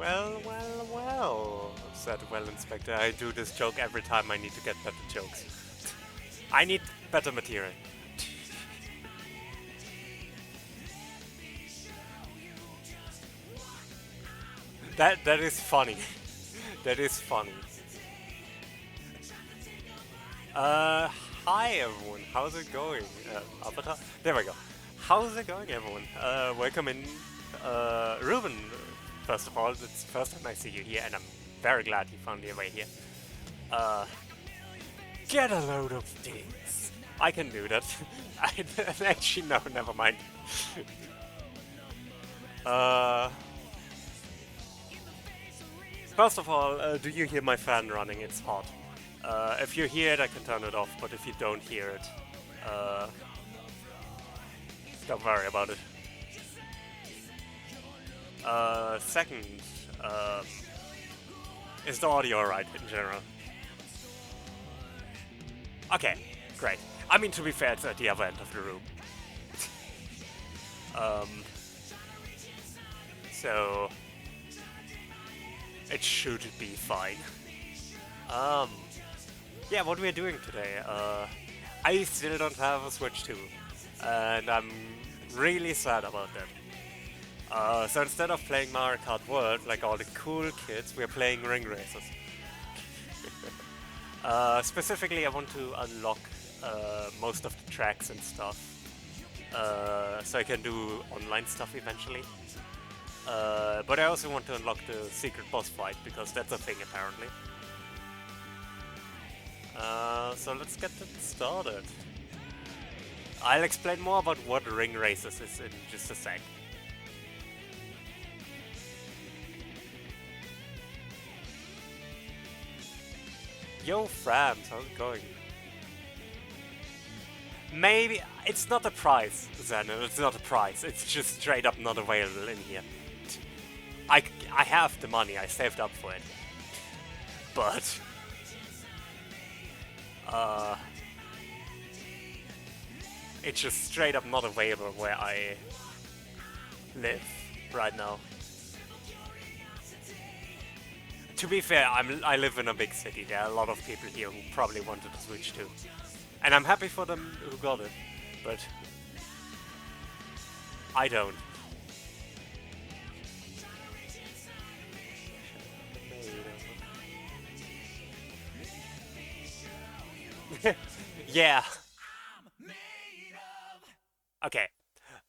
Well, said Well Inspector. I do this joke every time I need to get better jokes. I need better material. That is funny. That is funny. Uh, Hi everyone. How's it going? Avatar. There we go. How's it going, everyone? Welcome in, Ruben. First of all, it's the first time I see you here, and I'm very glad you found your way here. Uh, get a load of things. I can do that. I actually no, never mind. uh, First of all, do you hear my fan running? It's hot. If you hear it, I can turn it off, but if you don't hear it, don't worry about it. Second, is the audio alright in general? Okay, great. I mean, to be fair, it's at the other end of the room. So it should be fine. Yeah, what we're doing today. I still don't have a Switch 2, and I'm really sad about that. So instead of playing Mario Kart World like all the cool kids, we're playing Ring Races. Specifically, I want to unlock most of the tracks and stuff, so I can do online stuff eventually. But I also want to unlock the secret boss fight, because that's a thing apparently. So let's get it started. I'll explain more about what Ring Races is in just a sec. Yo, Frams, how's it going? Maybe it's not a prize, Zen. It's not a prize. It's just straight up not available in here. I have the money. I saved up for it, but it's just straight up not available where I live right now. To be fair, I live in a big city. There are a lot of people here who probably wanted to Switch too, and I'm happy for them who got it, but I don't. Yeah. Okay.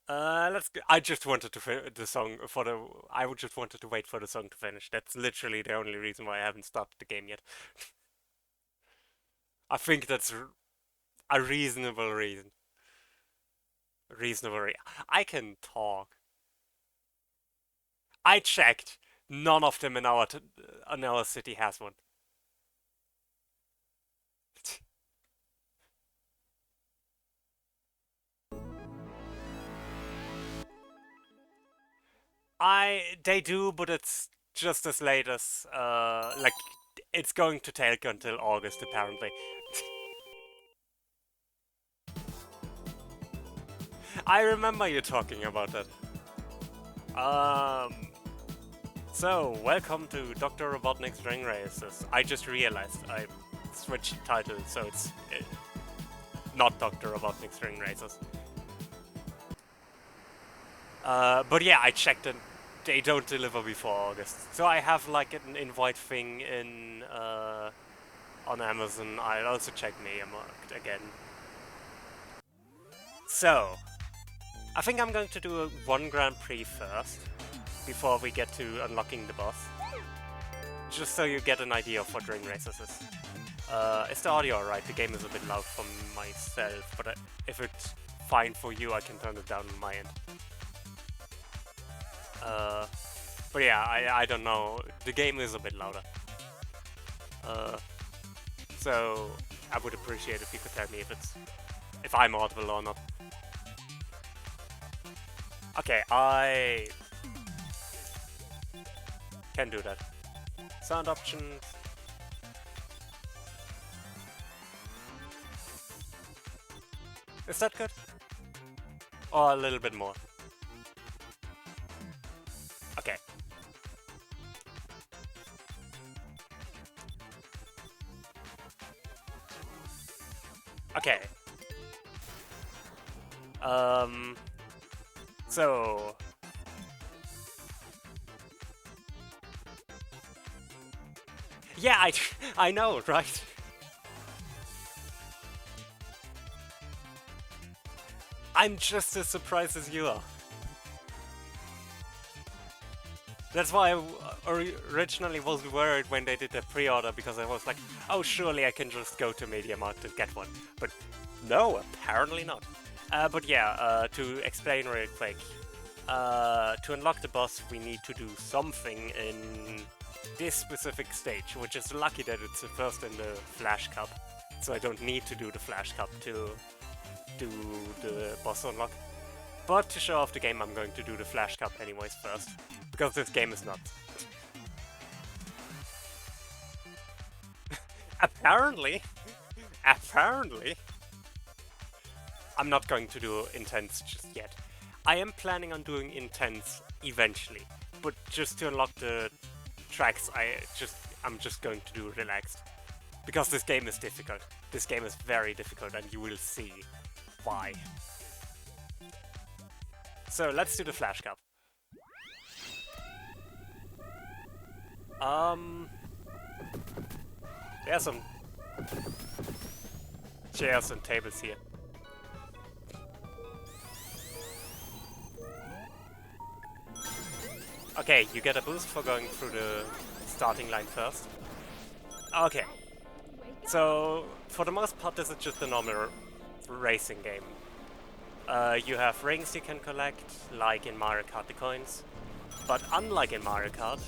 Let's. I just wanted to the song for the. I would just wanted to wait for the song to finish. That's literally the only reason why I haven't started the game yet. I think that's a reasonable reason. I can talk. I checked. None of them in our city has one. They do, but it's just as late as like it's going to take until August apparently. I remember you talking about that. So welcome to Dr. Robotnik's Ring Races. I just realized I switched the title, so it's not Dr. Robotnik's Ring Races. But yeah, I checked and they don't deliver before August. So I have like an invite thing in on Amazon. I'll also check MediaMarkt again. So I think I'm going to do a 1 Grand Prix first, before we get to unlocking the boss. Just so you get an idea of what Ring Races is. Is the audio alright? The game is a bit loud for myself, but if it's fine for you, I can turn it down on my end. But yeah, I don't know. The game is a bit louder. So I would appreciate if you could tell me if I'm audible or not. Okay, I can do that. Sound options. Is that good? Or a little bit more? Okay. Okay. So... Yeah, I know, right? I'm just as surprised as you are. That's why I originally was worried when they did the pre-order, because I was like, oh, surely I can just go to MediaMarkt and get one. But no, apparently not. But yeah, to explain real quick, to unlock the boss, we need to do something in this specific stage, which is lucky that it's the first in the Flash Cup, so I don't need to do the Flash Cup to do the boss unlock. But to show off the game, I'm going to do the Flash Cup anyways first, because this game is nuts. Apparently, I'm not going to do Intense just yet. I am planning on doing Intense eventually, but just to unlock the tracks, I'm just going to do Relaxed. Because this game is difficult. This game is very difficult, and you will see why. So let's do the Flash Cup. There are some chairs and tables here. Okay, you get a boost for going through the starting line first. Okay. So, for the most part, this is just a normal racing game. You have rings you can collect, like in Mario Kart, the coins. But unlike in Mario Kart,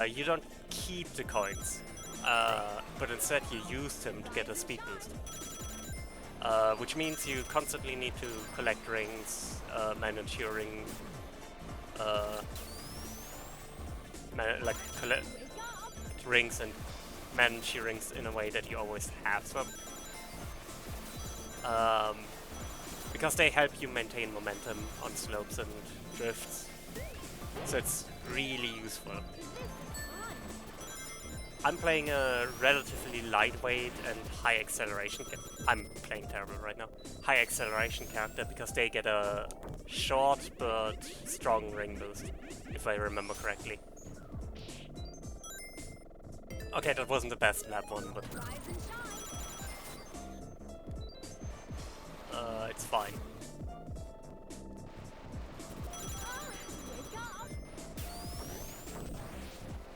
you don't keep the coins, but instead you use them to get a speed boost. Which means you constantly need to collect rings, manage your ring, collect rings and manage your rings in a way that you always have them. Because they help you maintain momentum on slopes and drifts. So it's really useful. I'm playing a relatively lightweight and high acceleration. I'm playing terrible right now. High acceleration character because they get a short but strong ring boost, if I remember correctly. Okay, that wasn't the best lap one, but it's fine.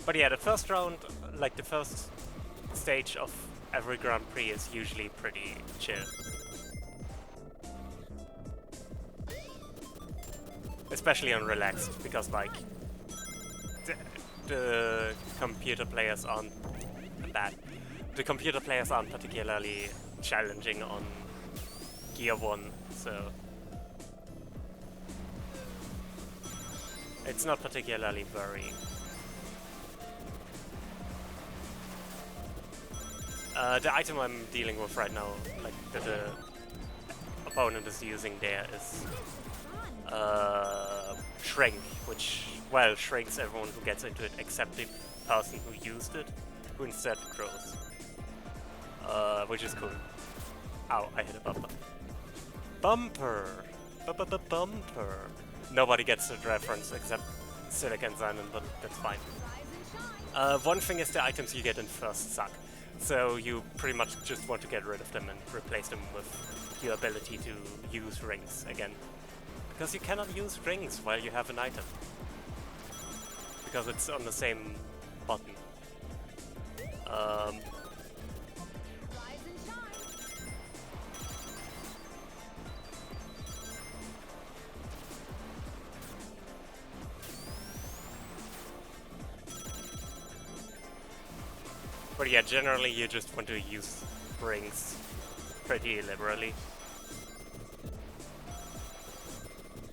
But yeah, the first round, like the first stage of every Grand Prix is usually pretty chill. Especially on Relaxed, because like the computer players aren't bad. The computer players aren't particularly challenging on Gear 1, so it's not particularly very... the item I'm dealing with right now, like that the opponent is using there, is Shrink, which, well, shrinks everyone who gets into it except the person who used it, who instead grows. Which is cool. Ow, I hit a bumper. Bumper! Bumper! Nobody gets the reference except Silicon Silent, but that's fine. One thing is the items you get in first suck. So you pretty much just want to get rid of them and replace them with your ability to use rings again. Because you cannot use rings while you have an item. Because it's on the same button. But yeah, generally you just want to use rings pretty liberally.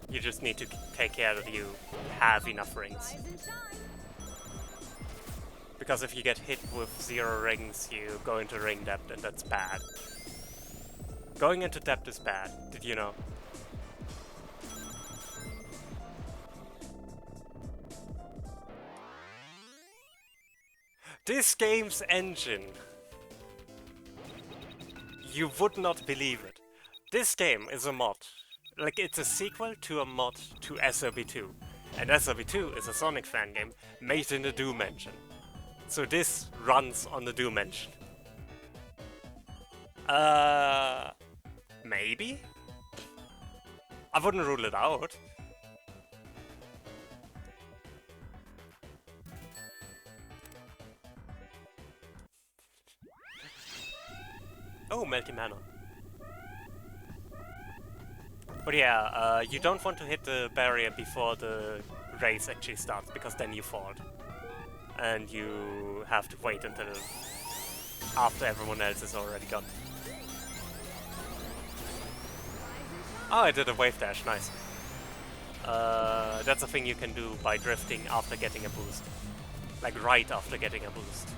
You just need to take care that you have enough rings. Because if you get hit with 0 rings, you go into ring depth, and that's bad. Going into depth is bad, did you know? This game's engine You would not believe it. This game is a mod. Like, it's a sequel to a mod to SRB2. And SRB2 is a Sonic fan game made in the Doom engine. So this runs on the Doom engine. Maybe? I wouldn't rule it out. Oh, Melty Manor. But yeah, you don't want to hit the barrier before the race actually starts, because then you fall. And you have to wait until after everyone else is already gone. Oh, I did a wave dash, nice. That's a thing you can do by drifting after getting a boost. Like right after getting a boost.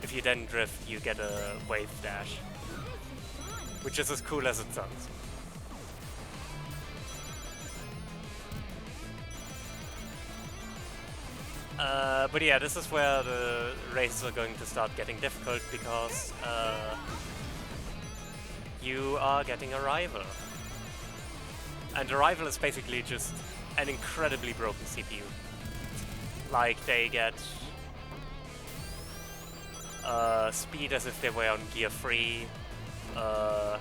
If you then drift, you get a wave dash. Which is as cool as it sounds. But yeah, this is where the races are going to start getting difficult, because you are getting a rival. And the rival is basically just an incredibly broken CPU. Like, they get speed as if they were on gear 3. The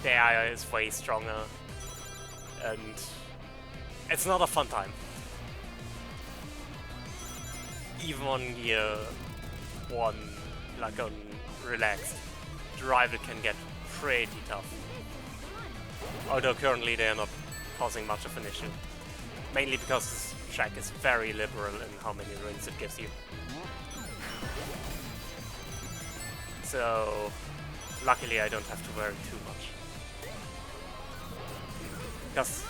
AI is way stronger. And it's not a fun time. Even on gear 1, like on relaxed, the rival can get pretty tough. Although currently they are not causing much of an issue. Mainly because this track is very liberal in how many rings it gives you. So, luckily I don't have to worry too much. Because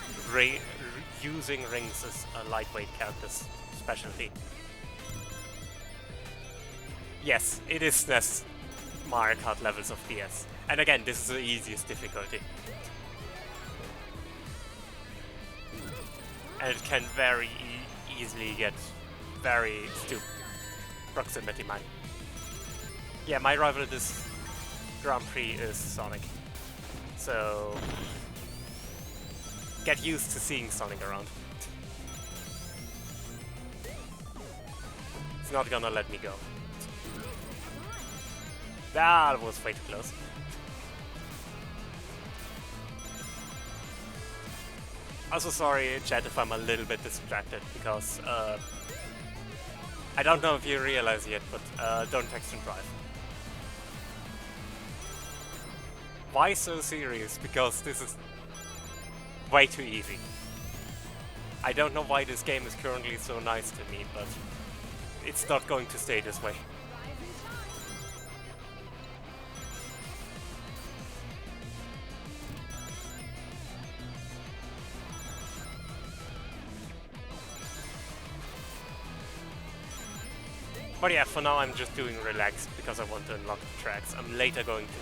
using rings is a lightweight character's specialty. Yes, it is SNES Mario Kart levels of DS. And again, this is the easiest difficulty. And it can very easily get very stupid proximity mine. Yeah, my rival this Grand Prix is Sonic. So get used to seeing Sonic around. It's not gonna let me go. That was way too close. Also sorry, chat, if I'm a little bit distracted, because I don't know if you realize yet, but don't text and drive. Why so serious? Because this is way too easy. I don't know why this game is currently so nice to me, but it's not going to stay this way. But yeah, for now I'm just doing relaxed because I want to unlock the tracks. I'm later going to...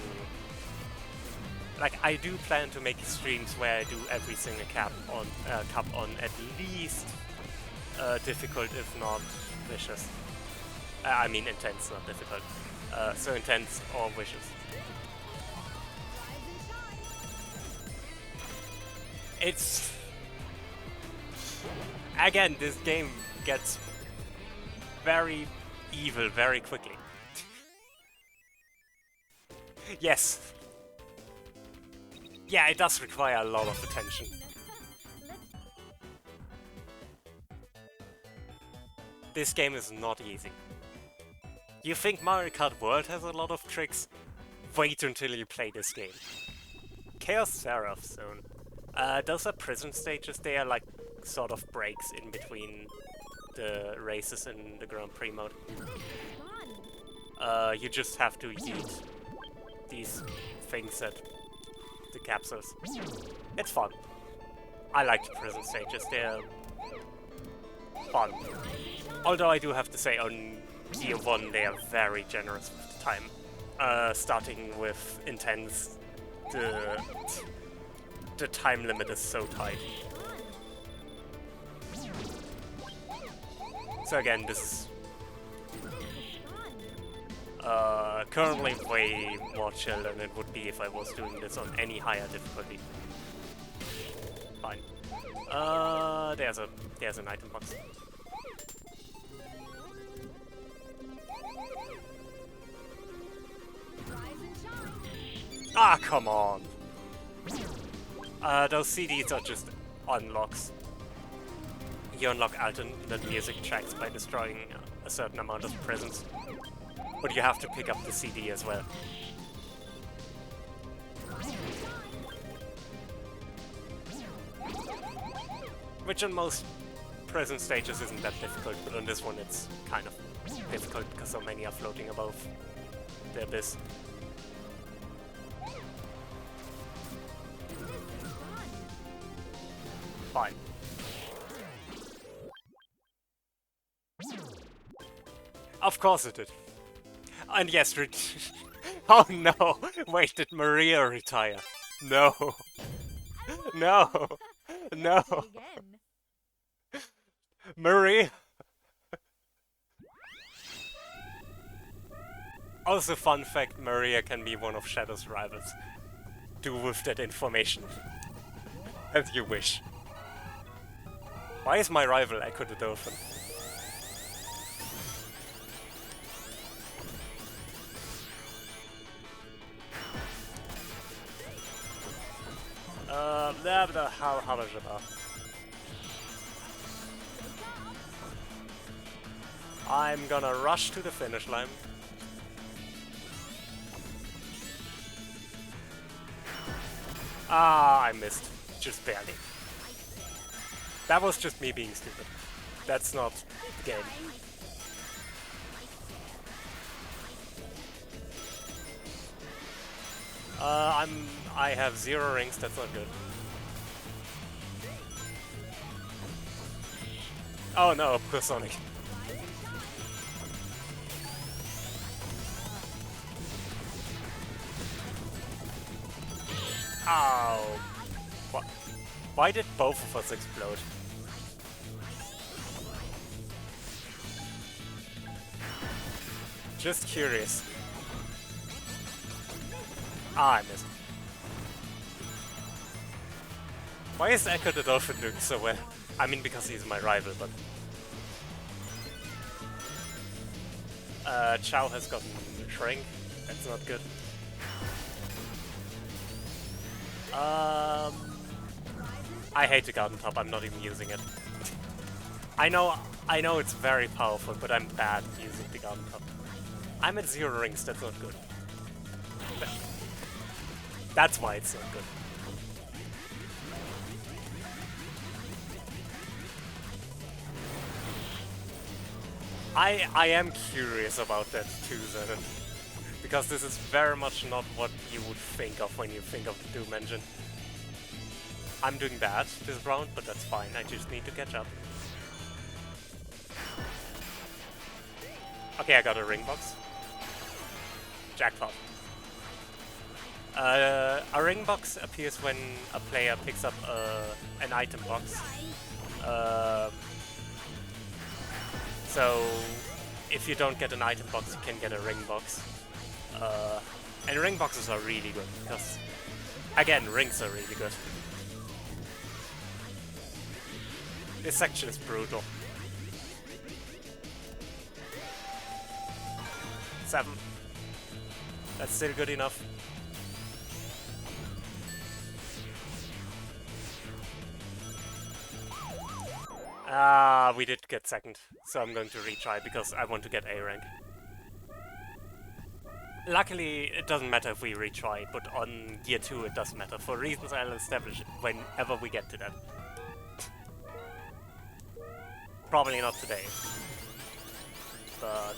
Like, I do plan to make streams where I do every single cup on at least difficult, if not vicious. I mean intense, not difficult. So intense or vicious. It's... Again, this game gets very evil very quickly. Yes. Yeah, it does require a lot of attention. This game is not easy. You think Mario Kart World has a lot of tricks? Wait until you play this game. Chaos Seraph Zone. Those are prison stages. They are like sort of breaks in between the races in the Grand Prix mode. You just have to eat these things at the capsules. It's fun. I like the prison stages, they're fun. Although I do have to say, on Gear 1 they are very generous with the time. Starting with Intense, the time limit is so tight. So again, this is Currently way more chill than it would be if I was doing this on any higher difficulty. Fine. There's an item box. Ah, come on! Those CDs are just unlocks. You unlock alternate music tracks by destroying a certain amount of presents. But you have to pick up the CD as well. Which on most present stages isn't that difficult, but on this one it's kind of difficult because so many are floating above the abyss. Fine. Of course it did. And yes, oh no! Wait, did Maria retire? No! No! No! Maria! Also, fun fact, Maria can be one of Shadow's rivals. Do with that information as you wish. Why is my rival Echo the Dolphin? How is it? I'm gonna rush to the finish line. Ah, I missed. Just barely. That was just me being stupid. That's not the game. I have 0 rings, that's not good. Oh no, poor Sonic. Ow. What? Why did both of us explode? Just curious. Ah, I missed. Why is Echo the Dolphin doing so well? I mean, because he's my rival, but... Chow has gotten Shrink. That's not good. I hate the Garden Top, I'm not even using it. I know it's very powerful, but I'm bad using the Garden Top. I'm at 0 rings, that's not good. But that's why it's not good. I am curious about that too, Zenon. Because this is very much not what you would think of when you think of the Doom engine. I'm doing bad this round, but that's fine, I just need to catch up. Okay, I got a ring box. Jackpot. A ring box appears when a player picks up an item box. So, if you don't get an item box, you can get a ring box. And ring boxes are really good, because, again, rings are really good. This section is brutal. 7. That's still good enough. Ah, we did get second, so I'm going to retry because I want to get A rank. Luckily, it doesn't matter if we retry, but on Gear 2 it does matter, for reasons I'll establish whenever we get to that. Probably not today, but...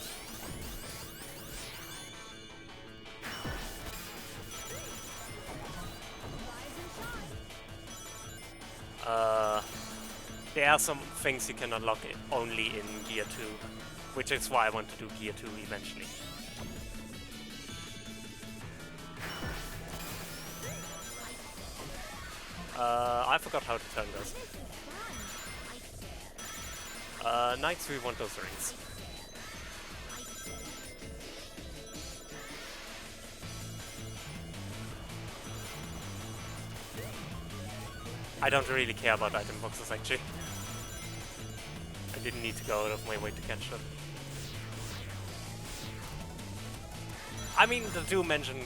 there are some things you can unlock only in Gear 2, which is why I want to do Gear 2 eventually. I forgot how to turn those. Knights, we want those rings. I don't really care about item boxes actually. I didn't need to go out of my way to catch them. I mean, the Doom engine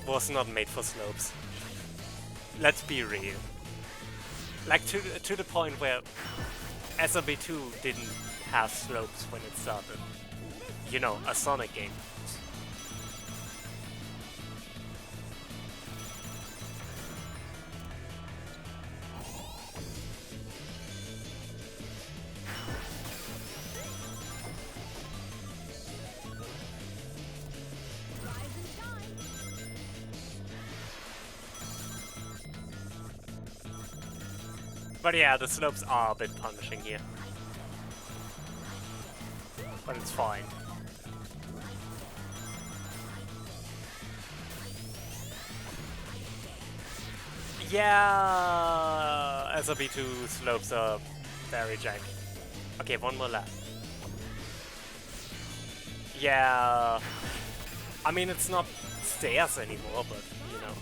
was not made for slopes. Let's be real. Like, to the point where SRB2 didn't have slopes when it started. You know, a Sonic game. But yeah, the slopes are a bit punishing here. But it's fine. Yeah, SRB2 slopes are very janky. Okay, one more lap. Yeah, I mean it's not stairs anymore, but you know.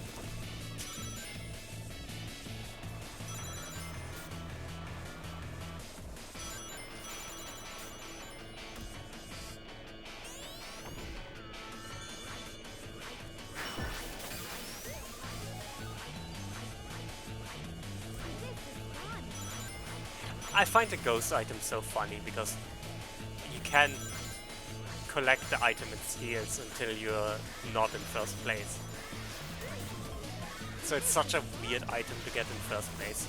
I find the ghost item so funny because you can collect the item it steals until you're not in first place. So it's such a weird item to get in first place.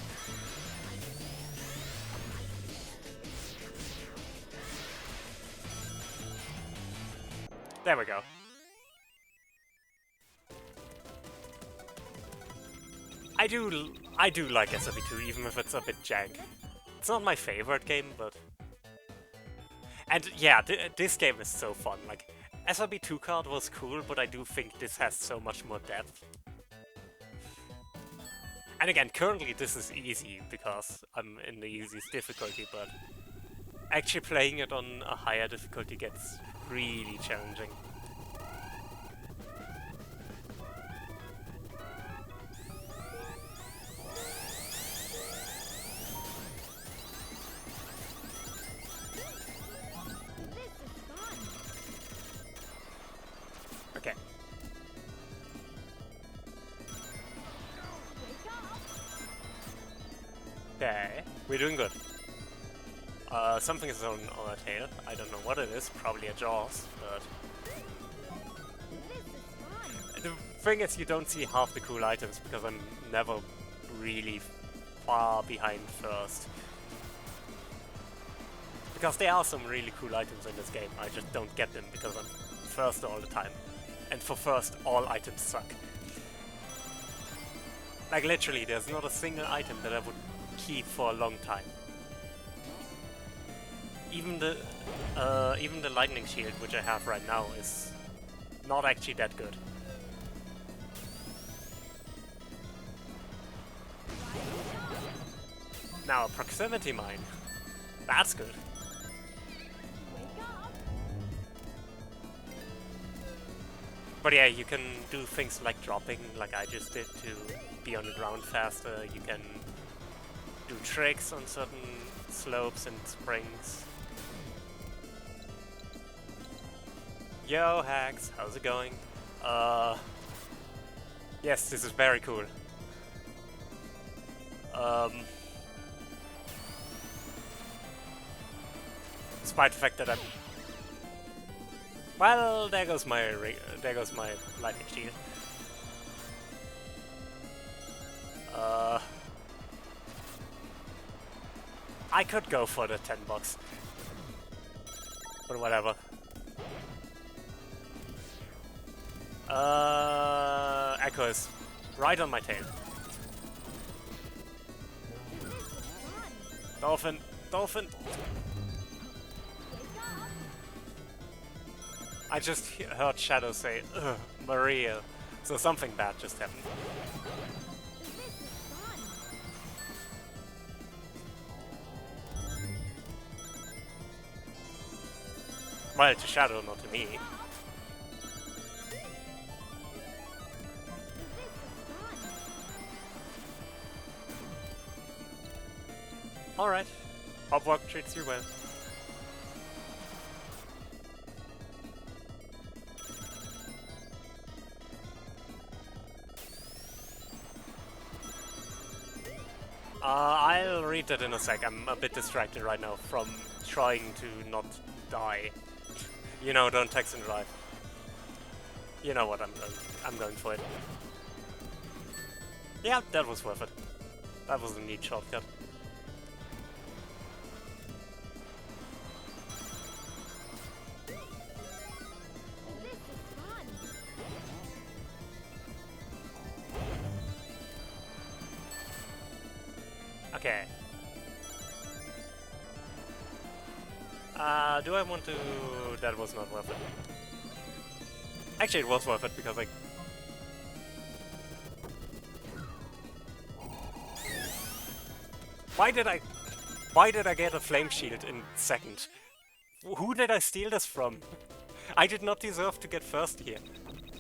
There we go. I do like SRB2, even if it's a bit jank. It's not my favorite game, but... And yeah, this game is so fun. Like, SRB2 card was cool, but I do think this has so much more depth. And again, currently this is easy, because I'm in the easiest difficulty, but... actually playing it on a higher difficulty gets really challenging. Okay. Okay, we're doing good. Something is on our tail. I don't know what it is, probably a Jaws, but... The thing is, you don't see half the cool items because I'm never really far behind first. Because there are some really cool items in this game, I just don't get them because I'm first all the time. And for first, all items suck. Like literally, there's not a single item that I would keep for a long time. Even the lightning shield, which I have right now, is not actually that good. Now, a proximity mine. That's good. But yeah, you can do things like dropping, like I just did, to be on the ground faster. You can do tricks on certain slopes and springs. Yo, Hags, how's it going? Yes, this is very cool. Despite the fact that I'm... Well, there goes my lightning shield. I could go for the 10 bucks, but whatever. Echo is right on my tail. Dolphin, dolphin. I just heard Shadow say, "Ugh, Maria," so something bad just happened. Well, to Shadow, not to me. Alright. Hope work treats you well. I'll read that in a sec. I'm a bit distracted right now from trying to not die. You know, don't text and drive. You know what I'm going for it. Yeah, that was worth it. That was a neat shortcut. Okay. Do I want to... That was not worth it. Actually, it was worth it because I... Why did I get a flame shield in second? Who did I steal this from? I did not deserve to get first here.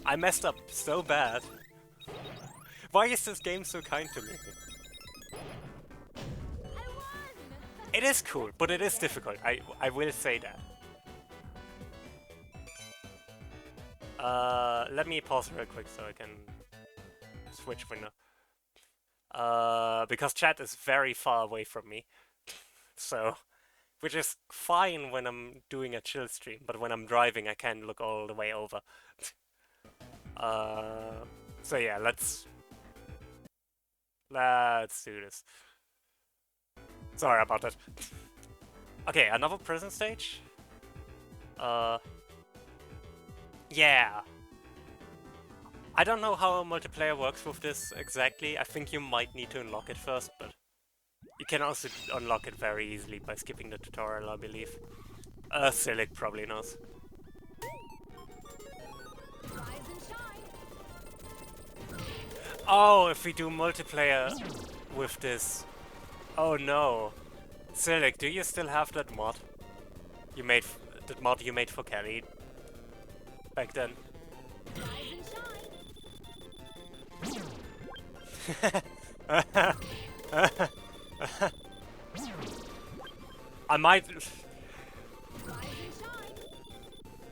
I messed up so bad. Why is this game so kind to me? It is cool, but it is difficult. I will say that. Let me pause real quick so I can switch window. Because chat is very far away from me. So, which is fine when I'm doing a chill stream, but when I'm driving I can't look all the way over. So yeah, let's do this. Sorry about that. Okay, another prison stage? Yeah. I don't know how multiplayer works with this exactly. I think you might need to unlock it first, but you can also unlock it very easily by skipping the tutorial, I believe. Silic probably knows. Oh, if we do multiplayer with this... Oh no. Silic, do you still have that mod? You made... that mod you made for Kelly back then? I might...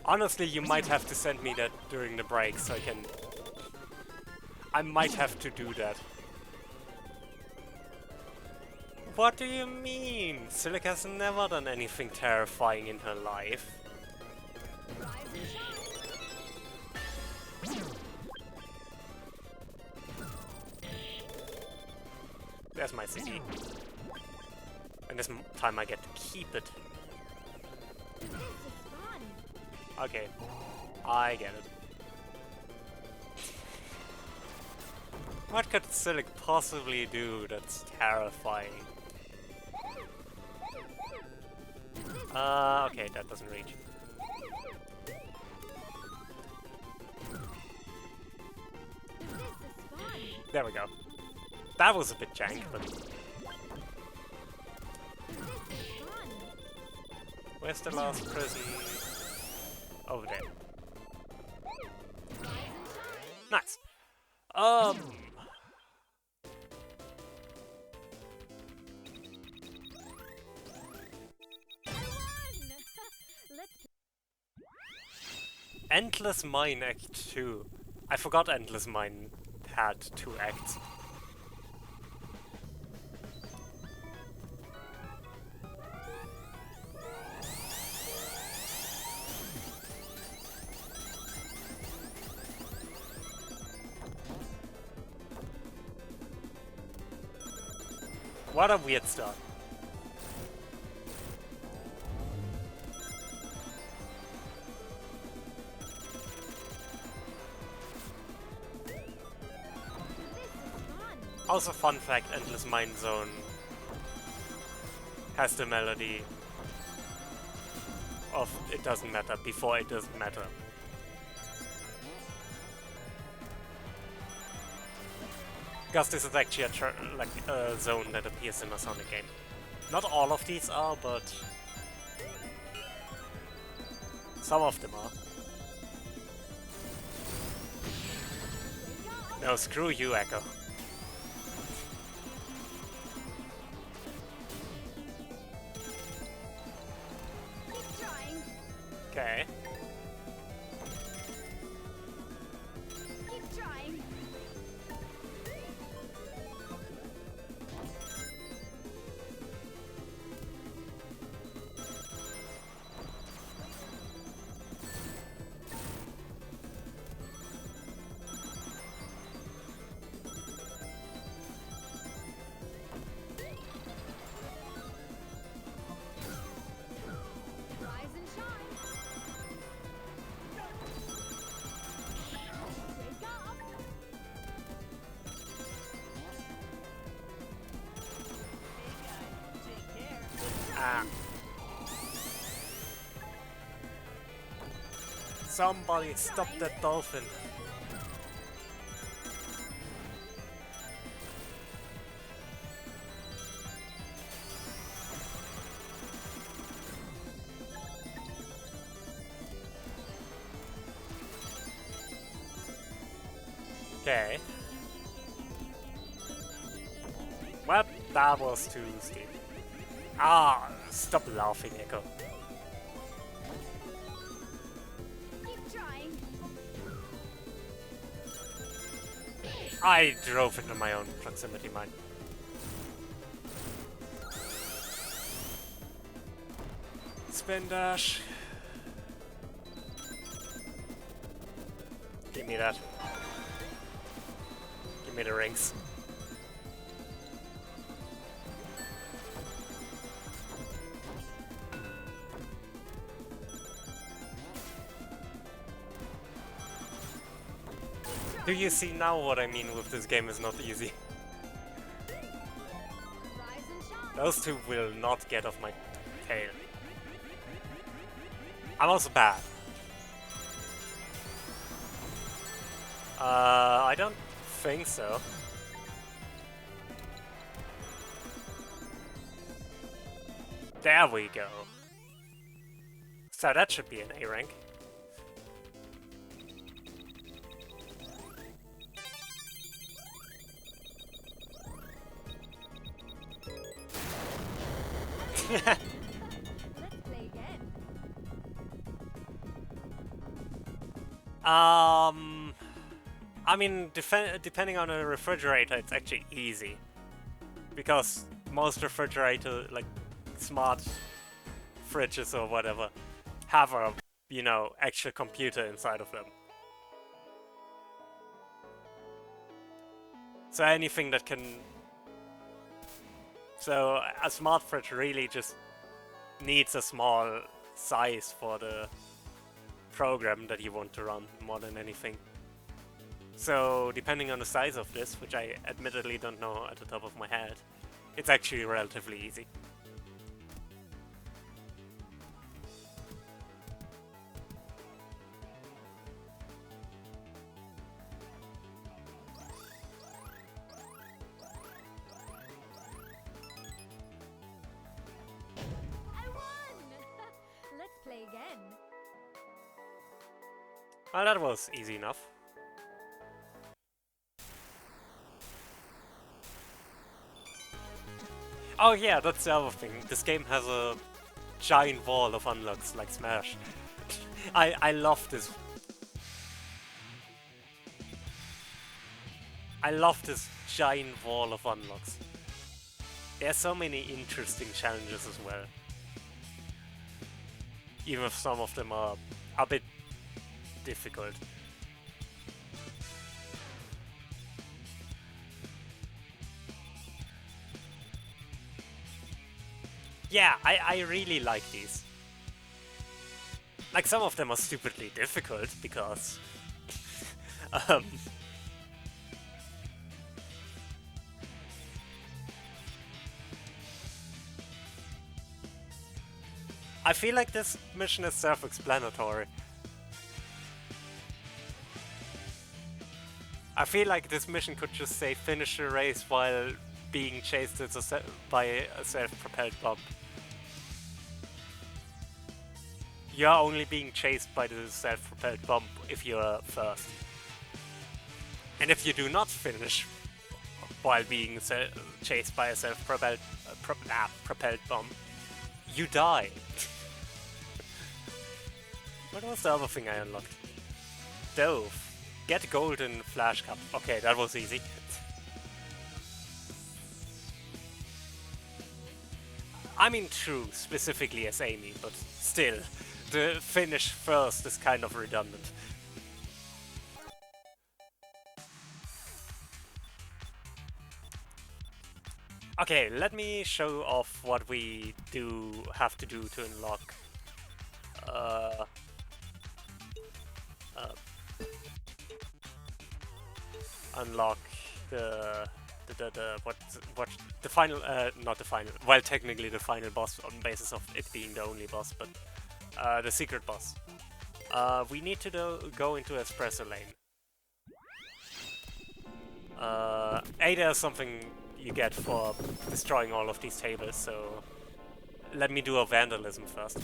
Honestly, you might have to send me that during the break so I can... I might have to do that. What do you mean? Silic has never done anything terrifying in her life. There's my CD. And this time I get to keep it. Okay, I get it. What could Silic possibly do that's terrifying? Okay, that doesn't reach. There we go. That was a bit jank, but... Where's the last prison? Over there. Nice. Endless Mine Act 2. I forgot Endless Mine had 2 acts. What a weird start. Also, fun fact, Endless Mine Zone has the melody of It Doesn't Matter before It Doesn't Matter. Because this is actually a zone that appears in a Sonic game. Not all of these are, but some of them are. No, screw you, Echo. Ah. Somebody stop that dolphin. Okay. Well, that was too steep. Ah, stop laughing, Echo. Keep trying. I drove into my own proximity mine. Spin dash. Give me that. Give me the rings. Do you see now what I mean with this game is not easy? Rise and shine. Those two will not get off my tail. I'm also bad. I don't think so. There we go. So that should be an A rank. Let's play again. I mean, depending on the refrigerator, it's actually easy. Because most refrigerator, like smart fridges or whatever, have a, you know, actual computer inside of them. So anything that can... So a smart fridge really just needs a small size for the program that you want to run more than anything. So depending on the size of this, which I admittedly don't know at the top of my head, it's actually relatively easy. I won! Let's play again. Well, that was easy enough. Oh yeah, that's the other thing. This game has a giant wall of unlocks like Smash. I love this. I love this giant wall of unlocks. There are so many interesting challenges as well. Even if some of them are a bit difficult. Yeah, I really like these. Like, some of them are stupidly difficult because... I feel like this mission is self-explanatory. I feel like this mission could just say finish the race while being chased by a self-propelled bomb. You are only being chased by the self-propelled bomb if you're first. And if you do not finish while being chased by a self-propelled propelled bomb, you die. What was the other thing I unlocked? Dove. Get golden flash cup. Okay, that was easy. I mean, true, specifically as Amy, but still, the finish first is kind of redundant. Okay, let me show off what we have to do to unlock unlock the what the final, not the final, well, technically the final boss on basis of it being the only boss, but the secret boss. We need to go into Espresso Lane. There's something you get for destroying all of these tables, so let me do a vandalism first.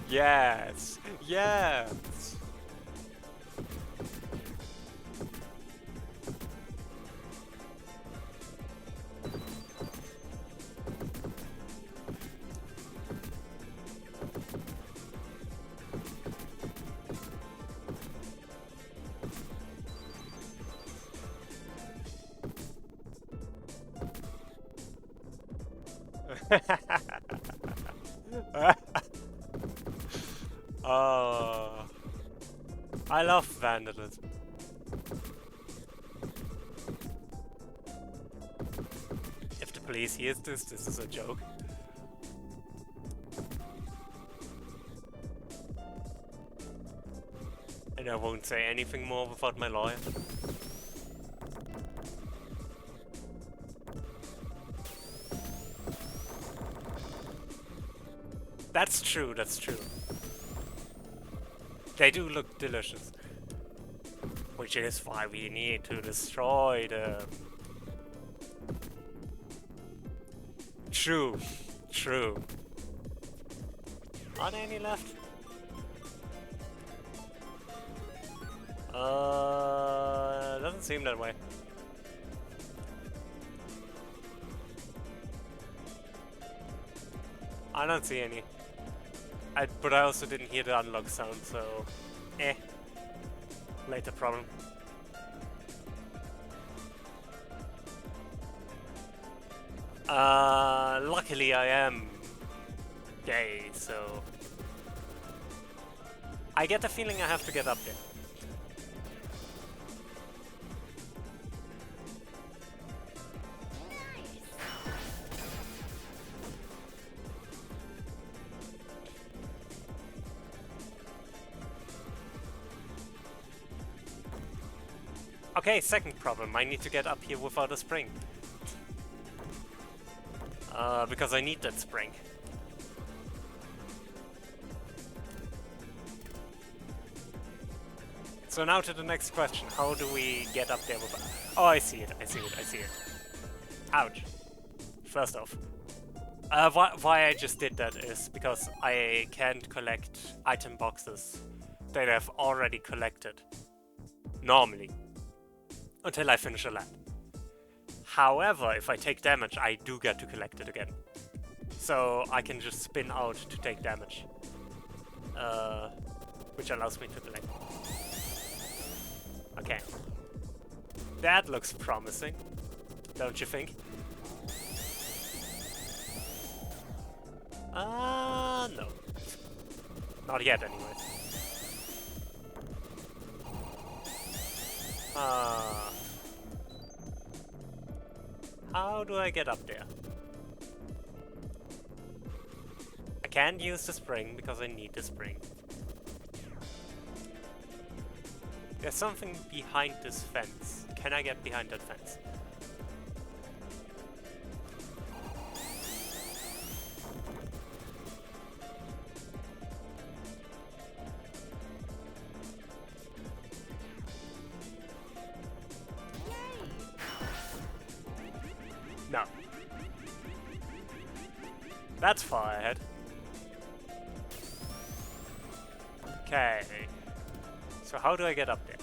Yes, yes. Oh, I love vandalism. If the police hears this is a joke. And I won't say anything more without my lawyer. That's true, that's true. They do look delicious. Which is why we need to destroy them. True, true. Are there any left? Doesn't seem that way. I don't see any. But I also didn't hear the unlock sound, so... Later problem. Luckily I am gay, so... I get the feeling I have to get up there. Okay, second problem. I need to get up here without a spring. Because I need that spring. So now to the next question. How do we get up there with... Oh, I see it, I see it, I see it. Ouch. First off. Why I just did that is because I can't collect item boxes that I've already collected. Normally. Until I finish a lap. However, if I take damage, I do get to collect it again. So I can just spin out to take damage. Which allows me to collect. Okay. That looks promising. Don't you think? No. Not yet, anyways. How do I get up there? I can't use the spring because I need the spring. There's something behind this fence. Can I get behind that fence? No. That's far ahead. Okay. So how do I get up there?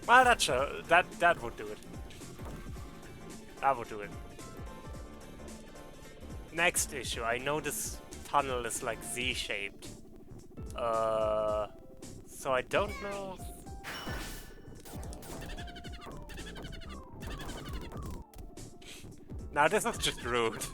Well, that would do it. That would do it. Next issue. I know this tunnel is like Z-shaped. So I don't know. Now this is just rude.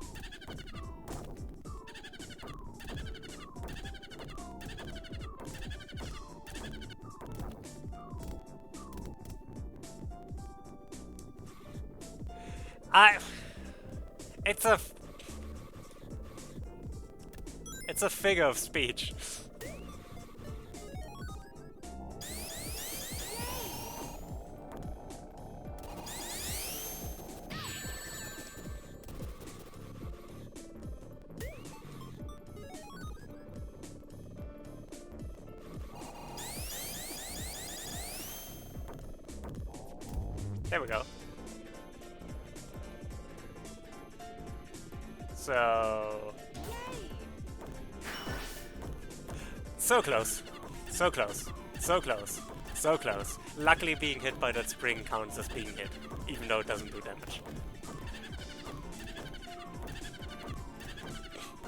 It's a figure of speech. There we go. So close. So close. So close. So close. Luckily being hit by that spring counts as being hit, even though it doesn't do damage.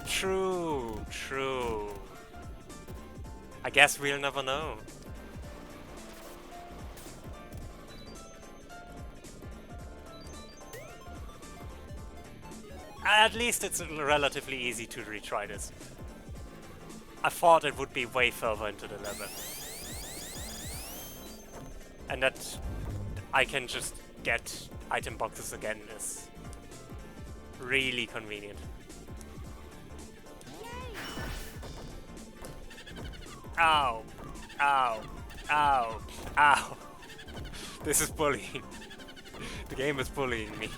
True, true. I guess we'll never know. At least it's relatively easy to retry this. I thought it would be way further into the level. And that I can just get item boxes again is really convenient. Ow! Ow! Ow! Ow! This is bullying. The game is bullying me.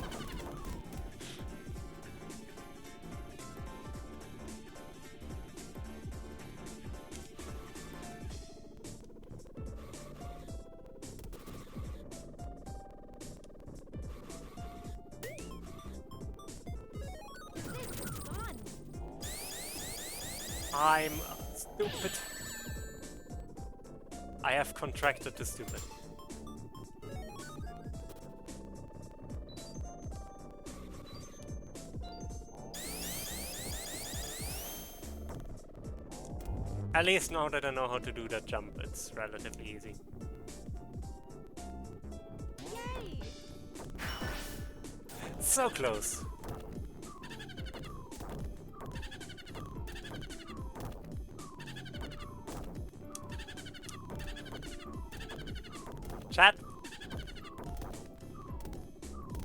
I'm stupid. I have contracted to stupid. At least now that I know how to do that jump, it's relatively easy. Yay! So close. Chat.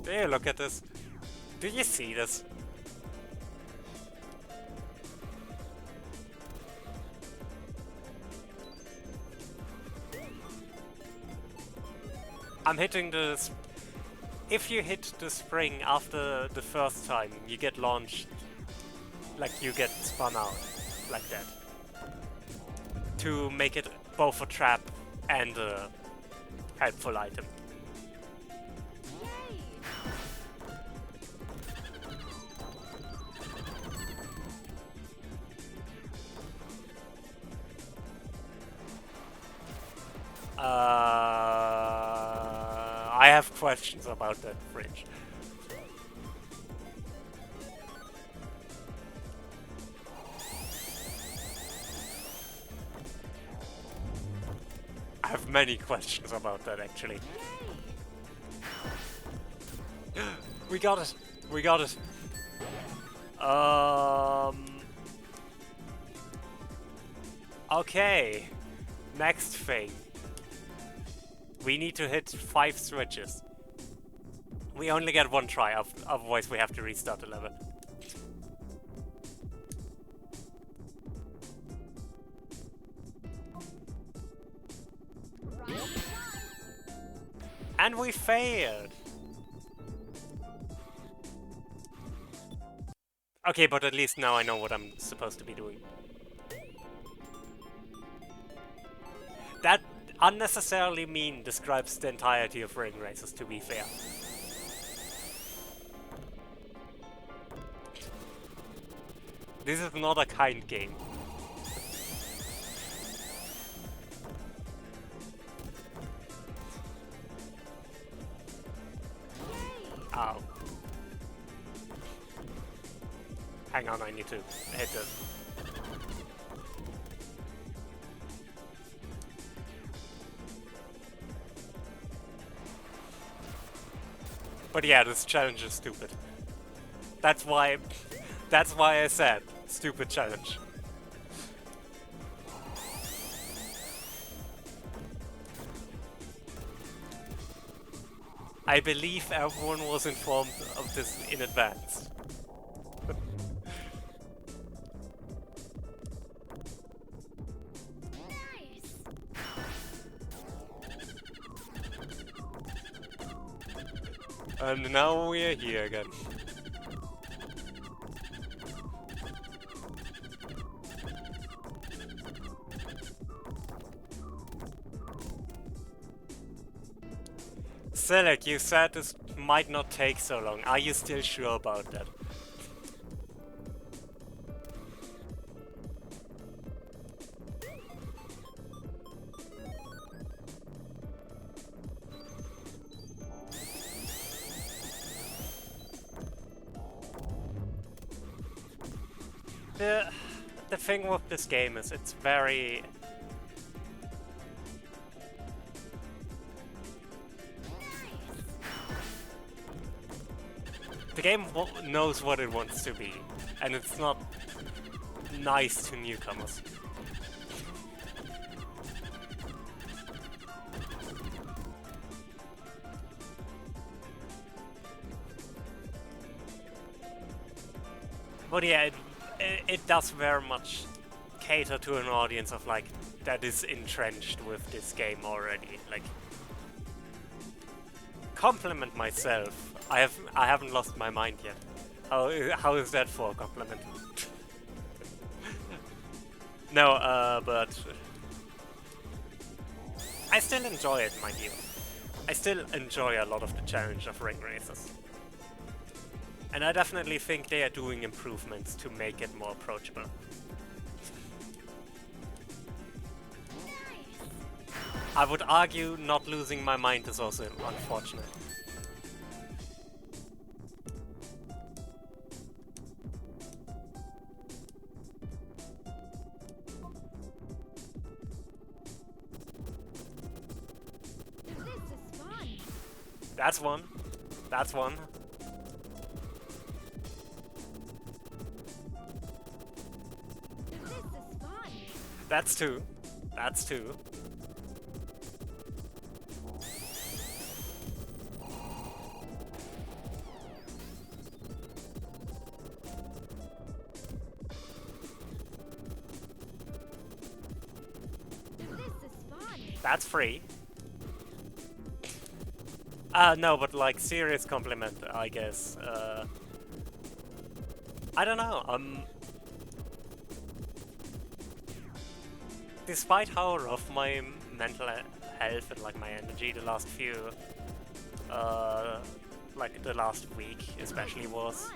Do you look at this? Do you see this? I'm hitting the... If you hit the spring after the first time, you get launched, like you get spun out, like that. To make it both a trap and a helpful item. I have questions about that bridge. I have many questions about that, actually. We got it! We got it! Okay. Next thing. We need to hit 5 switches. We only get one try, otherwise we have to restart the level. And we failed! Okay, but at least now I know what I'm supposed to be doing. That unnecessarily mean describes the entirety of ring races, to be fair. This is not a kind game. Ow. Hang on, I need to hit the... But yeah, this challenge is stupid. That's why I said stupid challenge. I believe everyone was informed of this in advance. And now we're here again. Selec, you said this might not take so long. Are you still sure about that? The thing with this game is it's very... The game knows what it wants to be, and it's not nice to newcomers. But yeah, it does very much cater to an audience of like that is entrenched with this game already. Like, compliment myself. I haven't lost my mind yet. How is that for a compliment? No, but I still enjoy it, mind you. I still enjoy a lot of the challenge of ring races. And I definitely think they are doing improvements to make it more approachable. I would argue not losing my mind is also unfortunate. That's one. That's one. That's two. That's two. That's free. No, but like serious compliment, I guess. I don't know. Despite how rough my mental health and like my energy the last few, like the last week especially was.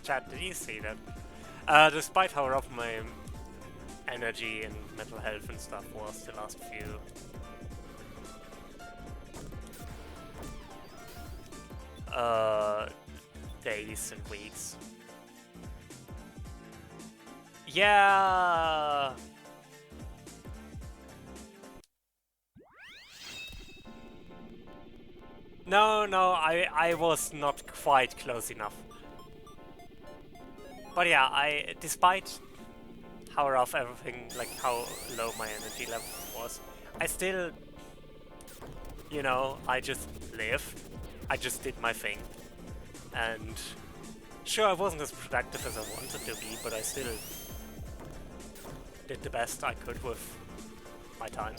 Chat, did you see that? Despite how rough my energy and mental health and stuff was the last few days and weeks. Yeah. No, I was not quite close enough. But yeah, despite how rough everything, like how low my energy level was, I still, you know, I just lived. I just did my thing. And sure, I wasn't as productive as I wanted to be, but I still did the best I could with my time.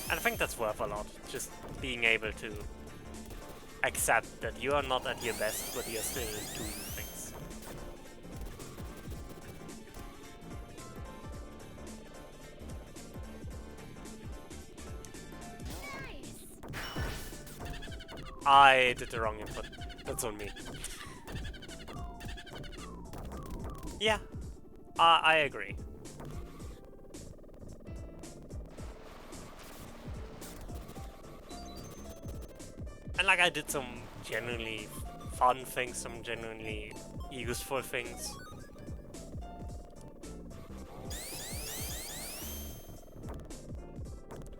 And I think that's worth a lot, just being able to accept that you are not at your best, but you're still doing things. I did the wrong input. That's on me. Yeah, I agree. And like, I did some genuinely fun things, some genuinely useful things.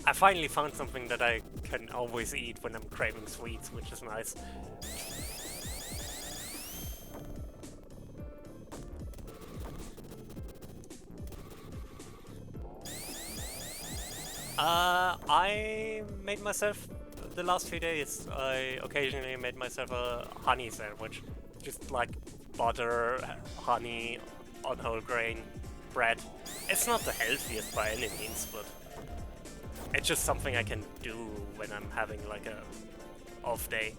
I finally found something that I can always eat when I'm craving sweets, which is nice. I made myself, the last few days, I occasionally made myself a honey sandwich. Just like butter, honey, on whole grain bread. It's not the healthiest by any means, but it's just something I can do when I'm having like a off day.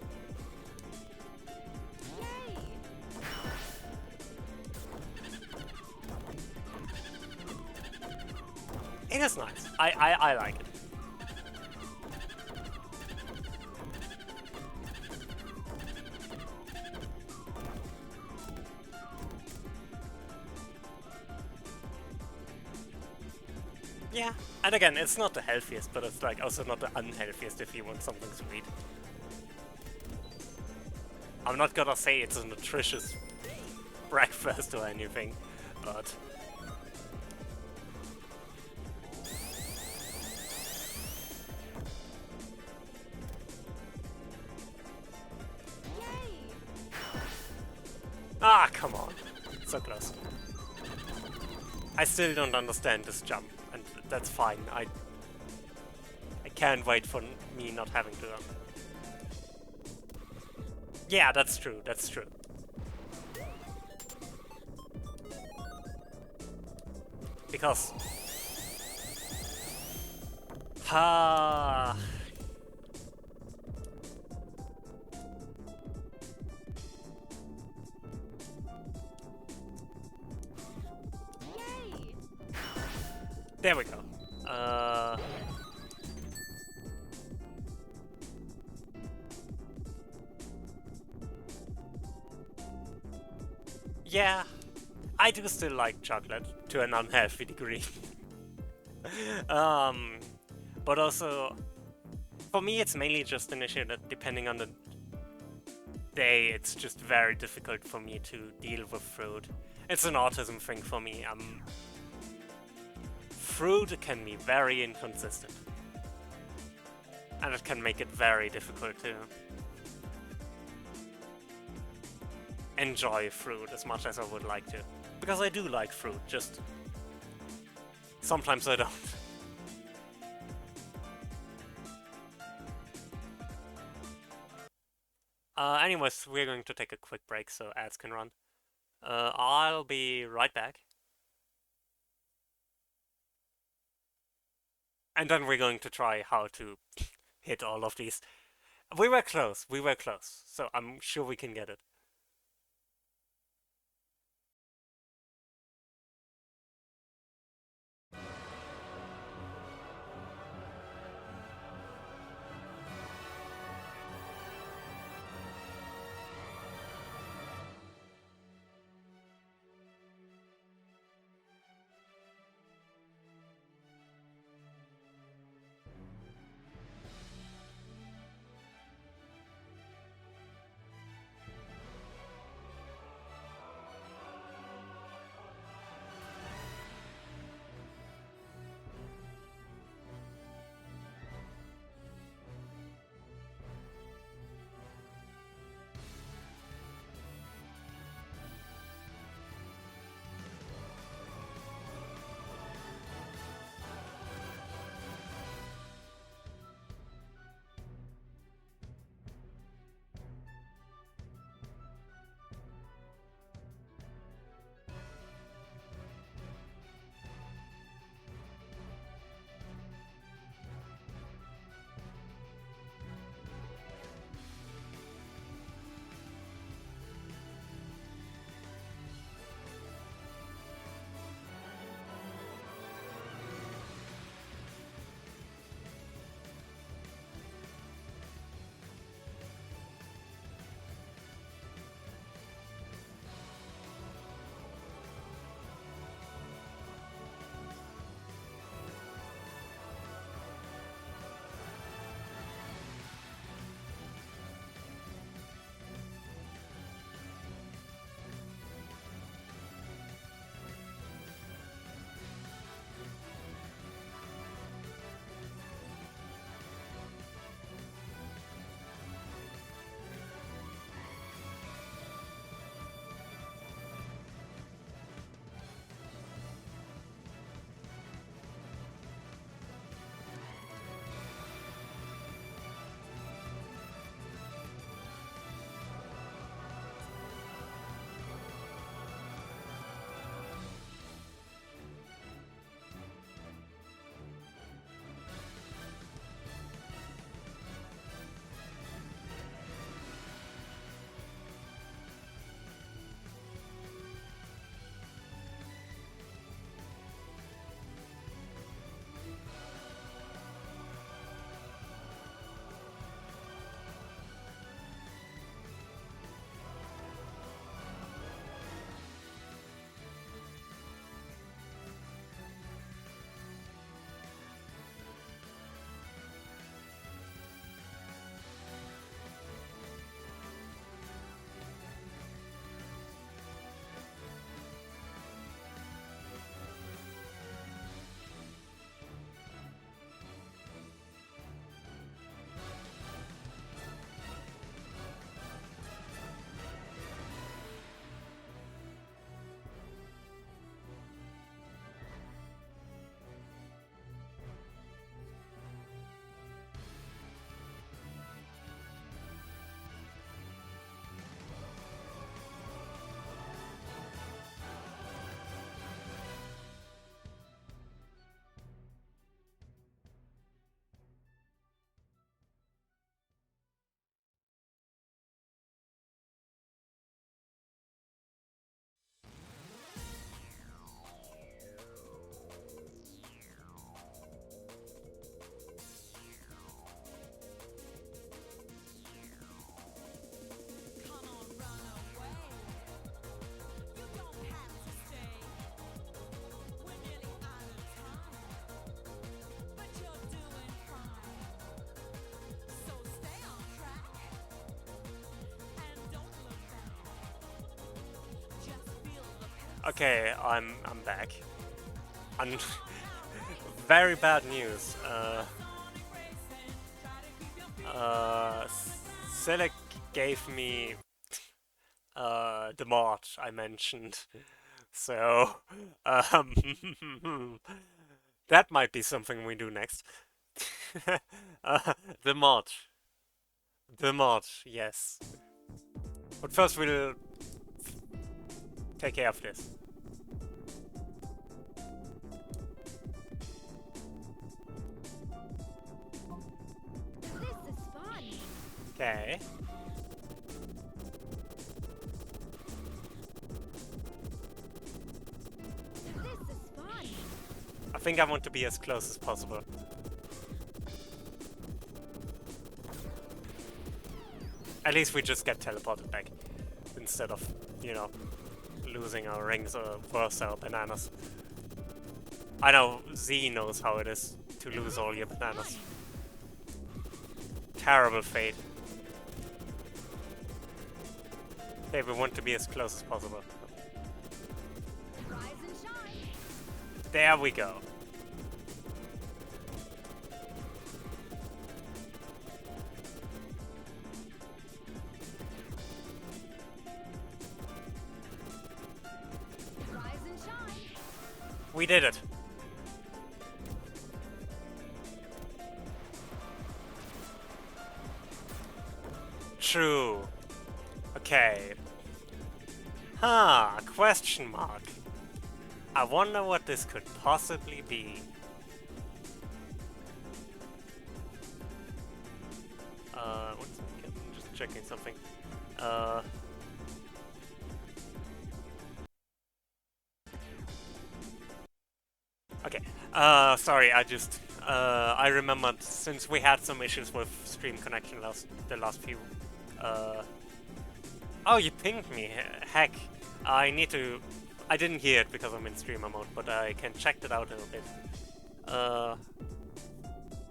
It is nice. I like it. Yeah, and again, it's not the healthiest, but it's like also not the unhealthiest if you want something sweet. I'm not gonna say it's a nutritious breakfast or anything, but ah, come on. So close. I still don't understand this jump, and that's fine. I can't wait for me not having to. Yeah, that's true. That's true. Because there we go. Yeah, I do still like chocolate to an unhealthy degree. But also, for me, it's mainly just an issue that depending on the day, it's just very difficult for me to deal with fruit. It's an autism thing for me. Fruit can be very inconsistent. And it can make it very difficult to enjoy fruit as much as I would like to. Because I do like fruit, just sometimes I don't. Anyways, we're going to take a quick break so ads can run. I'll be right back. And then we're going to try how to hit all of these. We were close, so I'm sure we can get it. Okay, I'm back. And very bad news. Selec gave me the mod I mentioned, so that might be something we do next. The mod. The mod, yes. But first we'll take care of this. This is fun. Okay. This is fun. I think I want to be as close as possible. At least we just get teleported back. Instead of, you know, losing our rings or worse, our bananas. I know Z knows how it is to lose all your bananas. Terrible fate. Okay, we want to be as close as possible. Rise and shine. There we go. Rise and shine. We did it. True. Okay. Huh, question mark. I wonder what this could possibly be. One second, I'm just checking something. Okay. Sorry, I remembered since we had some issues with stream connection the last few. Oh, you pinged me. Heck, I didn't hear it because I'm in streamer mode, but I can check that out a little bit.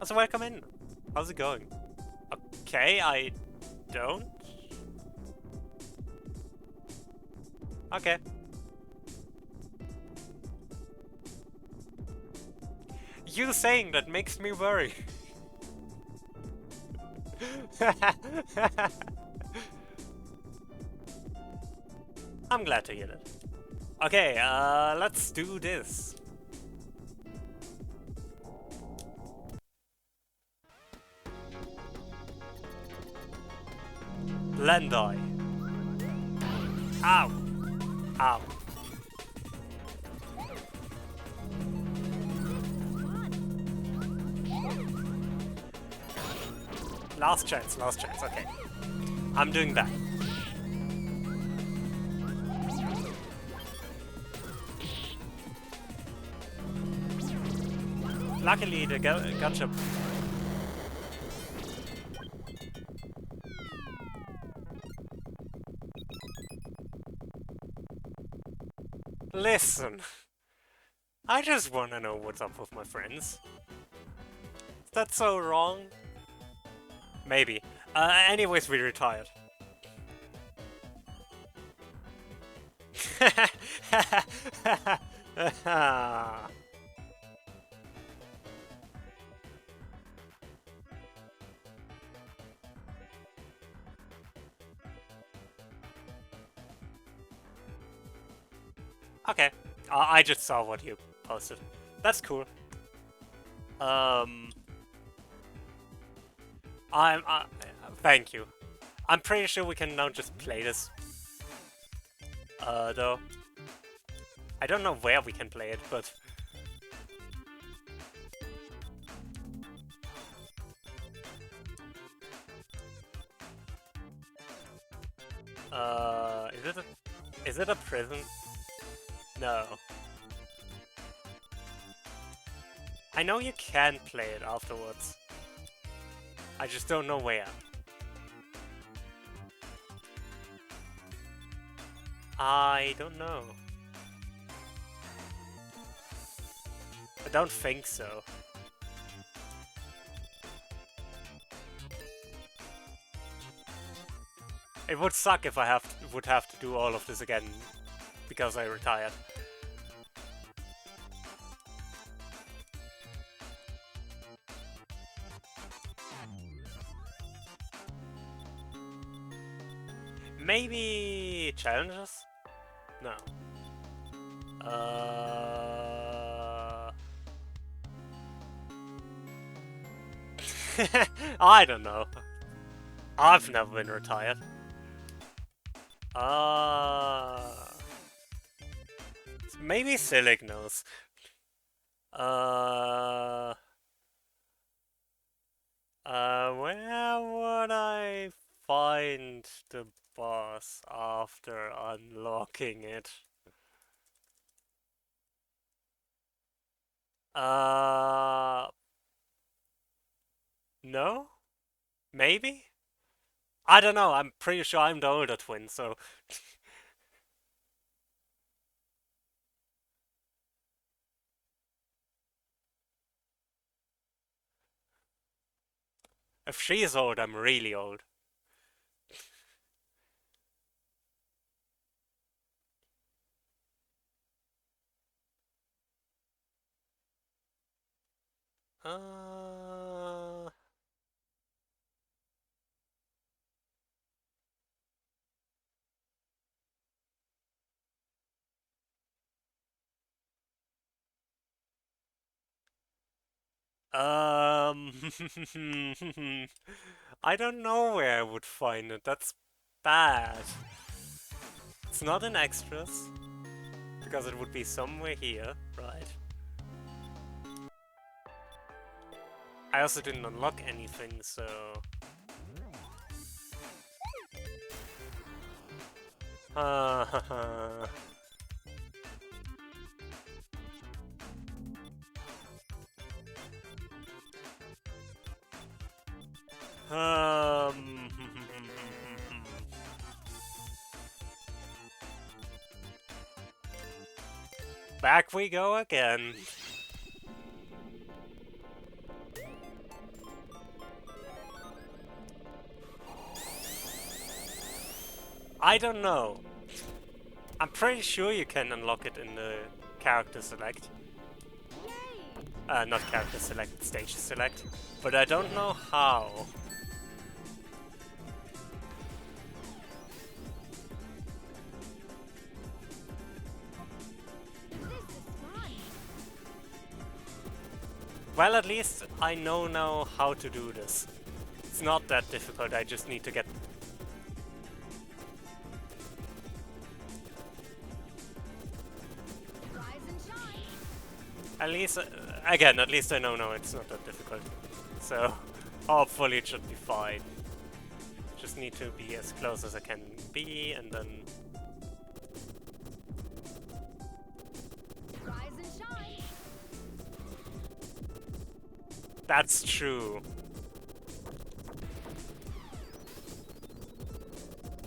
So welcome in. How's it going? Okay, I don't. Okay. You saying that makes me worry. I'm glad to hear that. Okay, let's do this. Blendeye. Ow! Ow. Last chance, okay. I'm doing that. Luckily, the gotcha. Listen, I just wanna know what's up with my friends. Is that so wrong? Maybe. Anyways, we retired. Okay, I just saw what you posted. That's cool. Thank you. I'm pretty sure we can now just play this. Though. I don't know where we can play it, but... Is it a prison? No. I know you can play it afterwards. I just don't know where. I don't know. I don't think so. It would suck if I would have to do all of this again because I retired. Maybe challenges? No. I don't know. I've never been retired. Maybe Silic knows. Where would I find the boss after unlocking it? No? Maybe? I don't know, I'm pretty sure I'm the older twin, so... If she's old, I'm really old. I don't know where I would find it. That's bad. It's not in extras, because it would be somewhere here, right? I also didn't unlock anything, so... Back we go again. I don't know. I'm pretty sure you can unlock it in the character select. Not character select, stage select. But I don't know how. Well, at least I know now how to do this. It's not that difficult, I just need to get... At least, again, at least I know now it's not that difficult. So, hopefully it should be fine. Just need to be as close as I can be, and then... That's true.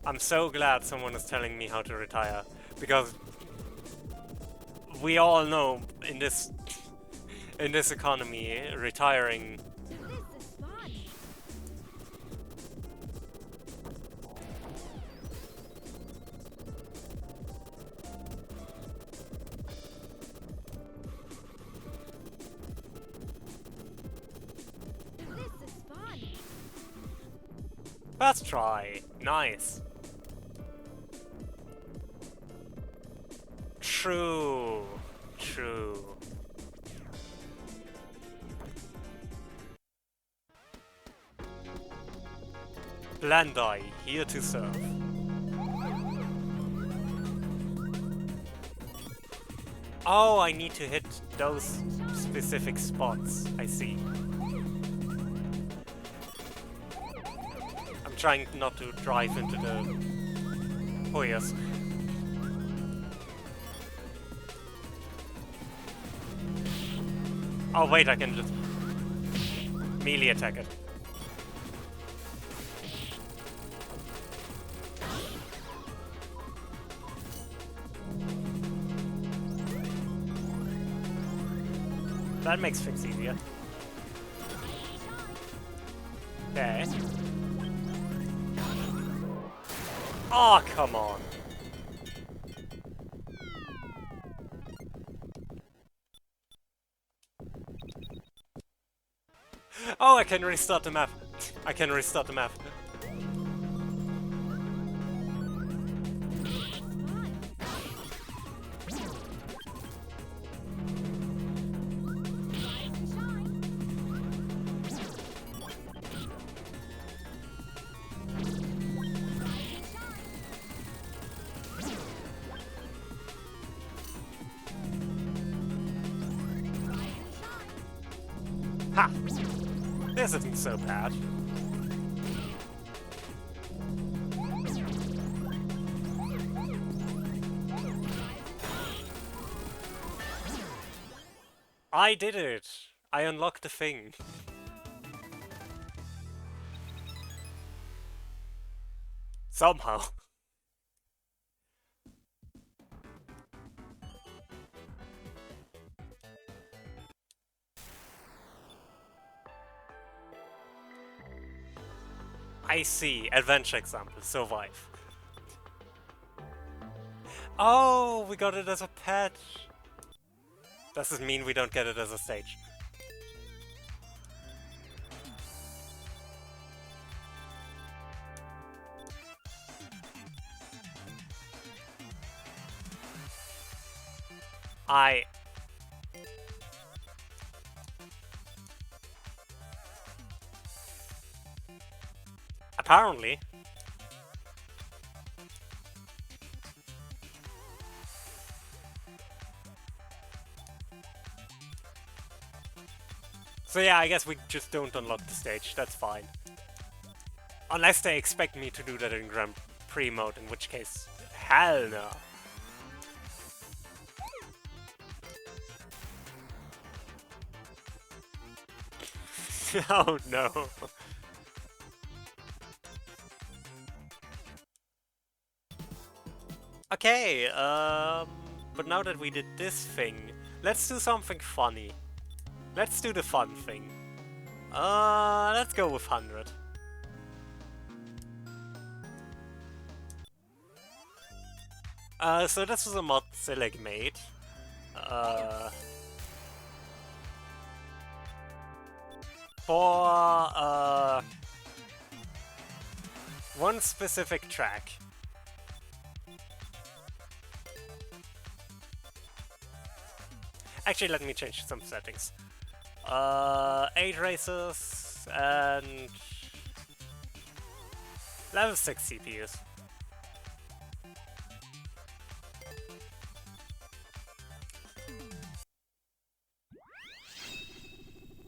I'm so glad someone is telling me how to retire, because we all know in this economy, retiring. First try. Nice. True. True. Blandai, here to serve. Oh, I need to hit those specific spots. I see. I'm trying not to drive into the Hoyas. Oh wait, I can just melee attack it. That makes things easier. Okay. Oh, come on. Oh, I can restart the map. I can restart the map. Ha! This isn't so bad. I did it! I unlocked the thing. Somehow. I see. Adventure example. Survive. Oh, we got it as a pet. Does this mean we don't get it as a stage? Apparently. So yeah, I guess we just don't unlock the stage, that's fine. Unless they expect me to do that in Grand Prix mode, in which case, hell no. Oh no. Okay, but now that we did this thing, let's do something funny. Let's do the fun thing. Let's go with 100. So this was a mod Sileg made. For, one specific track. Actually, let me change some settings. 8 races and level 6 CPUs.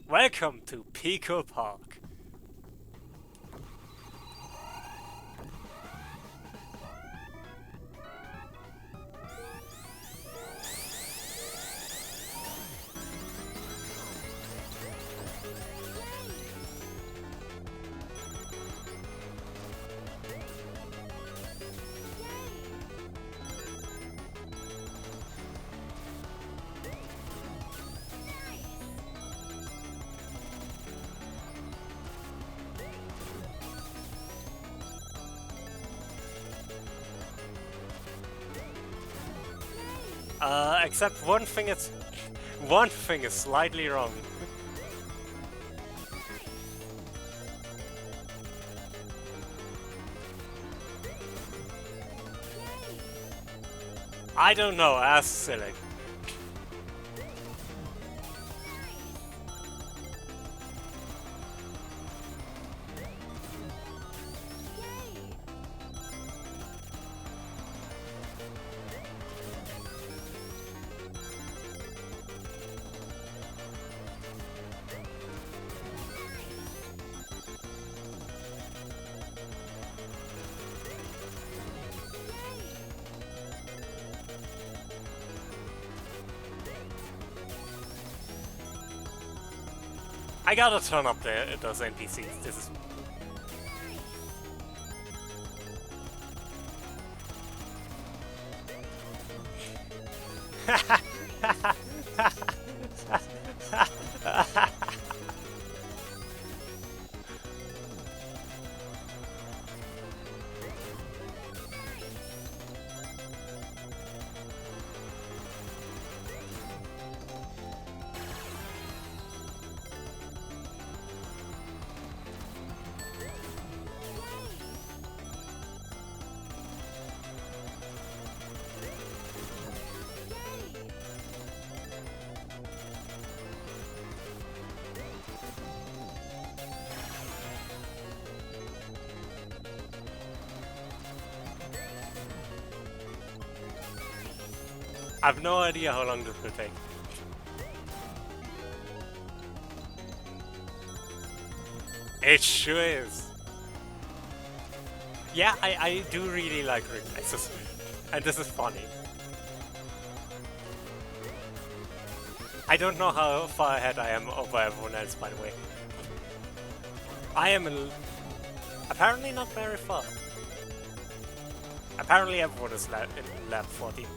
Welcome to Pico Park. Except one thing is slightly wrong. I don't know, ask Sileg. I gotta turn up those NPCs. This is... I've no idea how long this will take. It sure is. Yeah, I do really like ring races. And this is funny. I don't know how far ahead I am over everyone else, by the way. I am apparently not very far. Apparently everyone is in lap 14.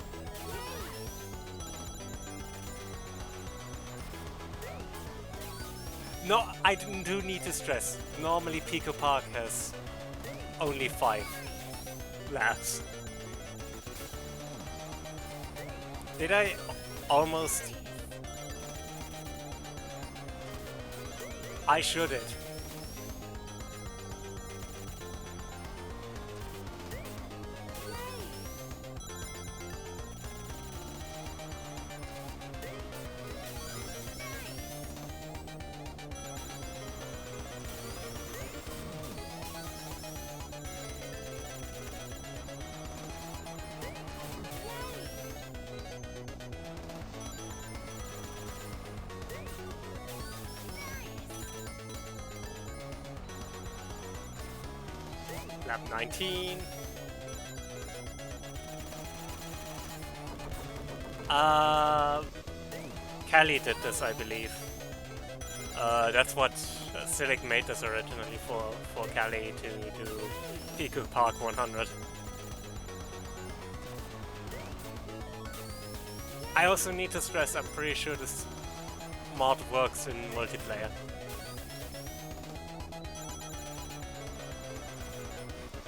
No, I do need to stress. Normally Pico Park has only 5 laps. Did I almost... I shouldn't. Lap 19. Kelly did this, I believe. That's what Silic made this originally for Kelly to do Pico Park 100. I also need to stress, I'm pretty sure this mod works in multiplayer.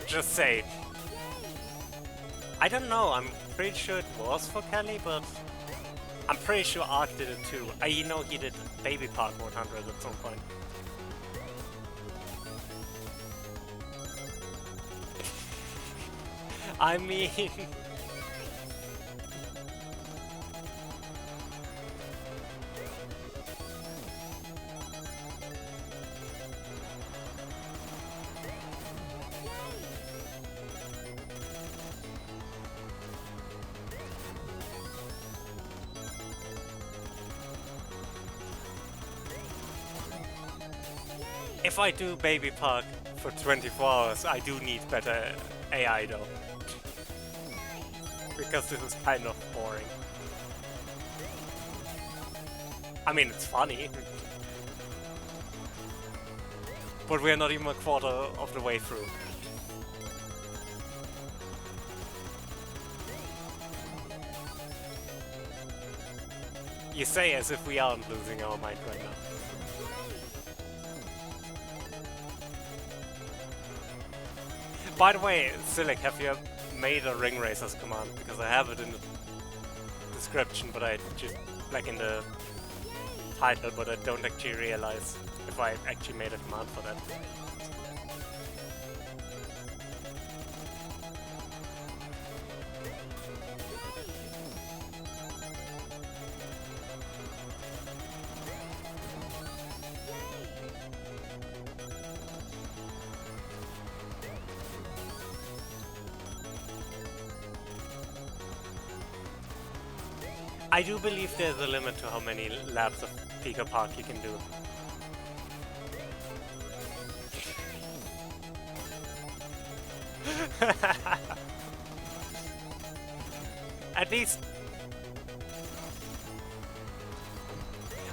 Just say. I don't know, I'm pretty sure it was for Kelly, but I'm pretty sure Ark did it too. I know he did Baby Park 100 at some point. I mean... If I do Baby Park for 24 hours, I do need better AI though. Because this is kind of boring. I mean, it's funny. But we're not even a quarter of the way through. You say as if we aren't losing our mind right now. By the way, Silic, have you made a ring racers command? Because I have it in the description, but I just, like in the title, but I don't actually realize if I actually made a command for that. I do believe there's a limit to how many laps of Pico Park you can do. At least...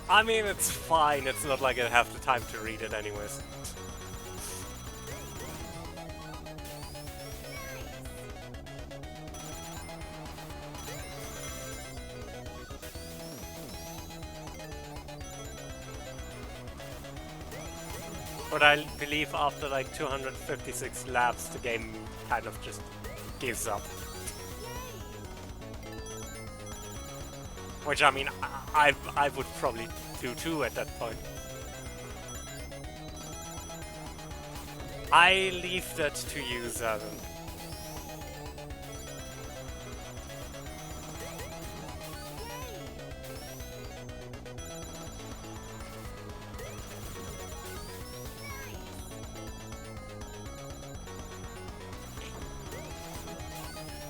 I mean, it's fine, it's not like I have the time to read it anyways. But I believe after like 256 laps, the game kind of just gives up. Which, I mean, I would probably do too at that point. I leave that to you, Zazen.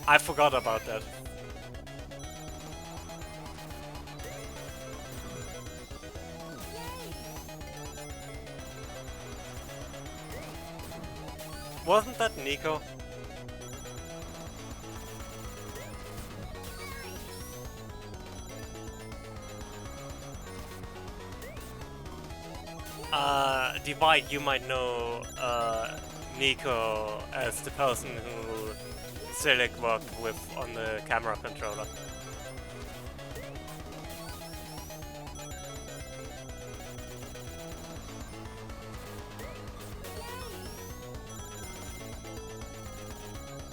I forgot about that. Wasn't that Nico? Divide, you might know Nico as the person who Silik worked with on the camera controller.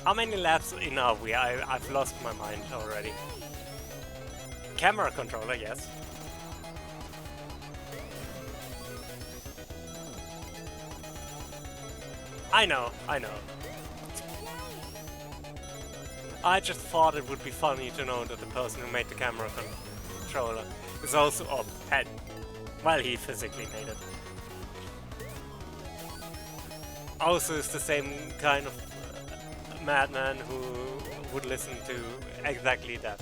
How many laps in are we? I've lost my mind already. Camera controller, yes. I know. I just thought it would be funny to know that the person who made the camera controller is also had. Well, he physically made it. Also is the same kind of madman who would listen to exactly that.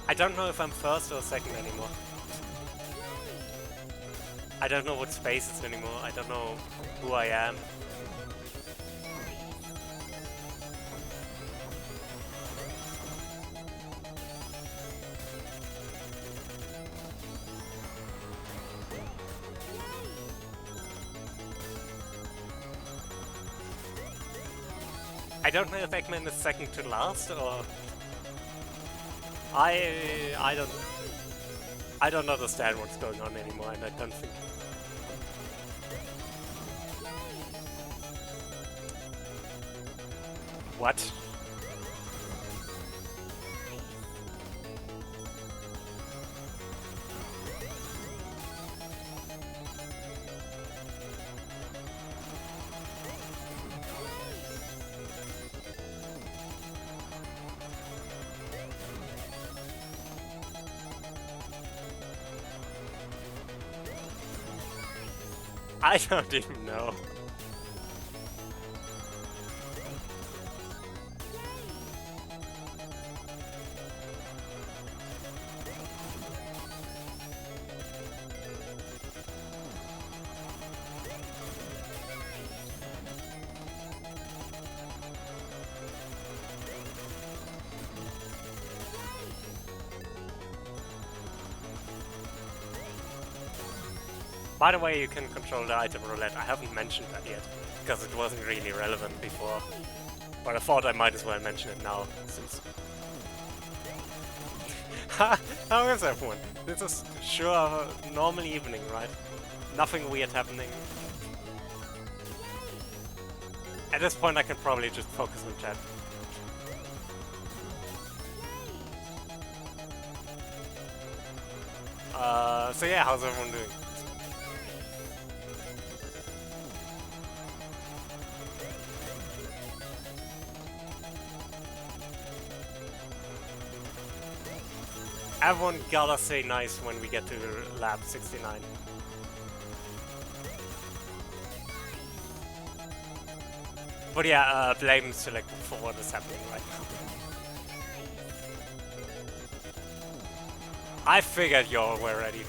I don't know if I'm first or second anymore. I don't know what space is anymore. I don't know who I am. I don't know if Eggman is second to last or I don't understand what's going on anymore, and I don't think. What? I don't even know. By the way, you can control the item roulette. I haven't mentioned that yet, because it wasn't really relevant before. But I thought I might as well mention it now, since... How is everyone? This is sure a normal evening, right? Nothing weird happening. At this point I can probably just focus on chat. So yeah, how's everyone doing? Everyone gotta say nice when we get to lap 69. But yeah, blame Select for what is happening right now. I figured y'all were ready.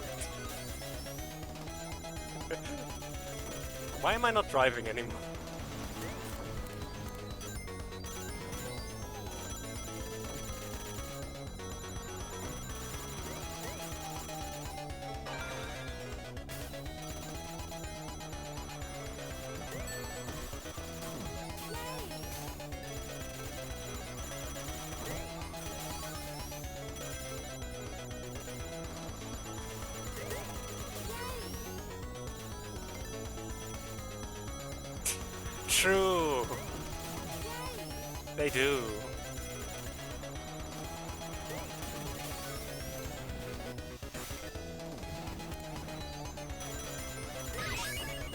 Why am I not driving anymore? True. They do.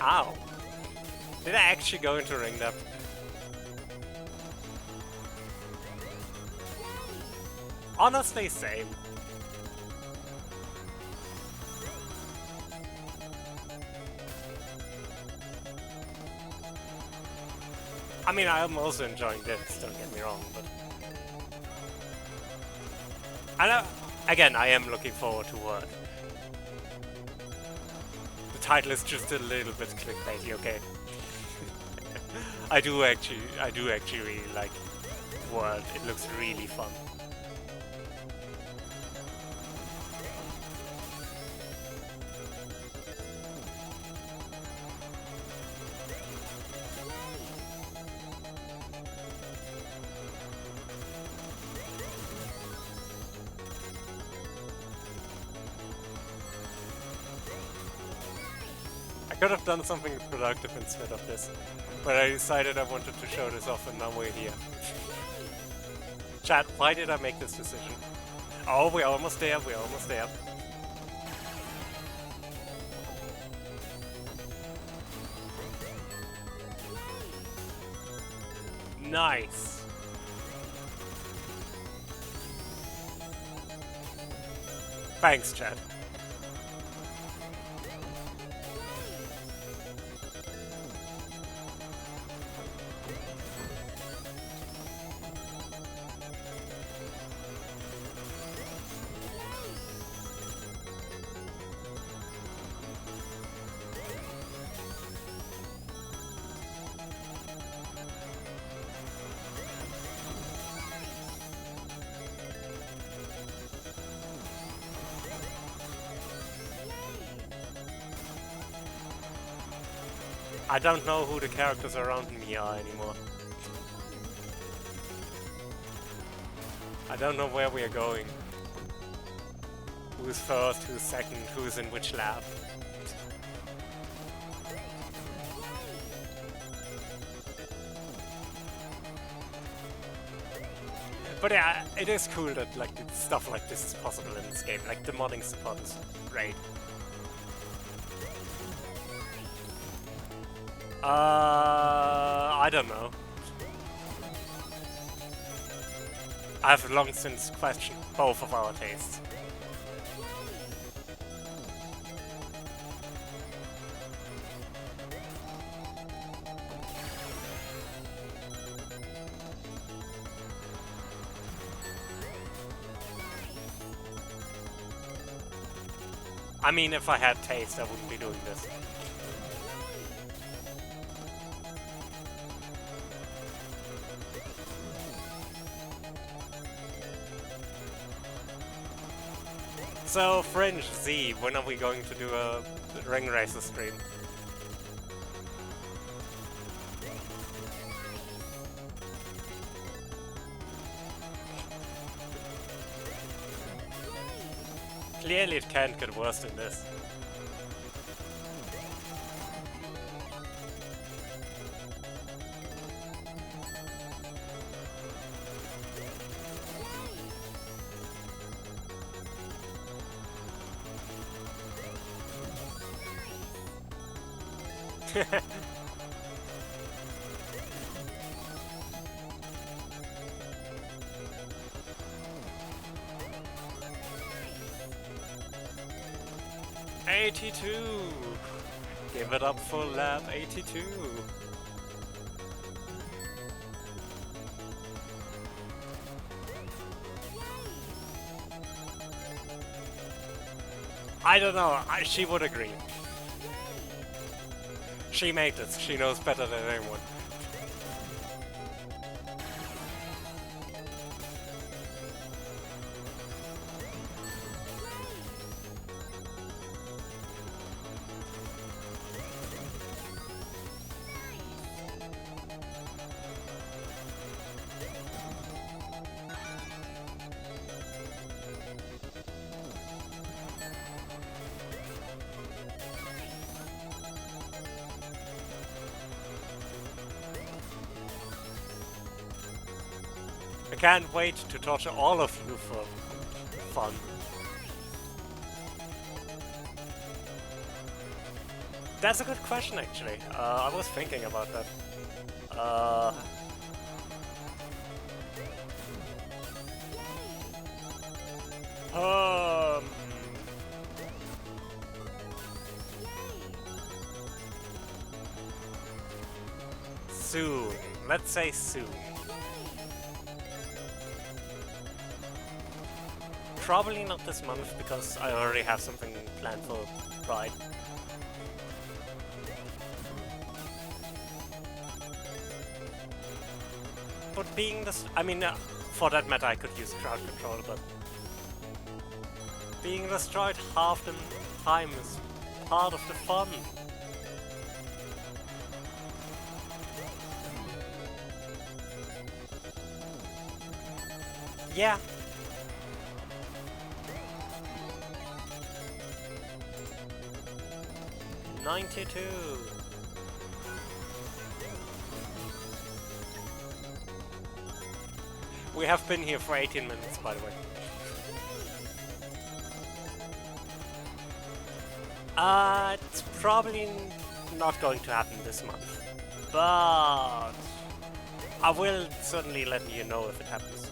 Ow. Did I actually go into ring depth? Honestly, same. I mean, I'm also enjoying this, don't get me wrong, but... Again, I am looking forward to Word. The title is just a little bit clickbaity, okay? I do actually really like Word. It looks really fun. I could have done something productive instead of this, but I decided I wanted to show this off and now we're here. Chat, why did I make this decision? Oh, we're almost there, we're almost there. Nice. Thanks, chat. I don't know who the characters around me are anymore. I don't know where we are going. Who's first, who's second, who's in which lab. But yeah, it is cool that like stuff like this is possible in this game. Like the modding support is great. I don't know. I've long since questioned both of our tastes. I mean, if I had taste, I wouldn't be doing this. So, Fringe Z, when are we going to do a Ring Racer stream? Clearly it can't get worse than this. Give it up for lab 82. I don't know, she would agree. She made this, she knows better than anyone. I can't wait to torture all of you for fun. That's a good question, actually. I was thinking about that. Soon. Let's say soon. Probably not this month, because I already have something planned for Pride. But being this... I mean, for that matter I could use crowd control, but... being destroyed half the time is part of the fun. Yeah. $92. We have been here for 18 minutes, by the way. It's probably not going to happen this month, but I will certainly let you know if it happens.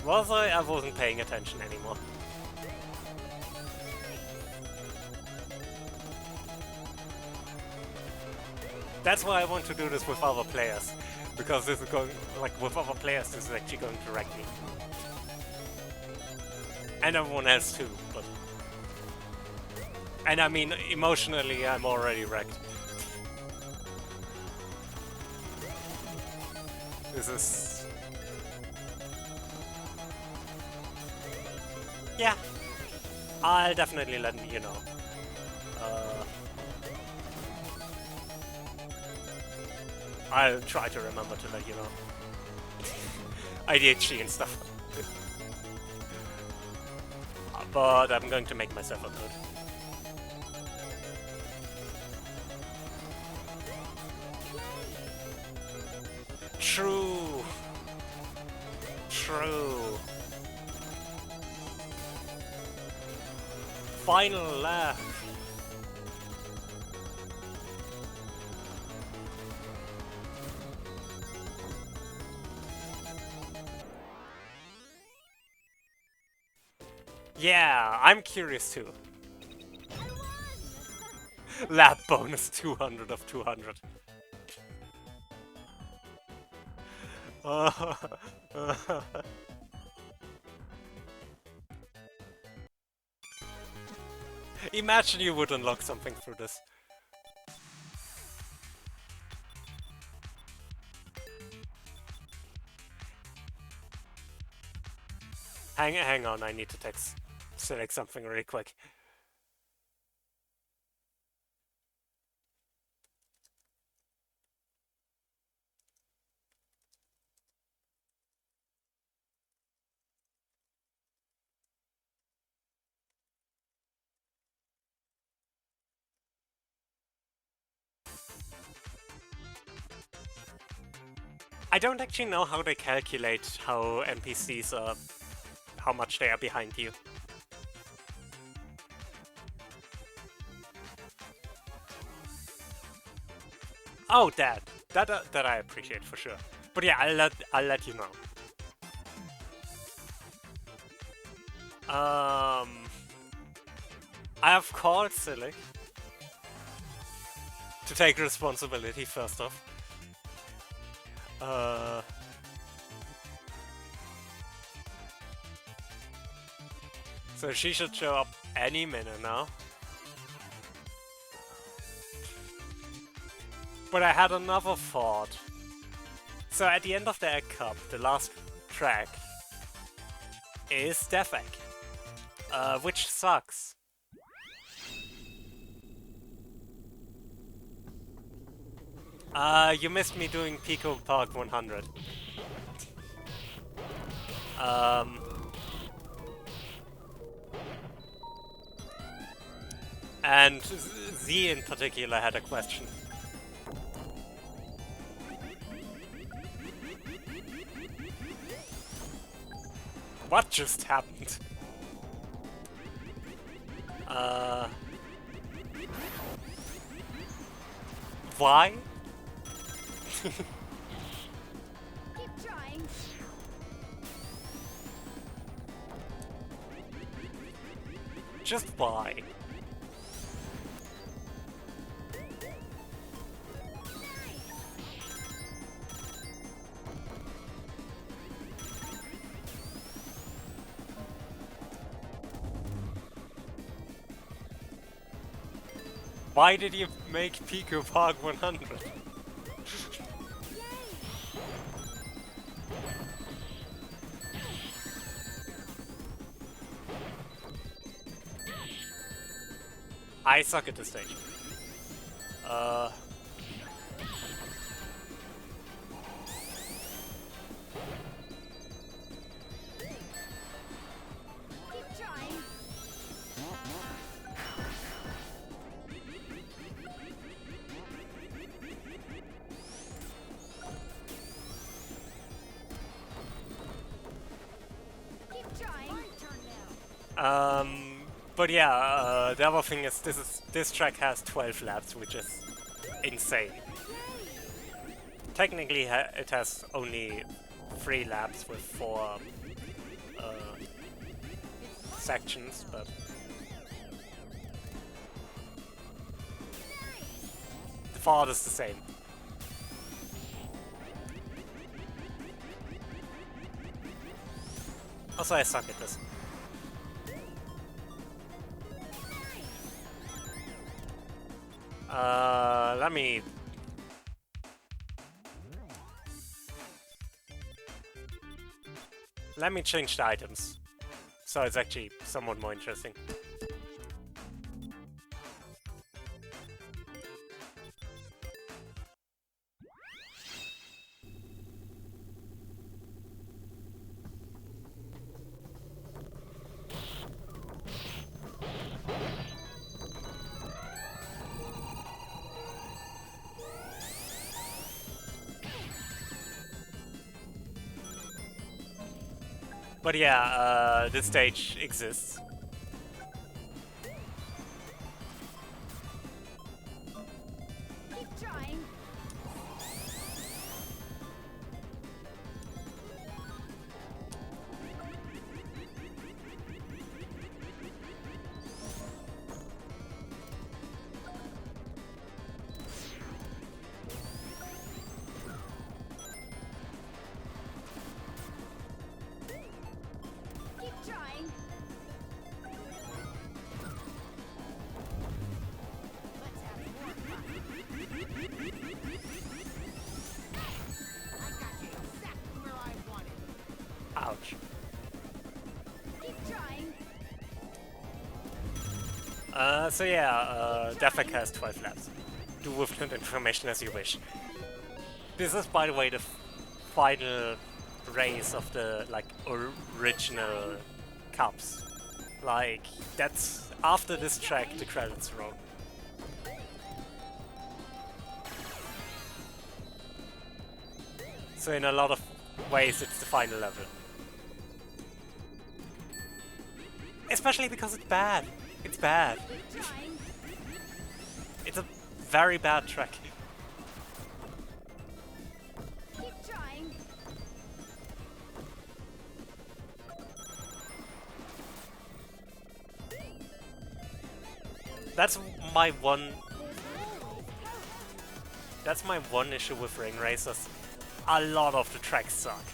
Was I wasn't paying attention anymore. That's why I want to do this with other players, because this is going, like, with other players, this is actually going to wreck me. And everyone else too, but... And I mean, emotionally, I'm already wrecked. This is... Yeah. I'll definitely let you know. I'll try to remember to let you know. ADHD and stuff. But I'm going to make myself look good. True. True. Final lap. Yeah, I'm curious too. Lap bonus 200 of 200. Imagine you would unlock something through this. Hang on, I need to select something really quick. I don't actually know how they calculate how NPCs are, how much they are behind you. Oh, that I appreciate for sure. But yeah, I'll let you know. I have called Silic to take responsibility first off. So she should show up any minute now. But I had another thought. So at the end of the Egg Cup, the last track is Death Egg, which sucks. You missed me doing Pico Park 100. And Z in particular had a question. What just happened? Why? Keep trying. Just why? Why did you make Piku Park 100? I suck at this stage. Keep trying. Keep trying. My turn now. But yeah, the other thing is this track has 12 laps, which is insane. Technically, it has only 3 laps with 4 sections, but the VOD is the same. Also, I suck at this. Let me change the items, so it's actually somewhat more interesting. But yeah, this stage exists. Keep trying. Keep trying. Let's have more fun. I got you exactly where I wanted. Ouch. Keep trying. So yeah, Defec has 12 laps. Do with that information as you wish. This is, by the way, the final race of the original cups. Like, that's after this track the credits roll. So in a lot of ways it's the final level. Especially because it's bad. It's bad. Keep trying. It's a very bad track. Keep trying. That's my one. That's my one issue with Ring Racers. A lot of the tracks suck.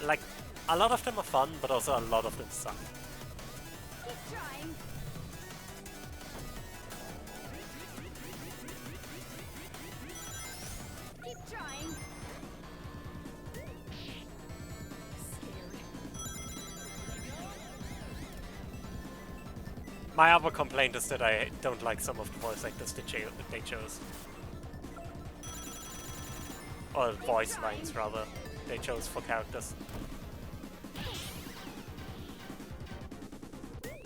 Like, a lot of them are fun, but also a lot of them suck. Keep trying. Keep trying. Scared. My other complaint is that I don't like some of the voice actors they chose. Or voice lines, rather, they chose for characters.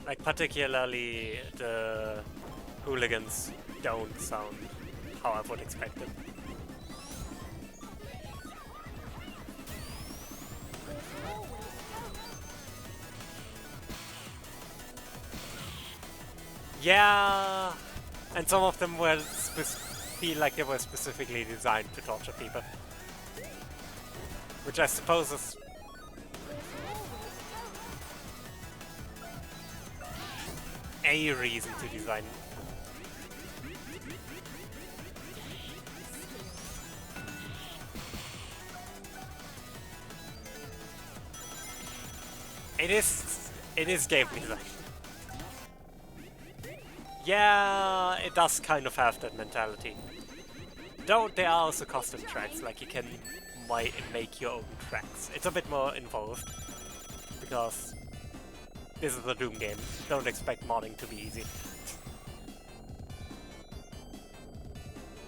Like, particularly the hooligans don't sound how I would expect it. Yeah, and some of them were feel like they were specifically designed to torture people, which I suppose is a reason to design. It is game design. Yeah, it does kind of have that mentality. Though there are also custom tracks, like you can make your own tracks. It's a bit more involved, because this is a Doom game. Don't expect modding to be easy.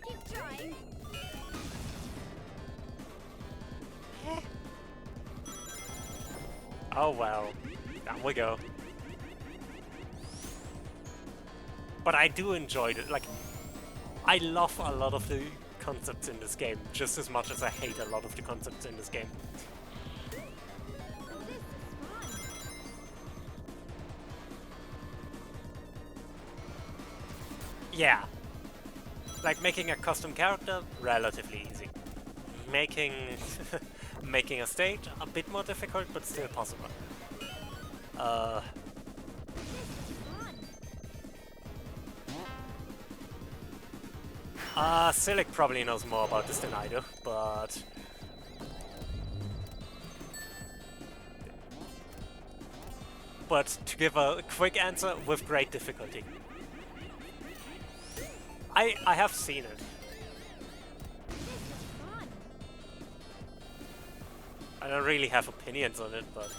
Keep trying. Oh well, down we go. But I do enjoy it. Like, I love a lot of the concepts in this game, just as much as I hate a lot of the concepts in this game. This is fun. Yeah. Like, making a custom character, relatively easy. Making making a stage, a bit more difficult, but still possible. Silic probably knows more about this than I do, but... But to give a quick answer, with great difficulty. I have seen it. I don't really have opinions on it, but...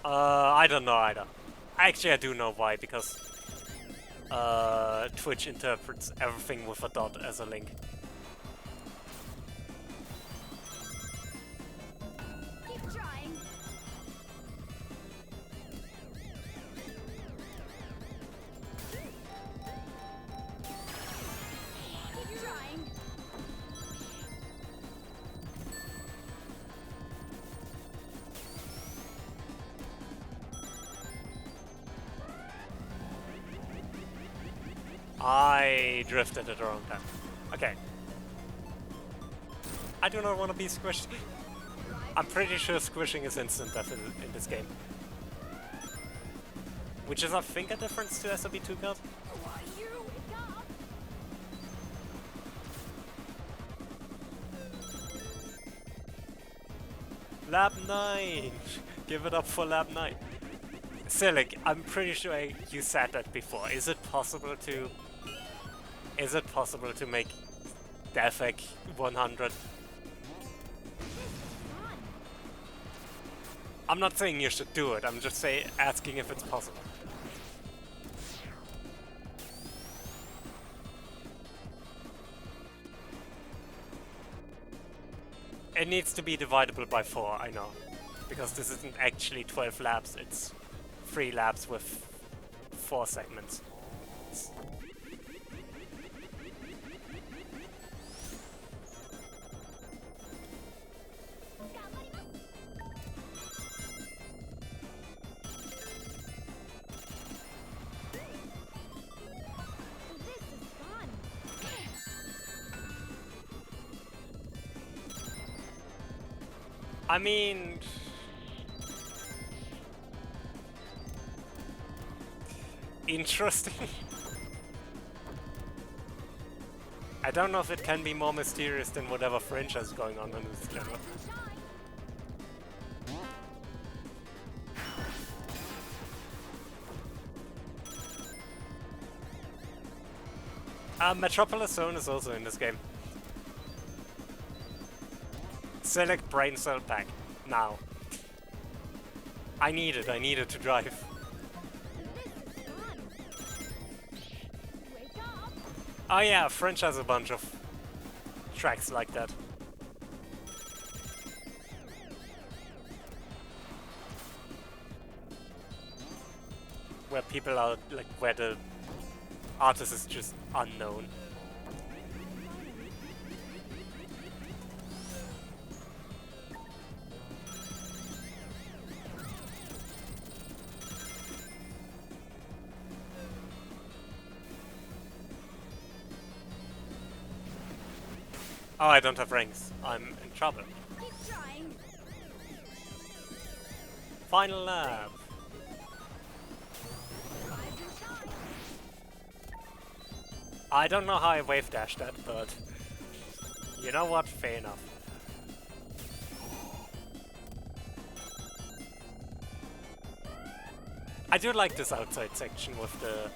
I don't know either. Actually, I do know why, because Twitch interprets everything with a dot as a link. Keep trying. Keep trying. I drifted at the wrong time. Okay. I do not want to be squished. I'm pretty sure squishing is instant death in this game. Which is, I think, a difference to SOB2 card. You wake up. Lab 9! Give it up for Lab 9. Silic, I'm pretty sure you said that before. Is it possible to... Is it possible to make Defec 100? I'm not saying you should do it, I'm just asking if it's possible. It needs to be divisible by 4, I know. Because this isn't actually 12 labs, it's 3 labs with 4 segments. I mean... Interesting. I don't know if it can be more mysterious than whatever franchise is going on in this channel. Metropolis Zone is also in this game. Select brain cell pack. Now. I need it to drive. Oh yeah, French has a bunch of tracks like that. Where people are, like, where the artist is just unknown. Oh, I don't have rings. I'm in trouble. Keep trying. Final lab. Rise and shine. I don't know how I wave dashed that, but you know what? Fair enough. I do like this outside section with the...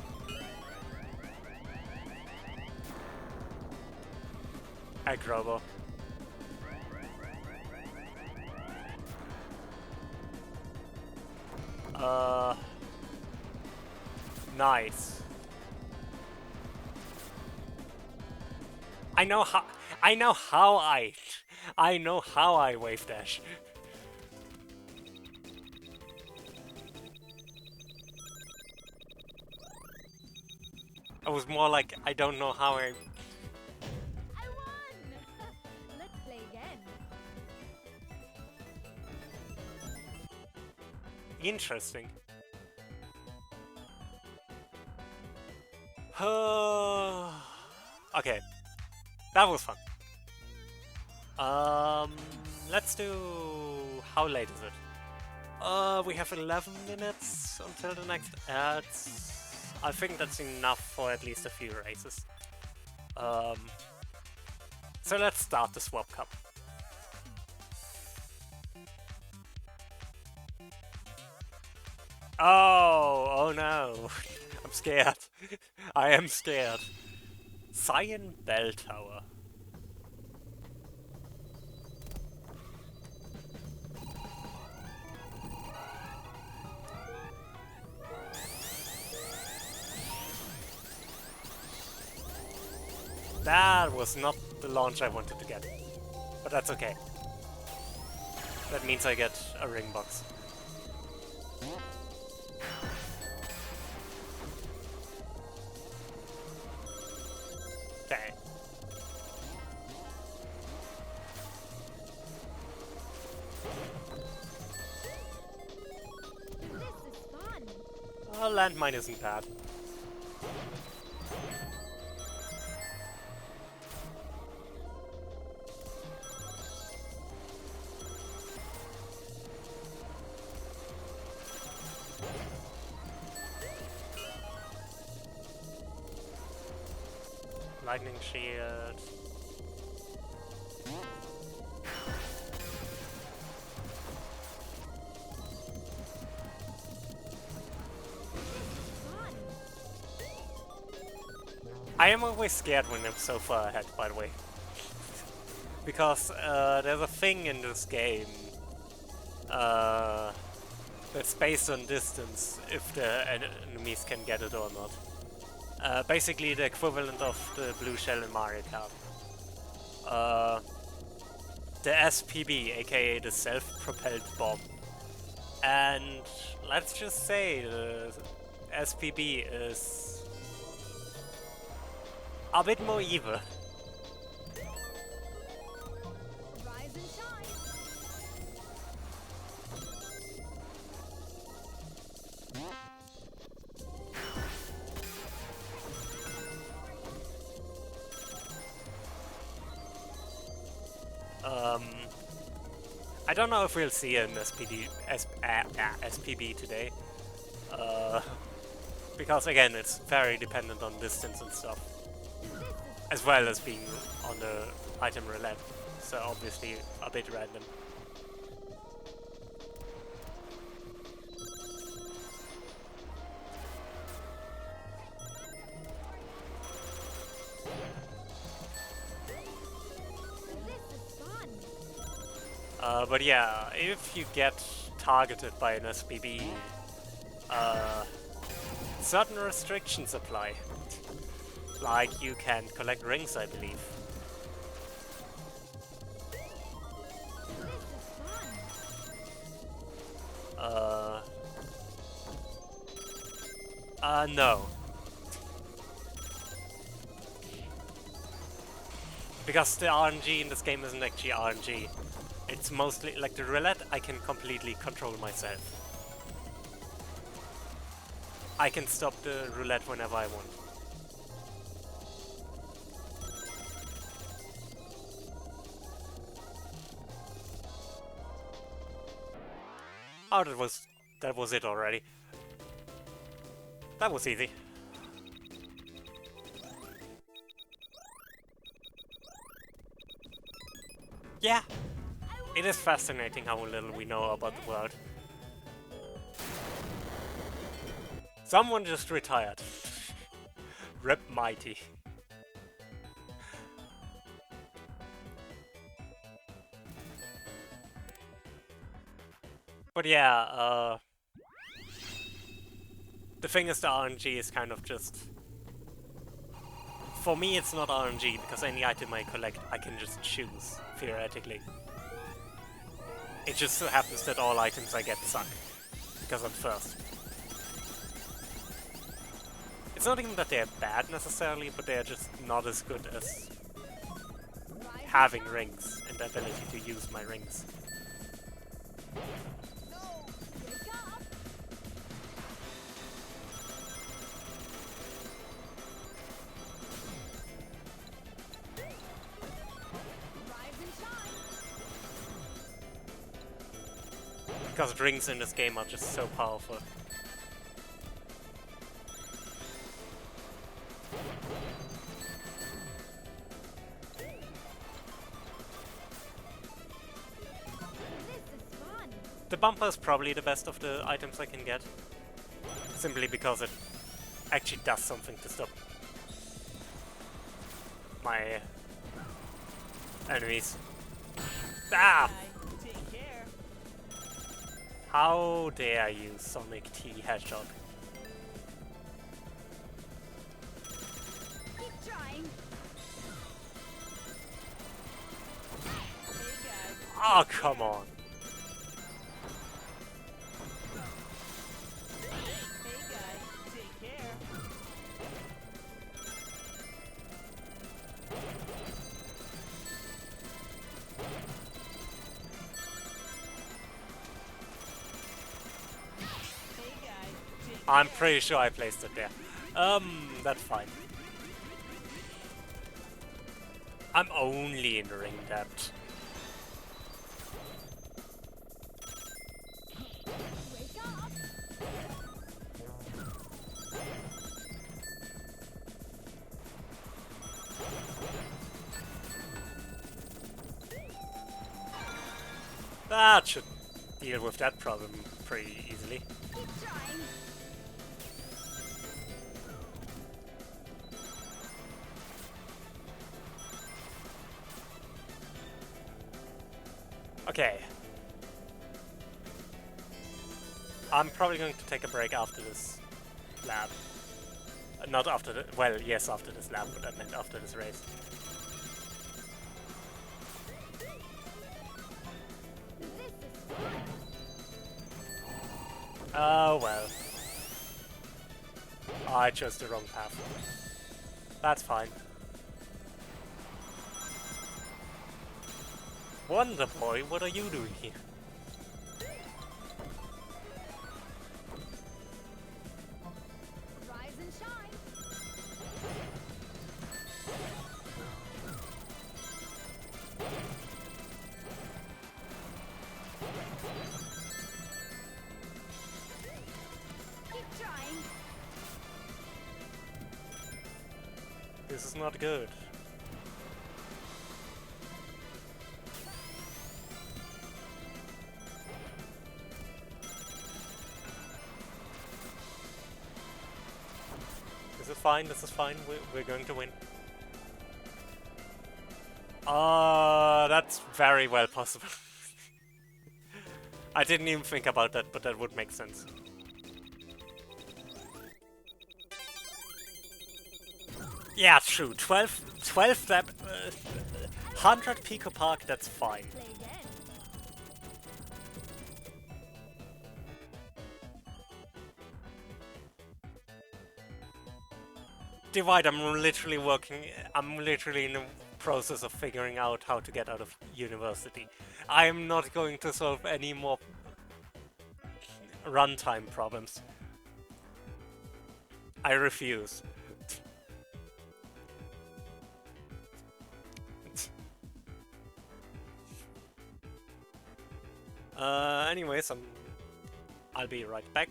Egg Robo. Nice. I know how I wave dash. I was more like, I don't know how I... I won! Let's play again. Interesting. Okay, that was fun. Let's do... How late is it? We have 11 minutes until the next ads. I think that's enough for at least a few races. So let's start the Swap Cup. Oh no. I'm scared. I am scared. Cyan Bell Tower. That was not the launch I wanted to get. But that's okay. That means I get a ring box. Okay. This is fun. Landmine isn't bad. Lightning Shield. I am always scared when I'm so far ahead, by the way. Because there's a thing in this game that's based on distance, if the enemies can get it or not. Basically the equivalent of the blue shell in Mario Kart. The SPB, aka the self-propelled bomb. And let's just say the SPB is a bit more evil. Rise and shine. I don't know if we'll see an SPB today. Because again, it's very dependent on distance and stuff. As well as being on the item roulette. So obviously a bit random. But yeah, if you get targeted by an SPB, certain restrictions apply. Like you can't collect rings, I believe. No. Because the RNG in this game isn't actually RNG. It's mostly, like the roulette, I can completely control myself. I can stop the roulette whenever I want. Oh, that was it already. That was easy. yeah, it is fascinating how little we know about the world. Someone just retired. Rip Mighty. But yeah, the thing is the RNG is kind of just... For me it's not RNG, because any item I collect I can just choose, theoretically. It just so happens that all items I get suck, because I'm first. It's not even that they're bad necessarily, but they're just not as good as having rings and the ability to use my rings. Because rings in this game are just so powerful. The bumper is probably the best of the items I can get. Simply because it actually does something to stop my enemies. Ah! How dare you, Sonic T Hedgehog? Keep trying. Oh, come on. I'm pretty sure I placed it there. That's fine. I'm only in ring depth. Wake up. That should deal with that problem pretty easily. Keep trying. Okay. I'm probably going to take a break after this lab. Not after the... Well, yes, after this lab, but I meant after this race. This is fun. Oh, well. I chose the wrong path. That's fine. Wonder Boy, what are you doing here? Rise and shine. Keep trying. This is not good. This is fine, this is fine, we're going to win. That's very well possible. I didn't even think about that, but that would make sense. Yeah, true. 12 that 100 Pico Park, that's fine. Play again. Divide, I'm literally in the process of figuring out how to get out of university. I am not going to solve any more runtime problems. I refuse. Anyways, I'll be right back.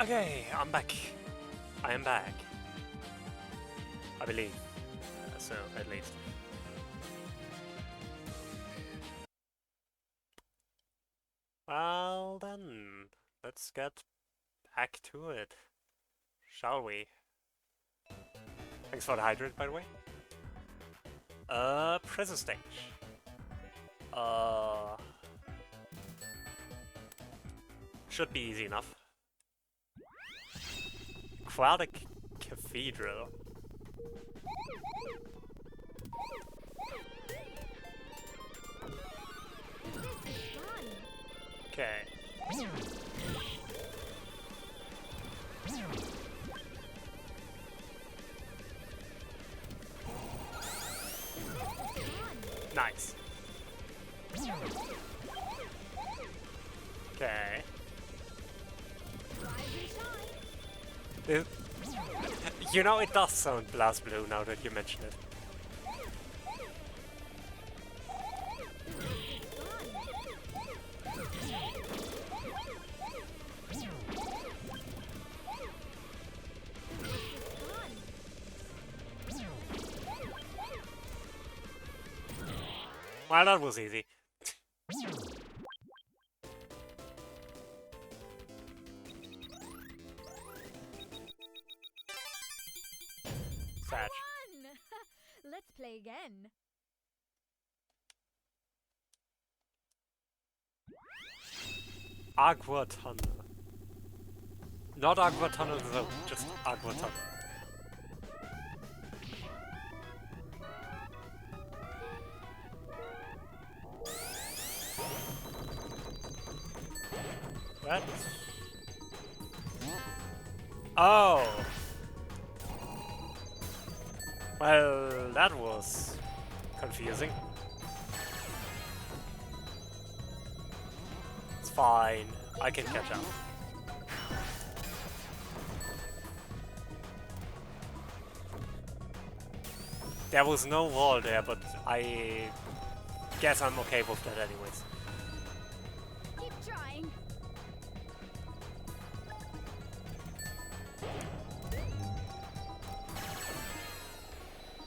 Okay, I'm back. I am back. I believe. So, at least. Well then, let's get back to it. Shall we? Thanks for the hydrate, by the way. Prison stage. Should be easy enough. Aquatic Cathedral. Okay. Nice. Okay. You know, it does sound BlazBlue now that you mention it. Well, that was easy. Sad. Let's play again. Aqua Tunnel. Not Aqua Tunnel though, just Aqua Tunnel. What? Oh! Well, that was confusing. It's fine, I can catch up. There was no wall there, but I guess I'm okay with that anyways. Keep trying.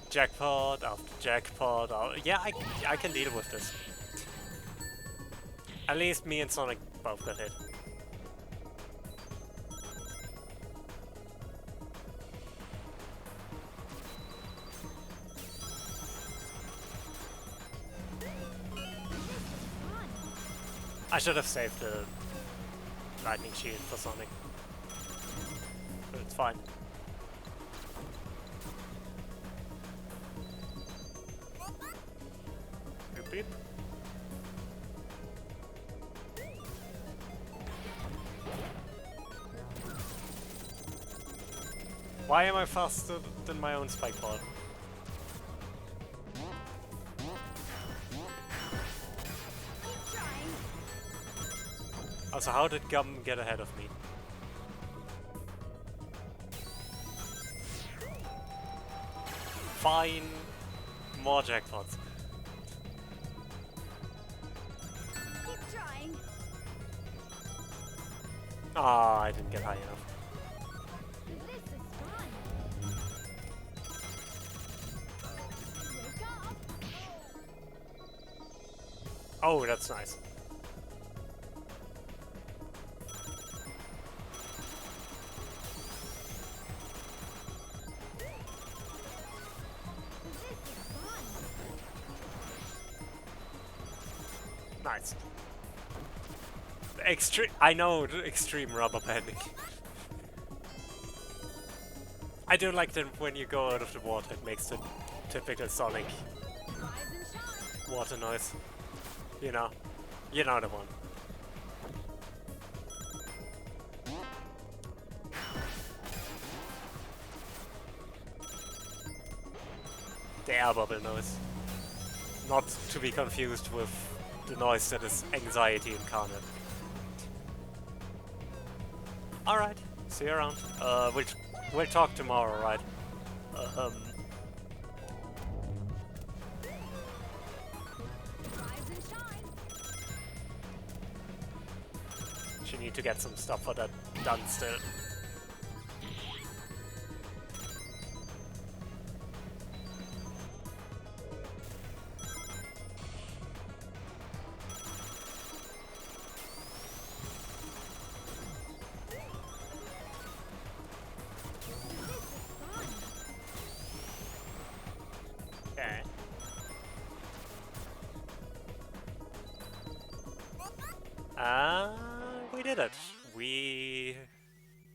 Jackpot after jackpot. Yeah, I can deal with this. At least me and Sonic both got hit. I should have saved the lightning shield for Sonic. But it's fine. Boop beep. Why am I faster than my own spike ball? Also, how did Gum get ahead of me? Fine. More jackpots. Keep trying. Ah, I didn't get high enough. This is fun. Wake up. Oh, that's nice. Nice. Extreme. I know, extreme rubber banding. I do like that when you go out of the water, it makes the typical Sonic water noise. You know the one. The air bubble noise. Not to be confused with the noise that is anxiety incarnate. Alright, see you around. We'll talk tomorrow, right? Rise and shine. She needs need to get some stuff for that done still. Okay. We did it. We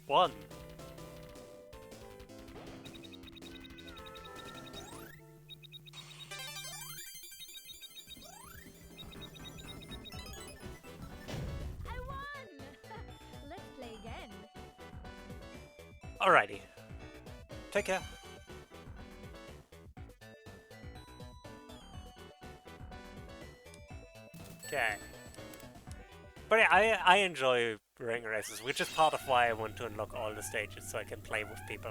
won. I won! Let's play again. Alrighty. Take care. Okay. But yeah, I enjoy ring races, which is part of why I want to unlock all the stages so I can play with people.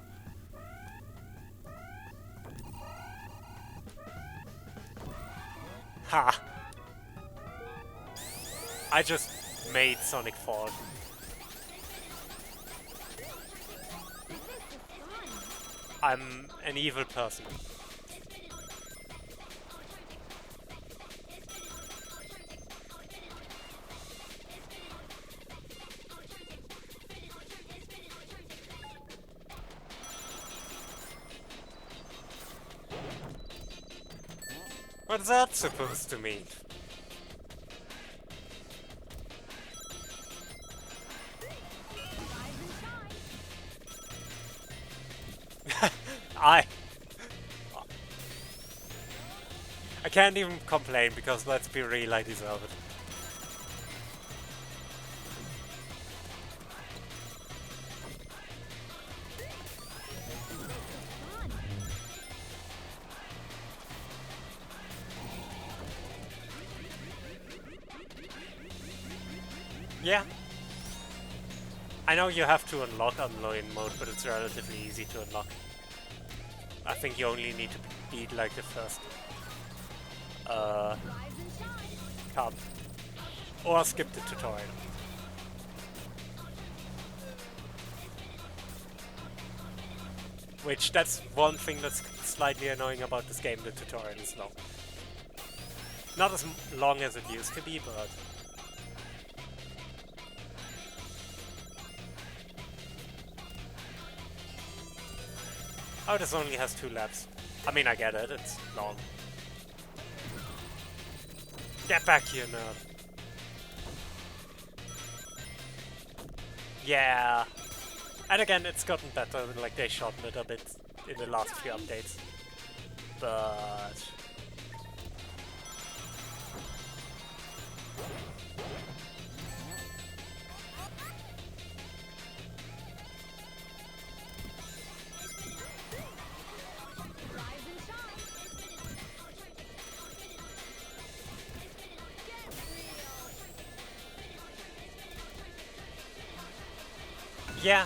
Ha! I just made Sonic fall. I'm an evil person. What's that supposed to mean? I can't even complain because let's be real, I deserve it. Yeah. I know you have to unlock online mode, but it's relatively easy to unlock. I think you only need to beat like the first card. Or skip the tutorial. Which, that's one thing that's slightly annoying about this game, the tutorial is long. Not as long as it used to be, but... Oh, this only has 2 laps. I mean, I get it, it's long. Get back here, nerd. Yeah. And again, it's gotten better, like they shortened it a bit in the last few updates. But... yeah.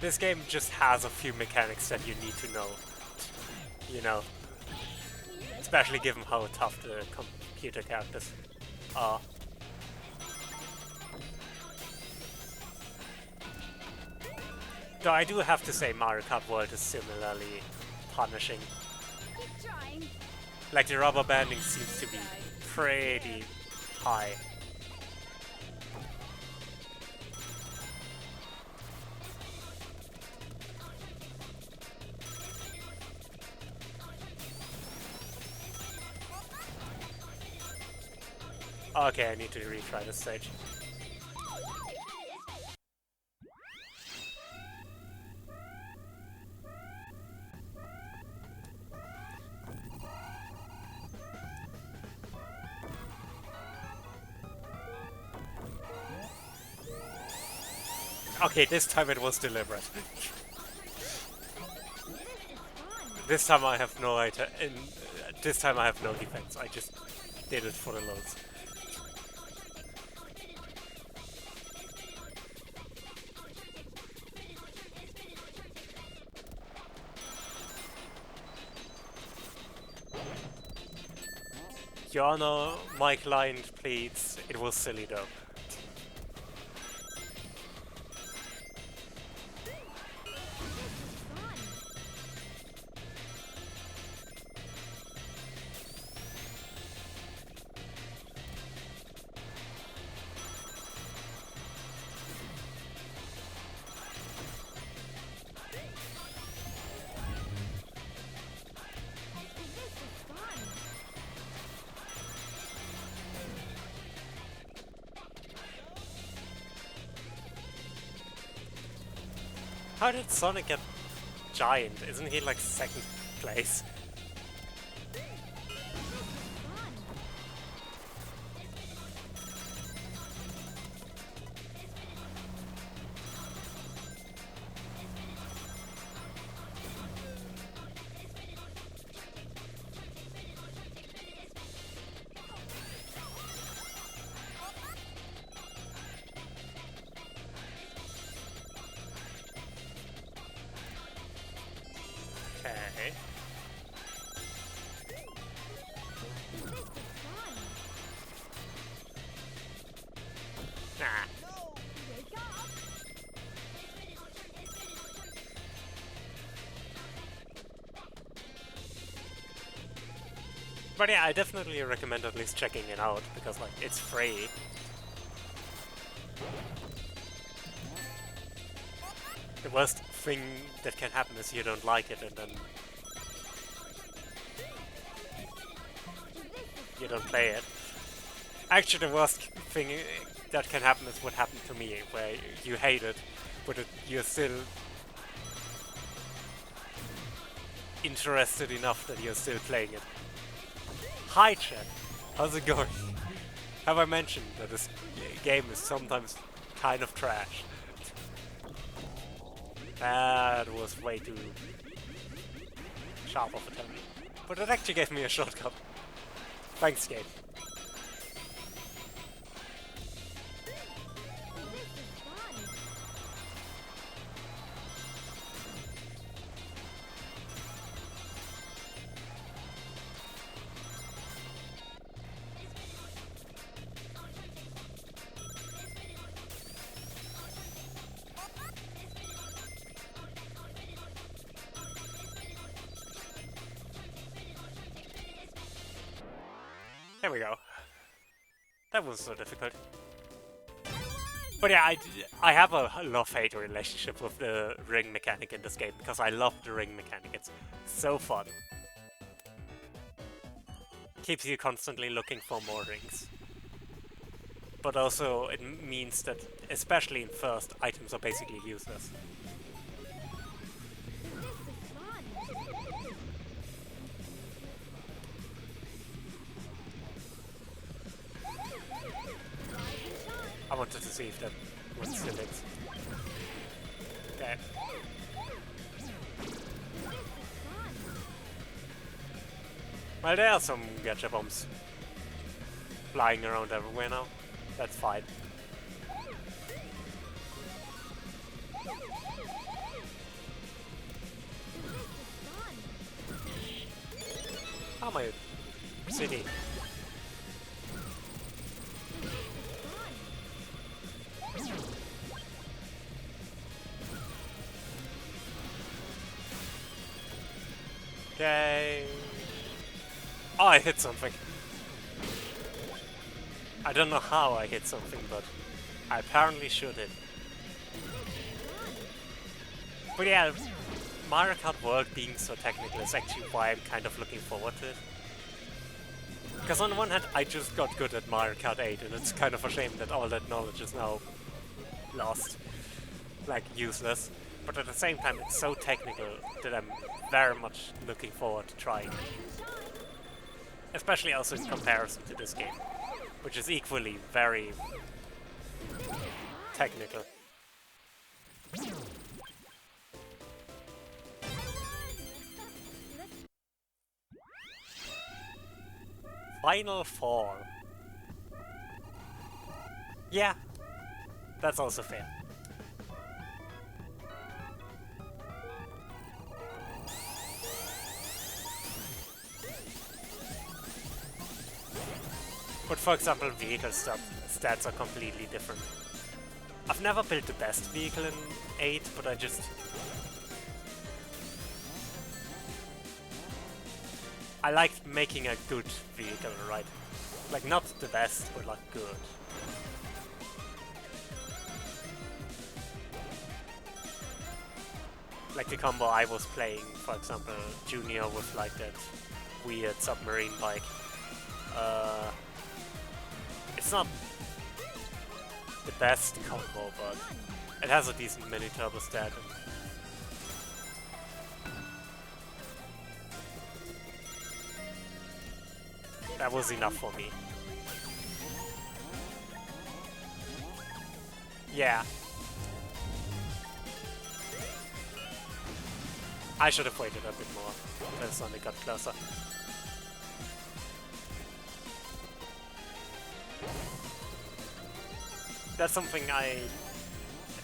This game just has a few mechanics that you need to know. You know. Especially given how tough the computer characters are. Though I do have to say Mario Kart World is similarly punishing. Keep trying. Like the rubber banding seems to be pretty high. Okay, I need to retry this stage. Okay, this time it was deliberate. This time I have no idea. This time I have no defense. I just did it for the loads. Your Honor, my client pleads. It was silly though. How did Sonic get giant? Isn't he like second place? Okay. Nah. But yeah, I definitely recommend at least checking it out, because like, it's free. The worst thing that can happen is you don't like it and then you don't play it. Actually, the worst thing that can happen is what happened to me, where you hate it, but you're still interested enough that you're still playing it. Hi chat, how's it going? Have I mentioned that this game is sometimes kind of trash? That was way too sharp of a turn. But it actually gave me a shortcut. Thanks, game. There we go. That was so difficult. But yeah, I have a love-hate relationship with the ring mechanic in this game, because I love the ring mechanic. It's so fun. Keeps you constantly looking for more rings. But also it means that, especially in first, items are basically useless. I wanted to see if that was still it. Okay. Well, there are some gacha bombs flying around everywhere now. That's fine. Oh, my city. Okay. Oh, I hit something. I don't know how I hit something, but I apparently should hit. But yeah, Mario Kart World being so technical is actually why I'm kind of looking forward to it. Because on the one hand, I just got good at Mario Kart 8, and it's kind of a shame that all that knowledge is now lost. Like, useless. But at the same time, it's so technical that I'm very much looking forward to trying it. Especially also in comparison to this game, which is equally very technical. Final Four. Yeah, that's also fair. But for example, vehicle stats are completely different. I've never built the best vehicle in 8, but I liked making a good vehicle, right? Like, not the best, but like good. Like the combo I was playing, for example, Junior with like that weird submarine bike. It's not the best combo, but it has a decent mini turbo stat. That was enough for me. Yeah. I should have waited a bit more until Sonic got closer. That's something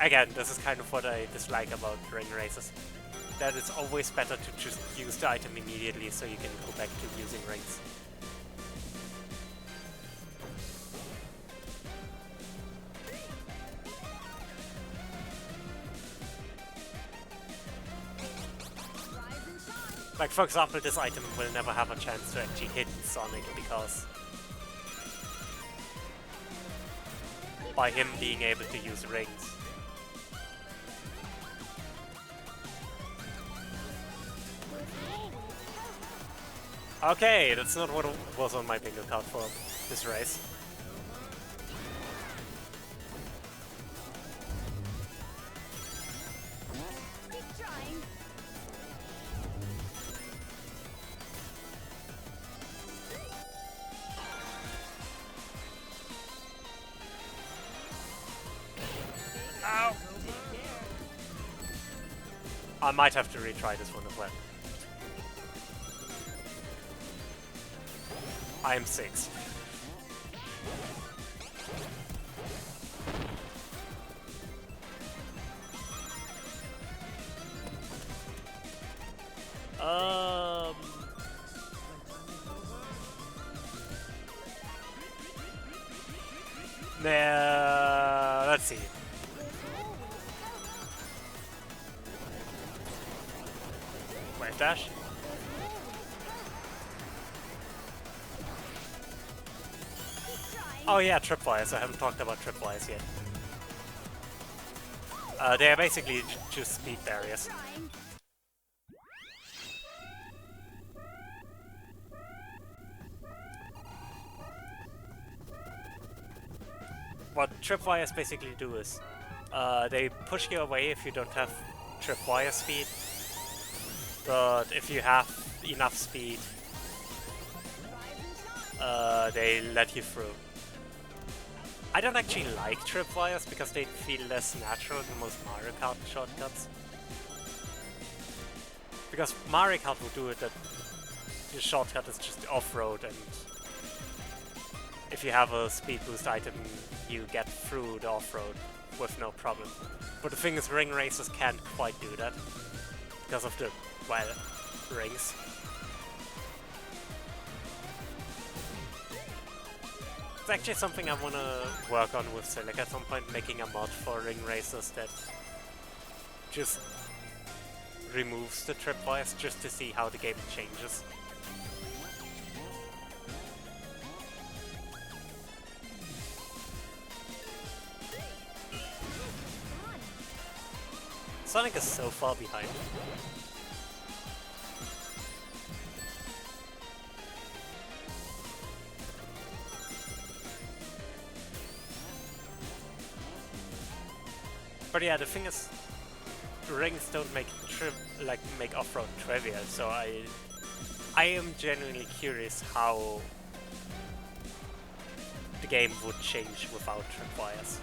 again, this is kind of what I dislike about ring races. That it's always better to just use the item immediately so you can go back to using rings. Like, for example, this item will never have a chance to actually hit Sonic because by him being able to use rings. Okay, that's not what was on my bingo card for this race. I might have to retry this one as well. I am 6. Let's see. Wait, dash? Oh yeah, tripwires. I haven't talked about tripwires yet. They are basically just speed barriers. What tripwires basically do is they push you away if you don't have tripwire speed, but if you have enough speed, they let you through. I don't actually like tripwires because they feel less natural than most Mario Kart shortcuts. Because Mario Kart will do it that the shortcut is just off-road, and if you have a speed boost item, you get through the off-road with no problem. But the thing is, ring races can't quite do that because of the, well, rings. It's actually something I want to work on with Silic at some point, making a mod for ring races that just removes the tripwires just to see how the game changes. Sonic is so far behind. But yeah, the thing is, rings don't make off-road trivial, so I am genuinely curious how the game would change without tripwires.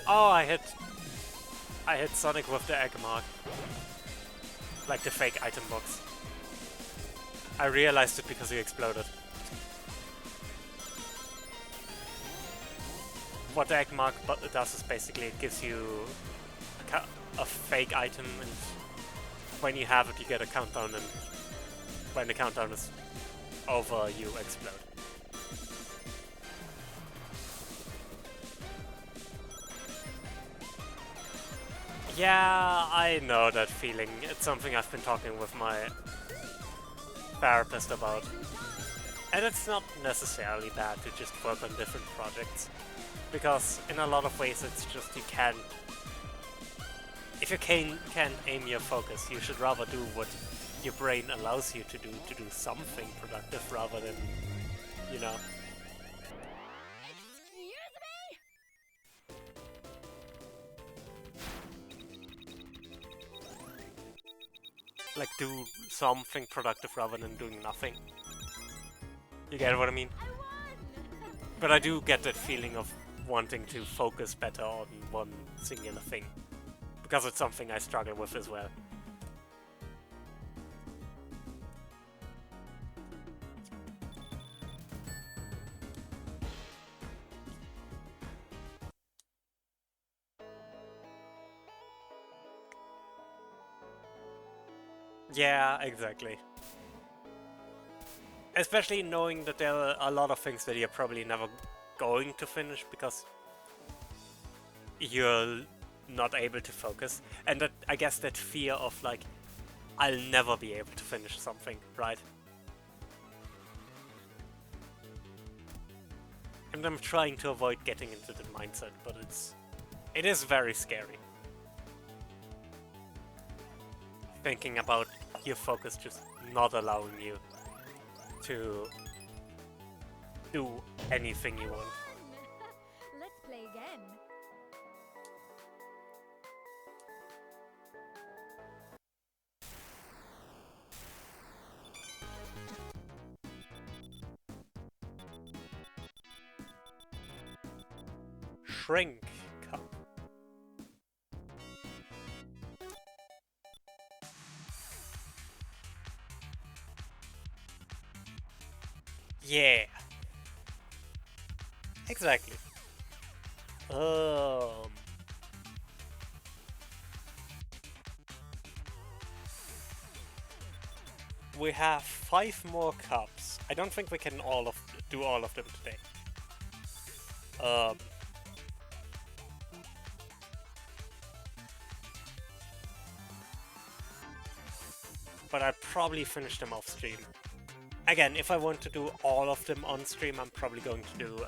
Oh, I hit Sonic with the egg mark. Like the fake item box. I realized it because he exploded. What the egg mark does is basically it gives you a fake item, and when you have it you get a countdown, and when the countdown is over you explode. Yeah, I know that feeling. It's something I've been talking with my therapist about. And it's not necessarily bad to just work on different projects. Because in a lot of ways it's just you can't... If you can't aim your focus, you should rather do what your brain allows you to do something productive rather than, you know... Like, do something productive rather than doing nothing. You get what I mean? But I do get that feeling of wanting to focus better on one singular thing. Because it's something I struggle with as well. Yeah, exactly. Especially knowing that there are a lot of things that you're probably never going to finish because you're not able to focus. And that, I guess that fear of like, I'll never be able to finish something, right? And I'm trying to avoid getting into the mindset, but it is very scary. Thinking about your focus just not allowing you to do anything you want. Let's play again. Shrink cup. Yeah. Exactly. We have 5 more cups. I don't think we can do all of them today. But I'll probably finish them off stream. Again, if I want to do all of them on stream, I'm probably going to do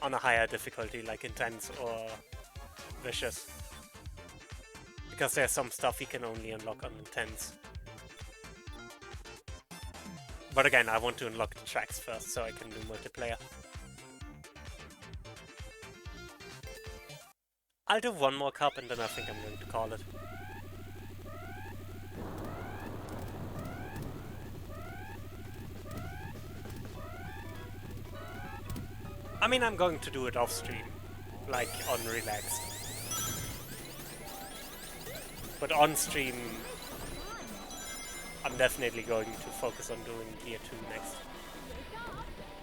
on a higher difficulty, like intense or vicious. Because there's some stuff you can only unlock on intense. But again, I want to unlock the tracks first so I can do multiplayer. I'll do one more cup and then I think I'm going to call it. I mean, I'm going to do it off stream, like on relaxed. But on stream, I'm definitely going to focus on doing Gear 2 next.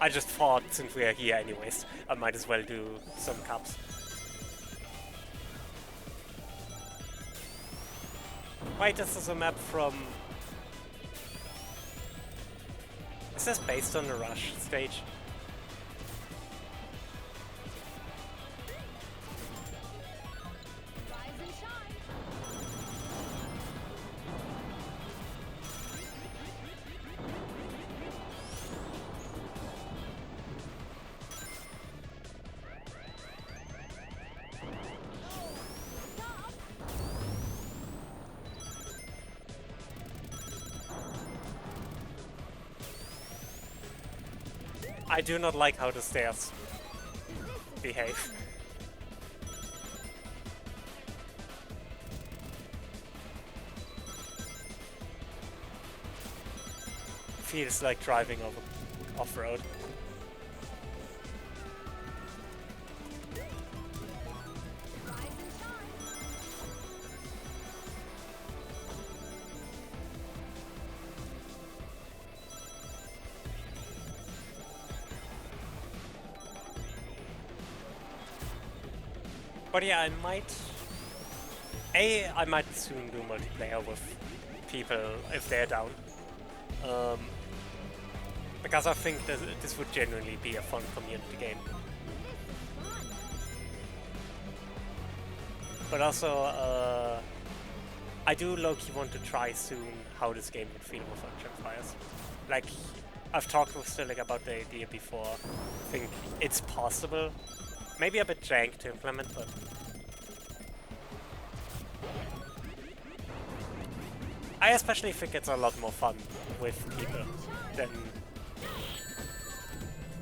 I just thought, since we are here anyways, I might as well do some cups. Wait, this is a map from... Is this based on the Rush stage? I do not like how the stairs behave. Feels like driving off-road. But yeah, I might soon do multiplayer with people if they're down. Because I think this would genuinely be a fun community game. But also, I do low-key want to try soon how this game would feel with Ancient Fires. Like, I've talked with Stilik about the idea before. I think it's possible. Maybe a bit jank to implement, but... I especially think it's a lot more fun with people than...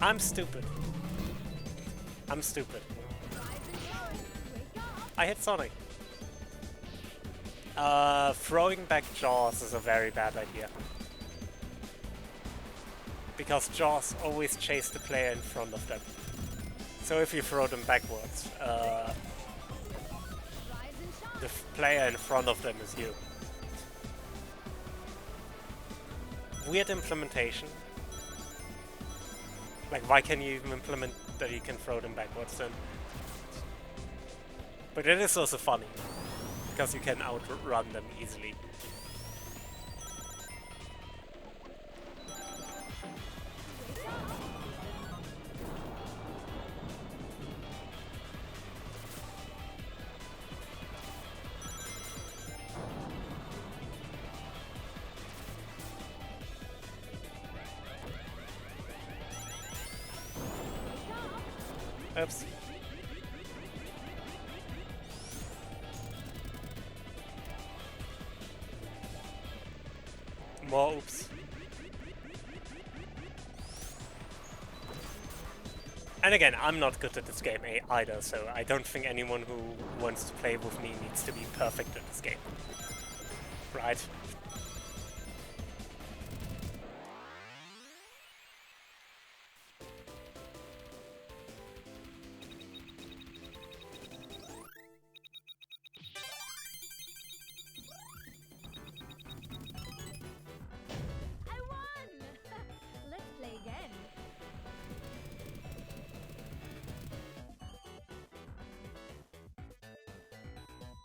I'm stupid. I'm stupid. I hit Sonic. Throwing back Jaws is a very bad idea. Because Jaws always chase the player in front of them. So if you throw them backwards, the player in front of them is you. Weird implementation. Like, why can you even implement that you can throw them backwards then? But it is also funny, because you can outrun them easily. Oops. More oops. And again, I'm not good at this game either, so I don't think anyone who wants to play with me needs to be perfect at this game. Right?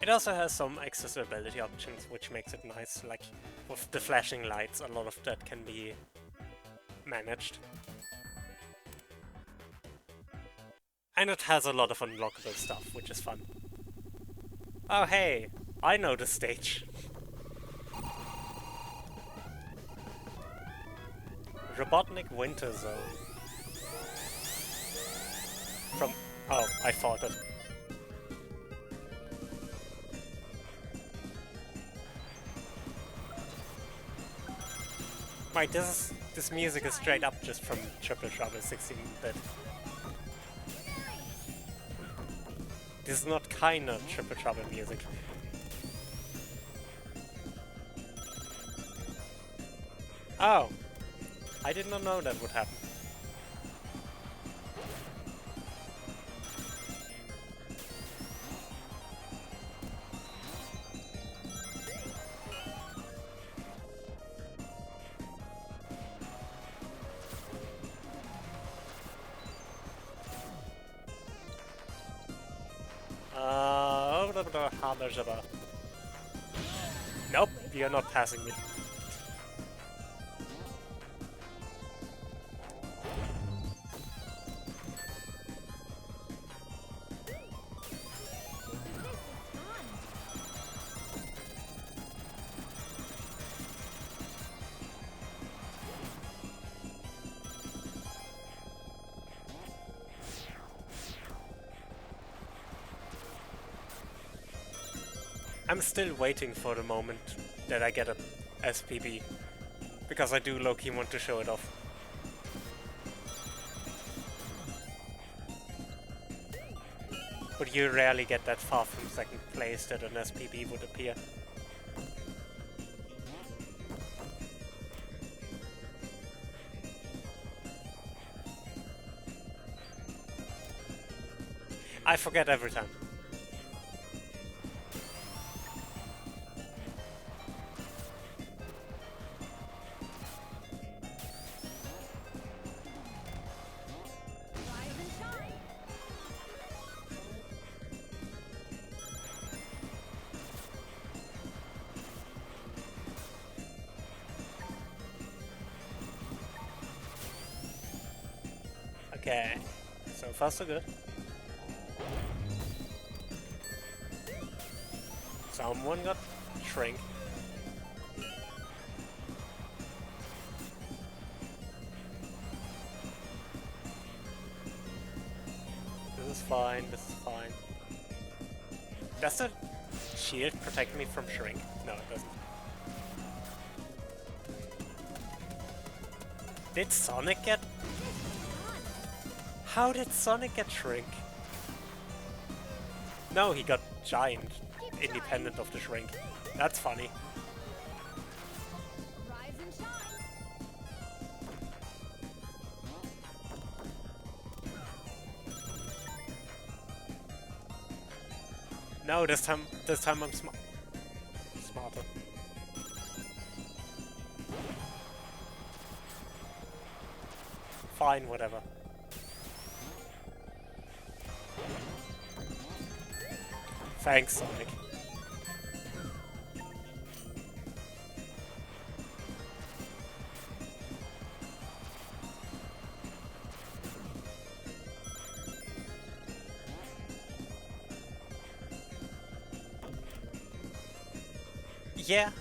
It also has some accessibility options, which makes it nice, like with the flashing lights, a lot of that can be managed. And it has a lot of unlockable stuff, which is fun. Oh hey, I know the stage. Robotnik Winter Zone. From... oh, I thought it. Right, this music is straight up just from Triple Trouble 16-bit. This is not kinda Triple Trouble music. Oh! I did not know that would happen. Nope, you're not passing me. I'm still waiting for the moment that I get a SPB, because I do low-key want to show it off. But you rarely get that far from second place that an SPB would appear. I forget every time. Okay, so far so good. Someone got shrink. This is fine, this is fine. Does the shield protect me from shrink? No, it doesn't. Did Sonic get... How did Sonic get shrink? No, he got giant, independent of the shrink. That's funny. Rise and shine. No, this time I'm smarter. Fine, whatever. Thanks, Sonic. Yeah.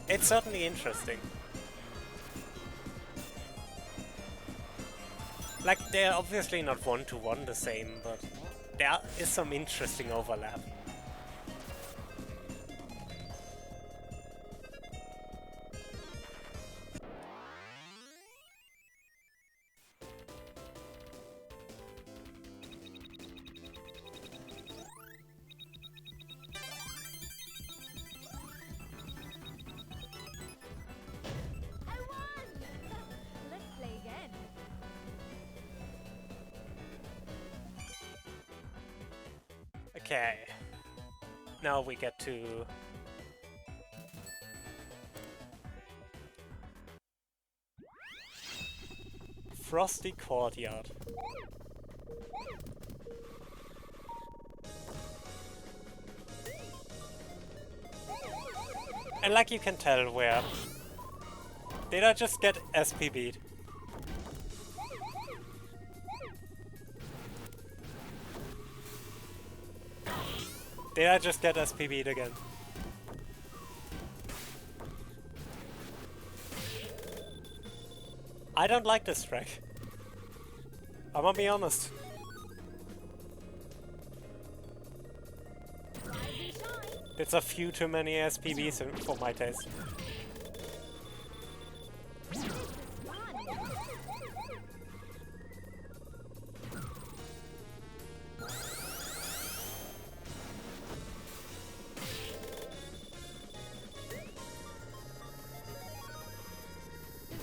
It's certainly interesting. Like, they're obviously not one-to-one the same, but there is some interesting overlap. I won! Let's play again. Okay. Now we get to... Frosty Courtyard. And like you can tell where... Did I just get SPB'd? Did I just get SPB'd again? I don't like this track. I'm gonna be honest. Rise and shine. It's a few too many SPBs for my taste. This is fun.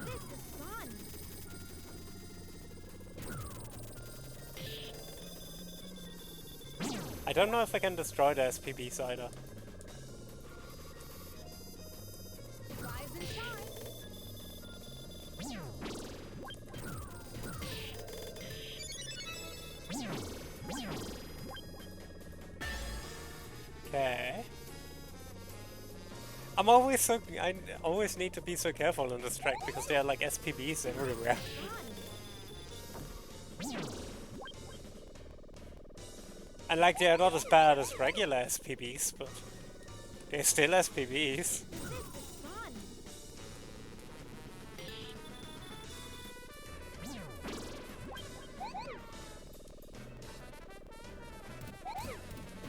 This is fun. I don't know if I can destroy the SPBs either. Rise and shine. Okay. I always need to be so careful on this track because there are like SPBs everywhere. And like they're not as bad as regular SPBs, but they're still SPBs. This is fun.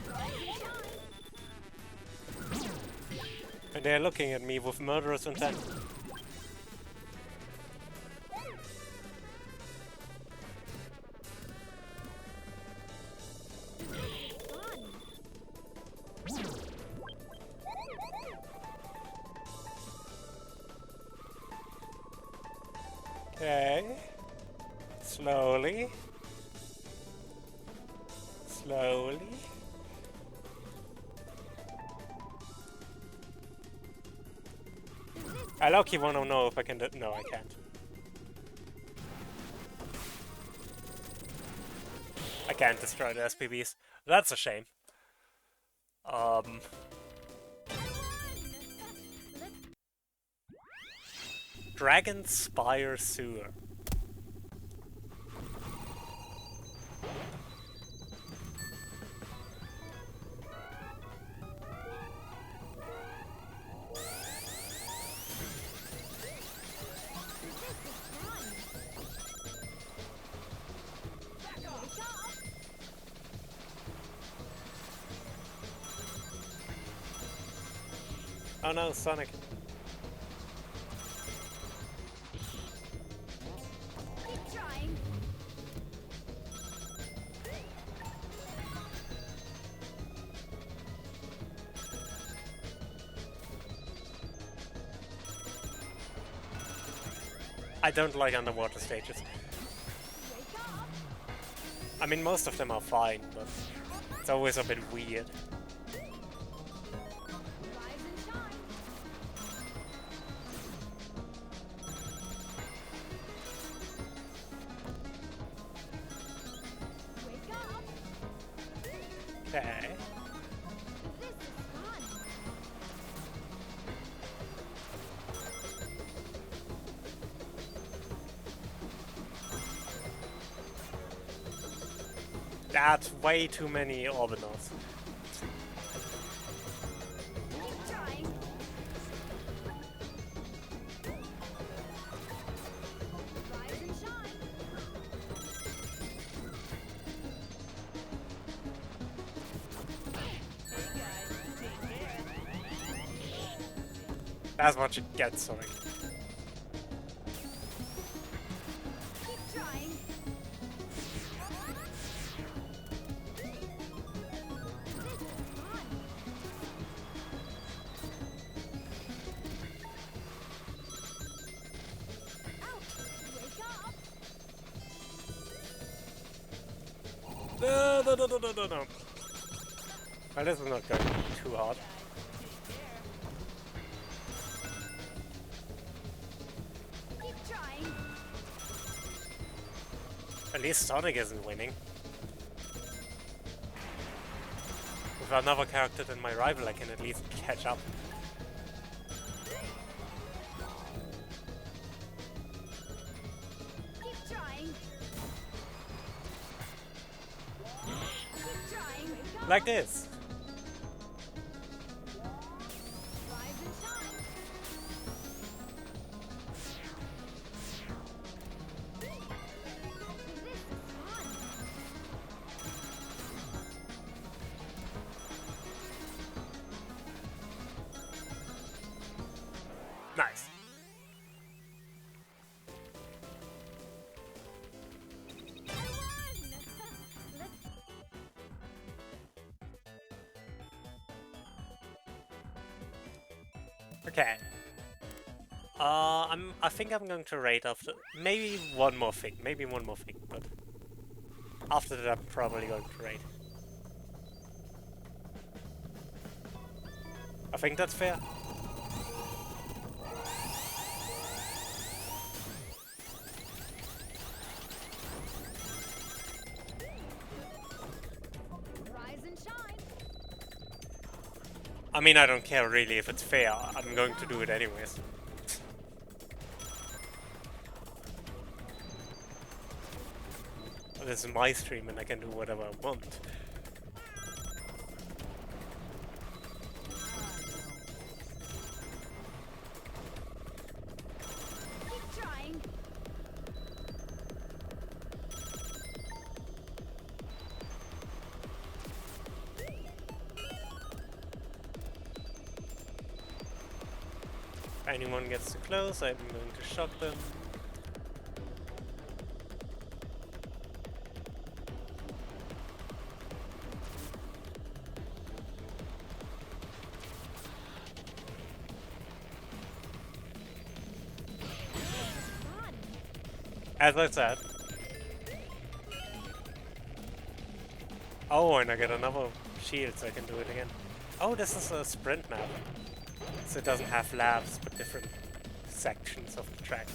Rise and shine. And they're looking at me with murderous intent. Fun. Okay. Slowly. Slowly. I low-key wanna know if I can do— no, I can't. I can't destroy the SPBs. That's a shame. Dragon Spire Sewer. Oh no, Sonic. Keep trying. I don't like underwater stages. Wake up. I mean, most of them are fine, but it's always a bit weird. Rise and shine. Wake up. Okay. This is fun. That's way too many orbitals. Keep trying. Rise and shine. Hey guys, take care. That's what you get, Sonic. Keep trying. This is fun. Ouch! Wake up. No, no, no, no, no, no, no. Well, this is not going too hard. Keep trying. At least Sonic isn't winning. With another character than my rival, I can at least catch up. Keep trying. Keep trying. Wake up. Like this. Rise and shine. This is fun. Nice. I won! Let's Okay. I think I'm going to rate after maybe one more thing, but after that I'm probably going to rate. I think that's fair. rise and shine. I mean, I don't care really if it's fair. I'm going to do it anyways. This is my stream and I can do whatever I want. Keep trying. If anyone gets too close, I'm going to shock them. Fun. As I said. Oh, and I get another shield so I can do it again. Oh, this is a sprint map. So it doesn't have laps, but different sections of the track.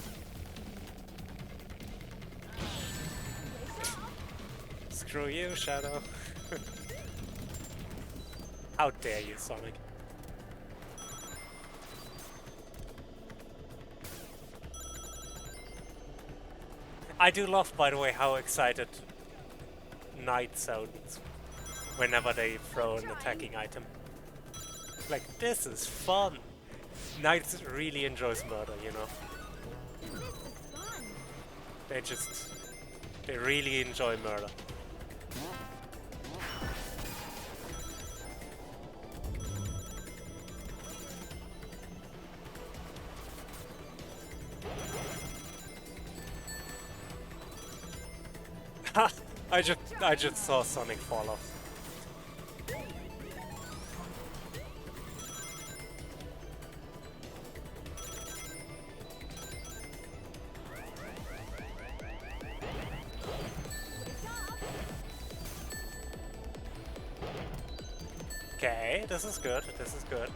Screw you, Shadow. How dare you, Sonic. I do love, by the way, how excited Knight sounds whenever they throw an attacking item. Like, this is fun! Knight really enjoys murder, you know? They really enjoy murder. I just saw Sonic fall off. Okay, this is good, this is good.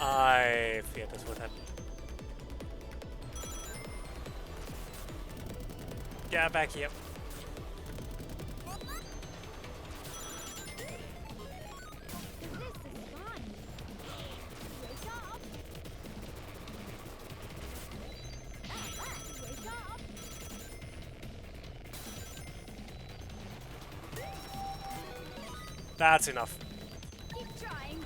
I feared this would happen. Get back here. That's enough. Keep trying.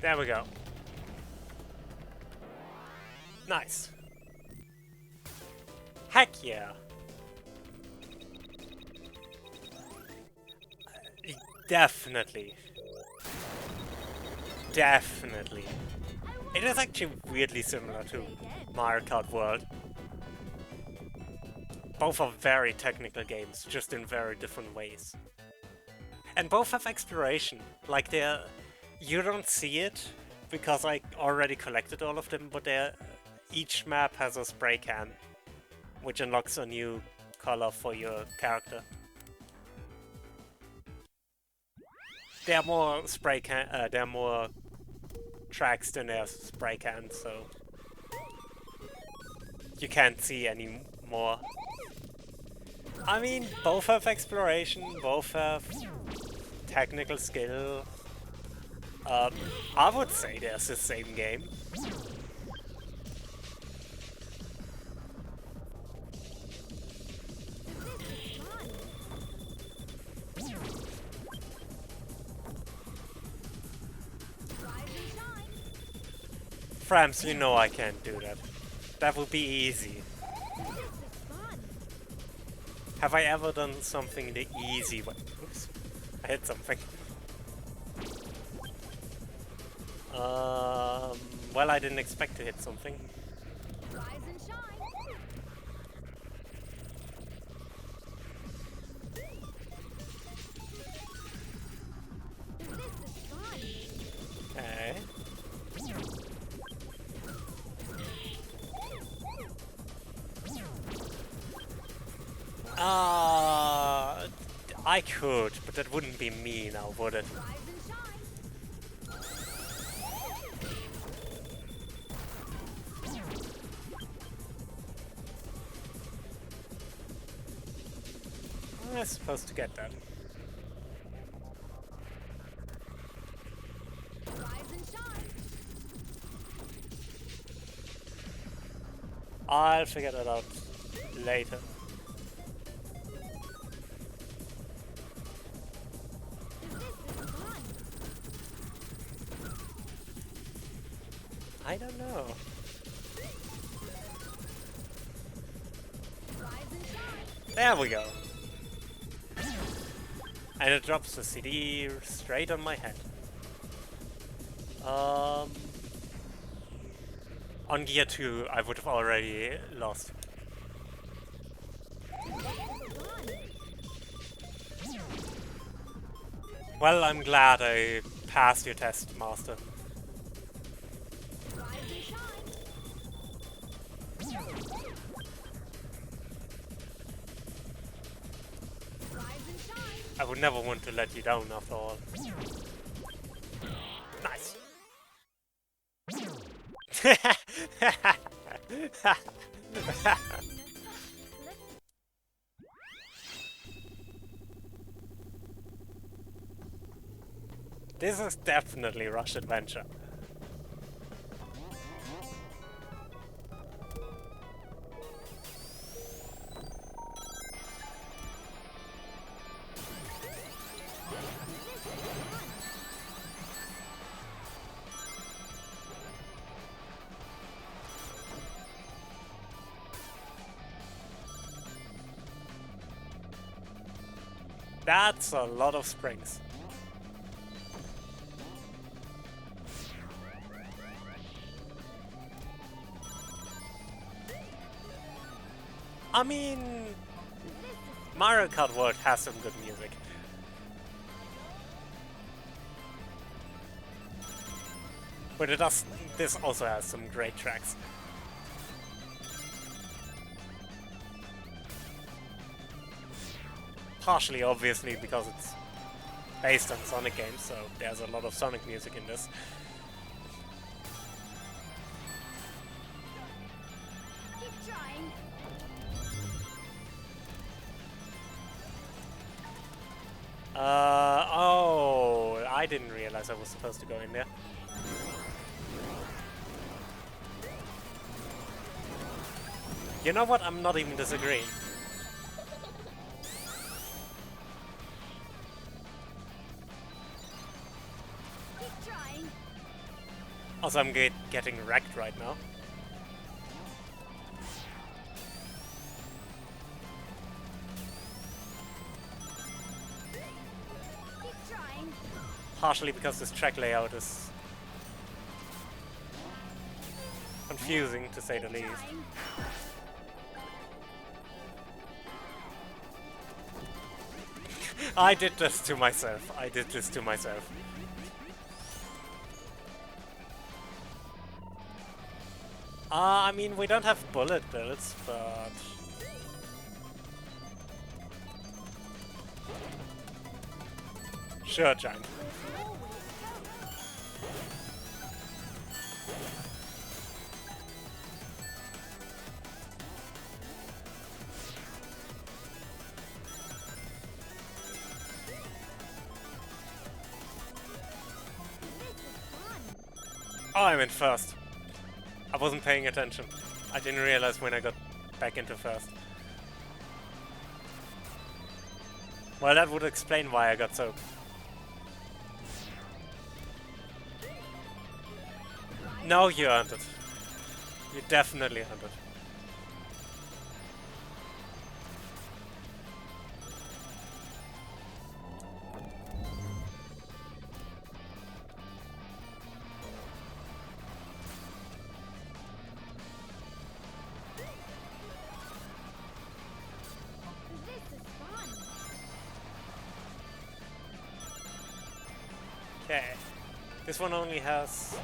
There we go. Nice. Heck yeah. Definitely. Definitely. It is actually weirdly similar to Mario Kart World. Both are very technical games, just in very different ways. And both have exploration. Like you don't see it because I already collected all of them, but each map has a spray can, which unlocks a new color for your character. There are more there are more tracks than there are spray cans, so you can't see any more. I mean, both have exploration, both have technical skill. I would say they're the same game. Frams, you know I can't do that. That would be easy. Have I ever done something the easy way? Oops, I hit something. Well, I didn't expect to hit something. Rise and shine. This is fun. Okay. I could, but that wouldn't be me now, would it? Rise and shine. I'm supposed to get that. Rise and shine. I'll figure that out later. I don't know. Rise and shine. There we go. And it drops the CD straight on my head. On gear 2, I would have already lost. Well, I'm glad I passed your test, Master. Rise and shine. Rise and shine. I would never want to let you down after all. Nice. This is definitely Rush Adventure. That's a lot of springs. I mean, Mario Kart World has some good music. But this also has some great tracks. Partially, obviously, because it's based on Sonic games, so there's a lot of Sonic music in this. Keep trying. Oh, I didn't realize I was supposed to go in there. You know what? I'm not even disagreeing. Keep trying. Also, I'm getting wrecked right now. Keep trying. Partially because this track layout is confusing, to say the least. Trying. I did this to myself. I did this to myself. I mean, we don't have bullet bills, but... Sure, Giant. Oh, I'm in first. I wasn't paying attention. I didn't realize when I got back into first. Well, that would explain why I got so... No, you earned it. You definitely earned it. This is fun. Okay. This one only has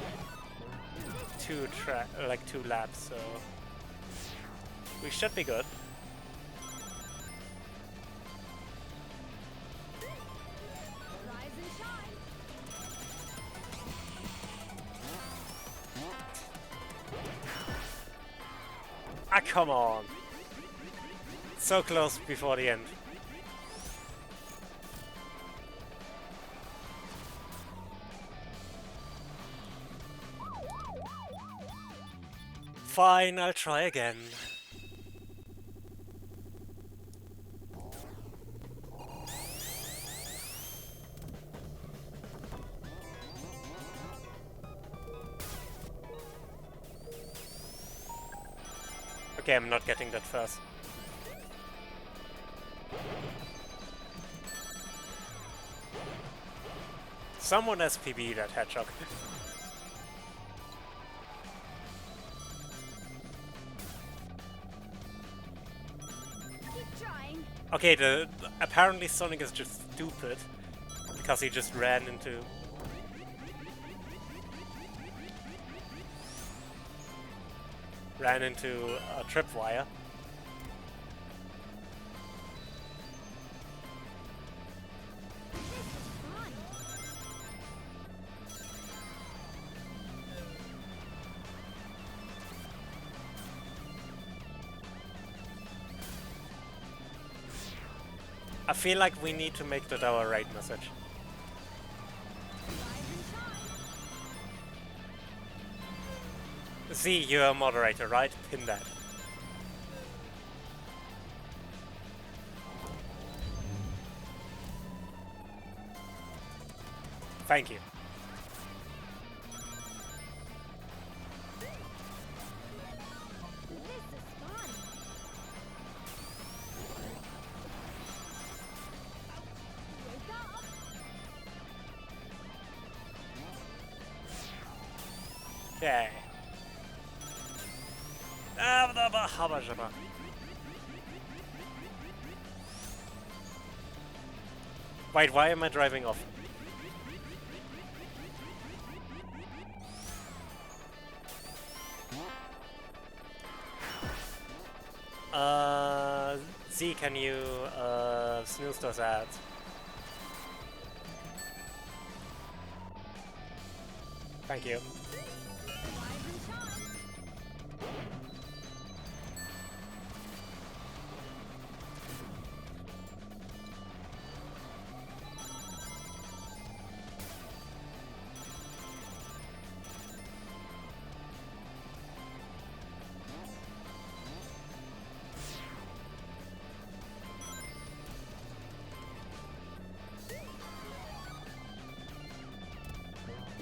two laps, so we should be good. Rise and shine. Ah, come on! So close before the end. Fine, I'll try again. Okay, I'm not getting that first. Someone SPB that hedgehog. Keep trying. Okay, apparently Sonic is just stupid because he just ran into a tripwire. Fun. I feel like we need to make that our right message. Rise Z, you're a moderator, right? Pin that. Thank you. This is fun. Wake up. Okay. Wait, why am I driving off? Z, can you snooze those ads? Thank you. Rise and shine.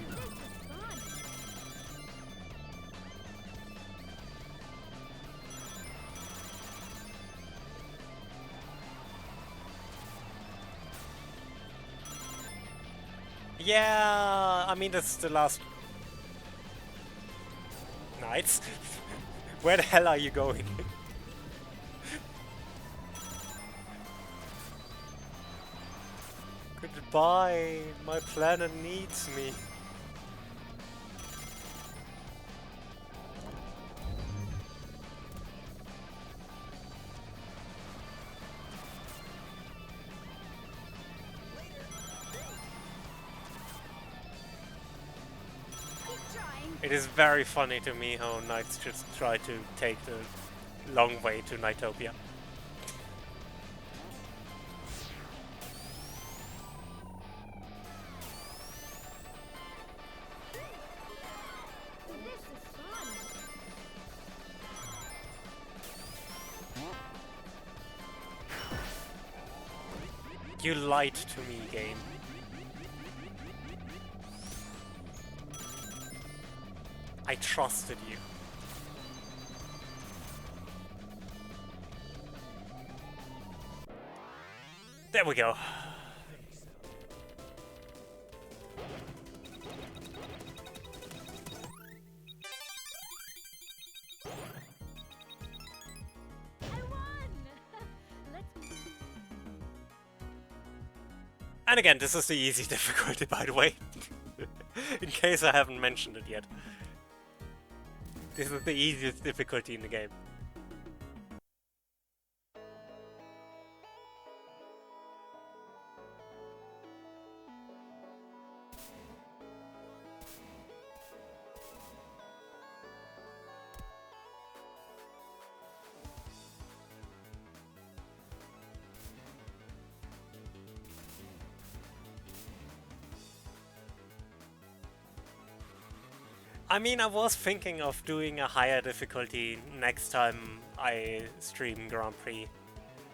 This is fun. Yeah, I mean that's the last nights. Where the hell are you going? Goodbye, my planet needs me. Keep trying. It is very funny to me how knights just try to take the long way to Nightopia. This is fun. You lied to me, game. I trusted you. There we go. I won. Let's. And again, this is the easy difficulty, by the way. In case I haven't mentioned it yet. This is the easiest difficulty in the game. I mean, I was thinking of doing a higher difficulty next time I stream Grand Prix.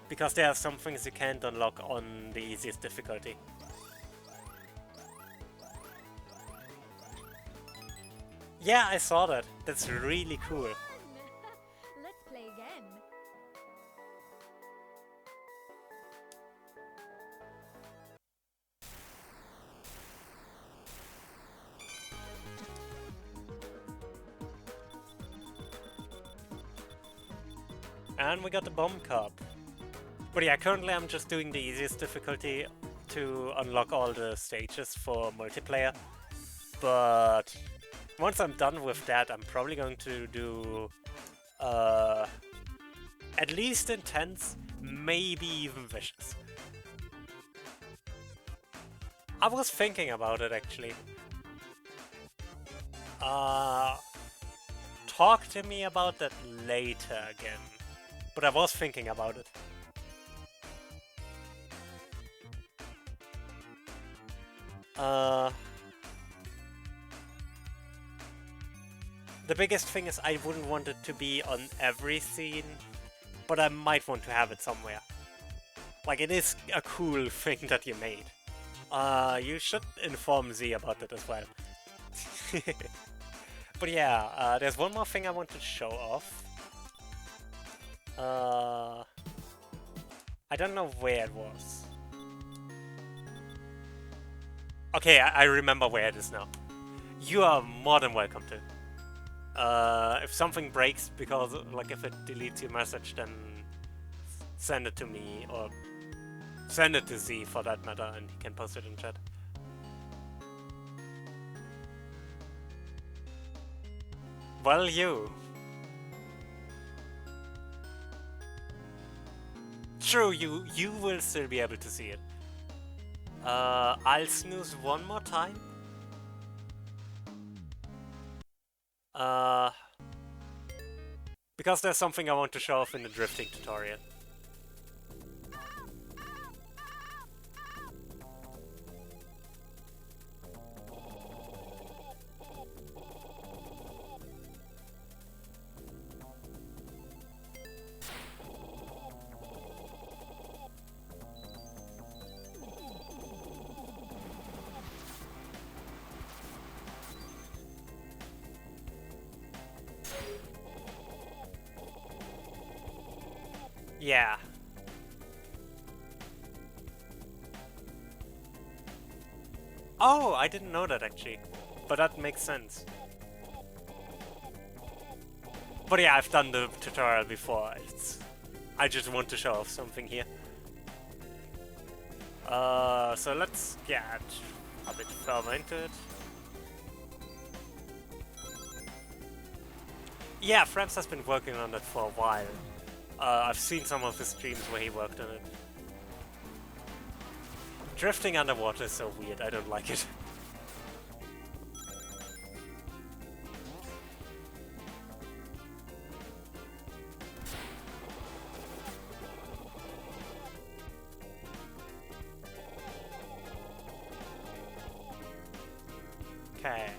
Because there are some things you can't unlock on the easiest difficulty. Yeah, I saw that. That's really cool. Fun. Let's play again. And we got the bomb cup. But yeah, currently I'm just doing the easiest difficulty to unlock all the stages for multiplayer. But once I'm done with that, I'm probably going to do at least intense, maybe even vicious. I was thinking about it actually. Talk to me about that later again. But I was thinking about it. The biggest thing is I wouldn't want it to be on every scene, but I might want to have it somewhere. Like, it is a cool thing that you made. You should inform Z about it as well. But yeah, there's one more thing I want to show off. I don't know where it was. Okay, I remember where it is now. You are more than welcome to. If something breaks, because, like, if it deletes your message, then send it to me, or send it to Z for that matter, and he can post it in chat. Well, you. True, you will still be able to see it. I'll snooze one more time. Because there's something I want to show off in the drifting tutorial. Yeah. Oh, I didn't know that actually. But that makes sense. But yeah, I've done the tutorial before. I just want to show off something here. So let's get a bit further into it. Yeah, Fraps has been working on that for a while. I've seen some of his streams where he worked on it. Drifting underwater is so weird, I don't like it. Okay.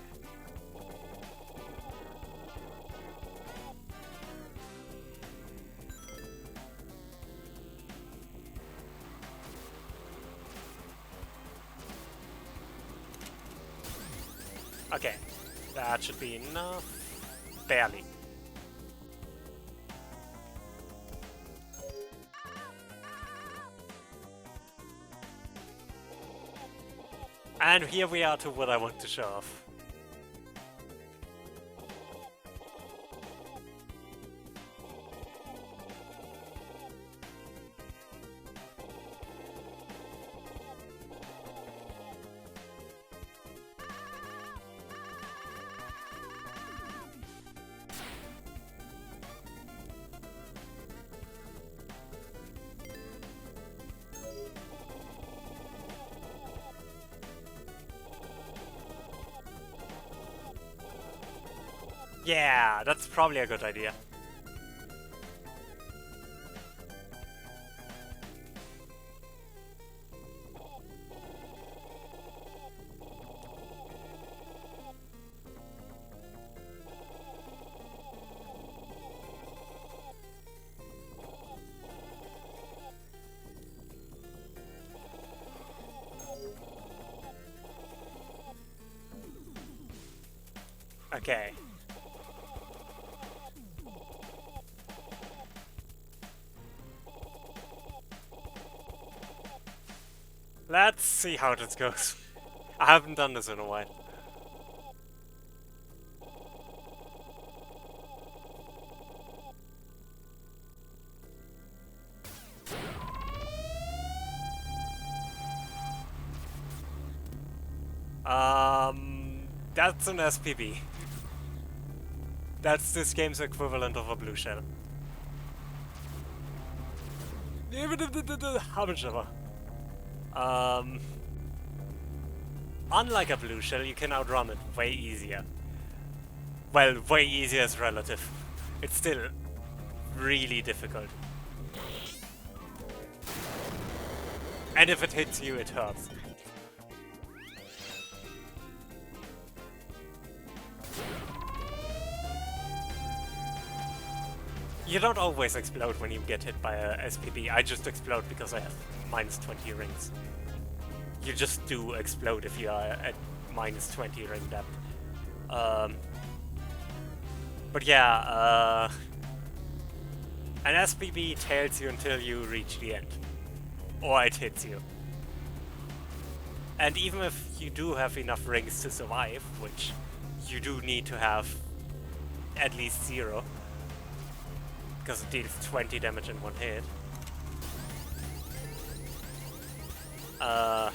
Okay, that should be enough. Barely. And here we are to what I want to show off. Yeah, that's probably a good idea. Okay. Let's see how this goes. I haven't done this in a while. That's an SPB. That's this game's equivalent of a blue shell. Unlike a blue shell, you can outrun it way easier. Well, way easier is relative. It's still really difficult. And if it hits you, it hurts. You don't always explode when you get hit by a SPB. I just explode because I have minus 20 rings. You just do explode if you are at minus 20 ring depth. But yeah, an SPB tails you until you reach the end. Or it hits you. And even if you do have enough rings to survive, which you do need to have at least 0, because it deals 20 damage in one hit. The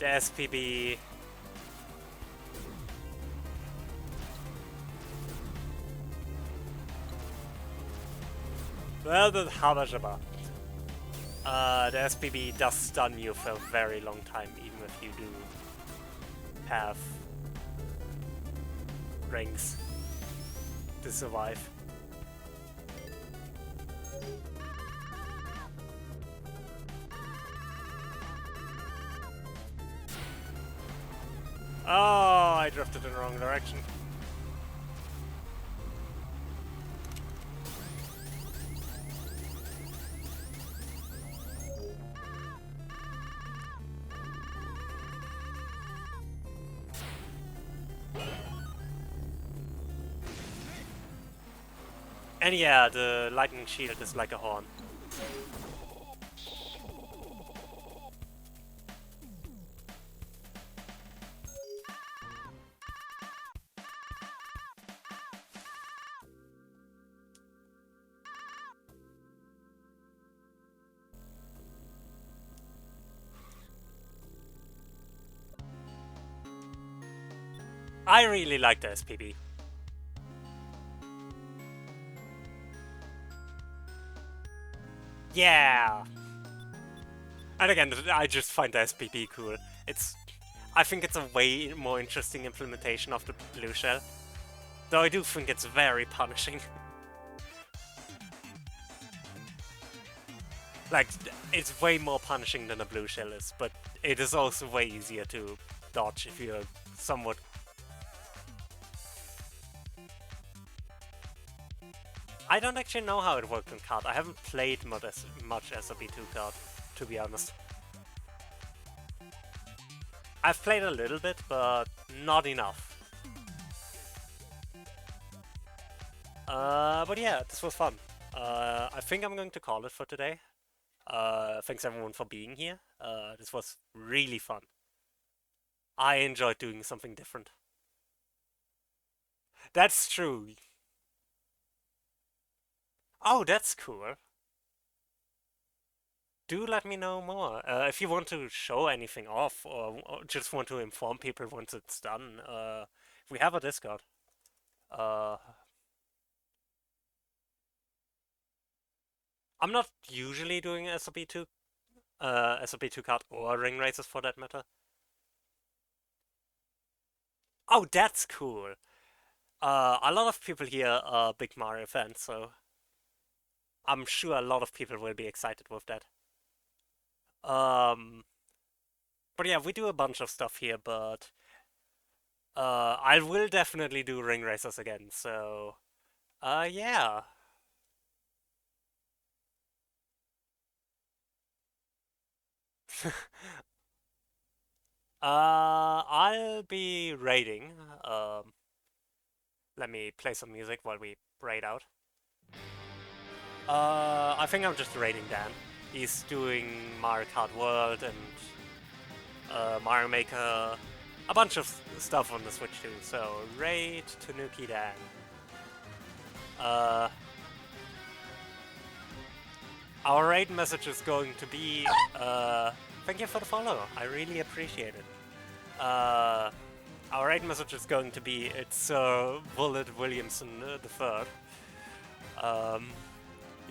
SPB... Well, the Habajaba. The SPB does stun you for a very long time, even if you do have rings to survive. Oh, I drifted in the wrong direction. And yeah, the lightning shield is like a horn. I really like the SPB. Yeah! And again, I just find the SPB cool. I think it's a way more interesting implementation of the blue shell. Though I do think it's very punishing. Like, it's way more punishing than a blue shell is, but it is also way easier to dodge if you're somewhat... I don't actually know how it worked on card. I haven't played much SRB2 card, to be honest. I've played a little bit, but not enough. But yeah, this was fun. I think I'm going to call it for today. Thanks everyone for being here. This was really fun. I enjoyed doing something different. That's true. Oh, that's cool. Do let me know more. If you want to show anything off, or just want to inform people once it's done, we have a Discord. I'm not usually doing SRB2 card or ring races for that matter. Oh, that's cool. A lot of people here are big Mario fans, so I'm sure a lot of people will be excited with that. But yeah, we do a bunch of stuff here, but I will definitely do ring races again, so yeah. I'll be raiding. Let me play some music while we raid out. I think I'm just raiding Dan. He's doing Mario Kart World and Mario Maker, a bunch of stuff on the Switch too. So raid Tanuki Dan. Our raid message is going to be thank you for the follow. I really appreciate it. Our raid message is going to be it's Bullet Williamson III.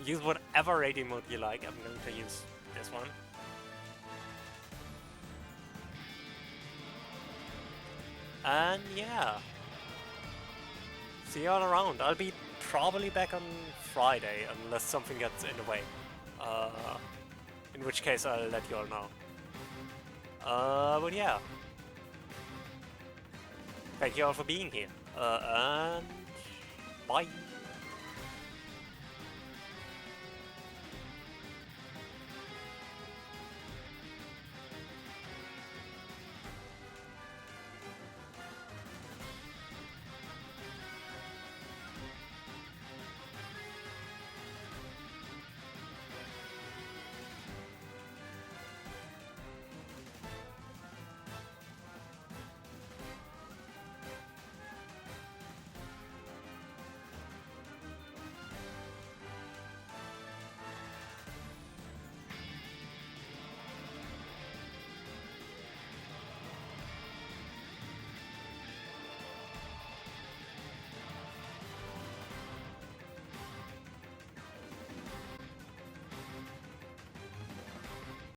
Use whatever raid emote you like. I'm going to use this one. And yeah. See you all around. I'll be probably back on Friday unless something gets in the way. In which case I'll let you all know. But yeah. thank you all for being here. And bye.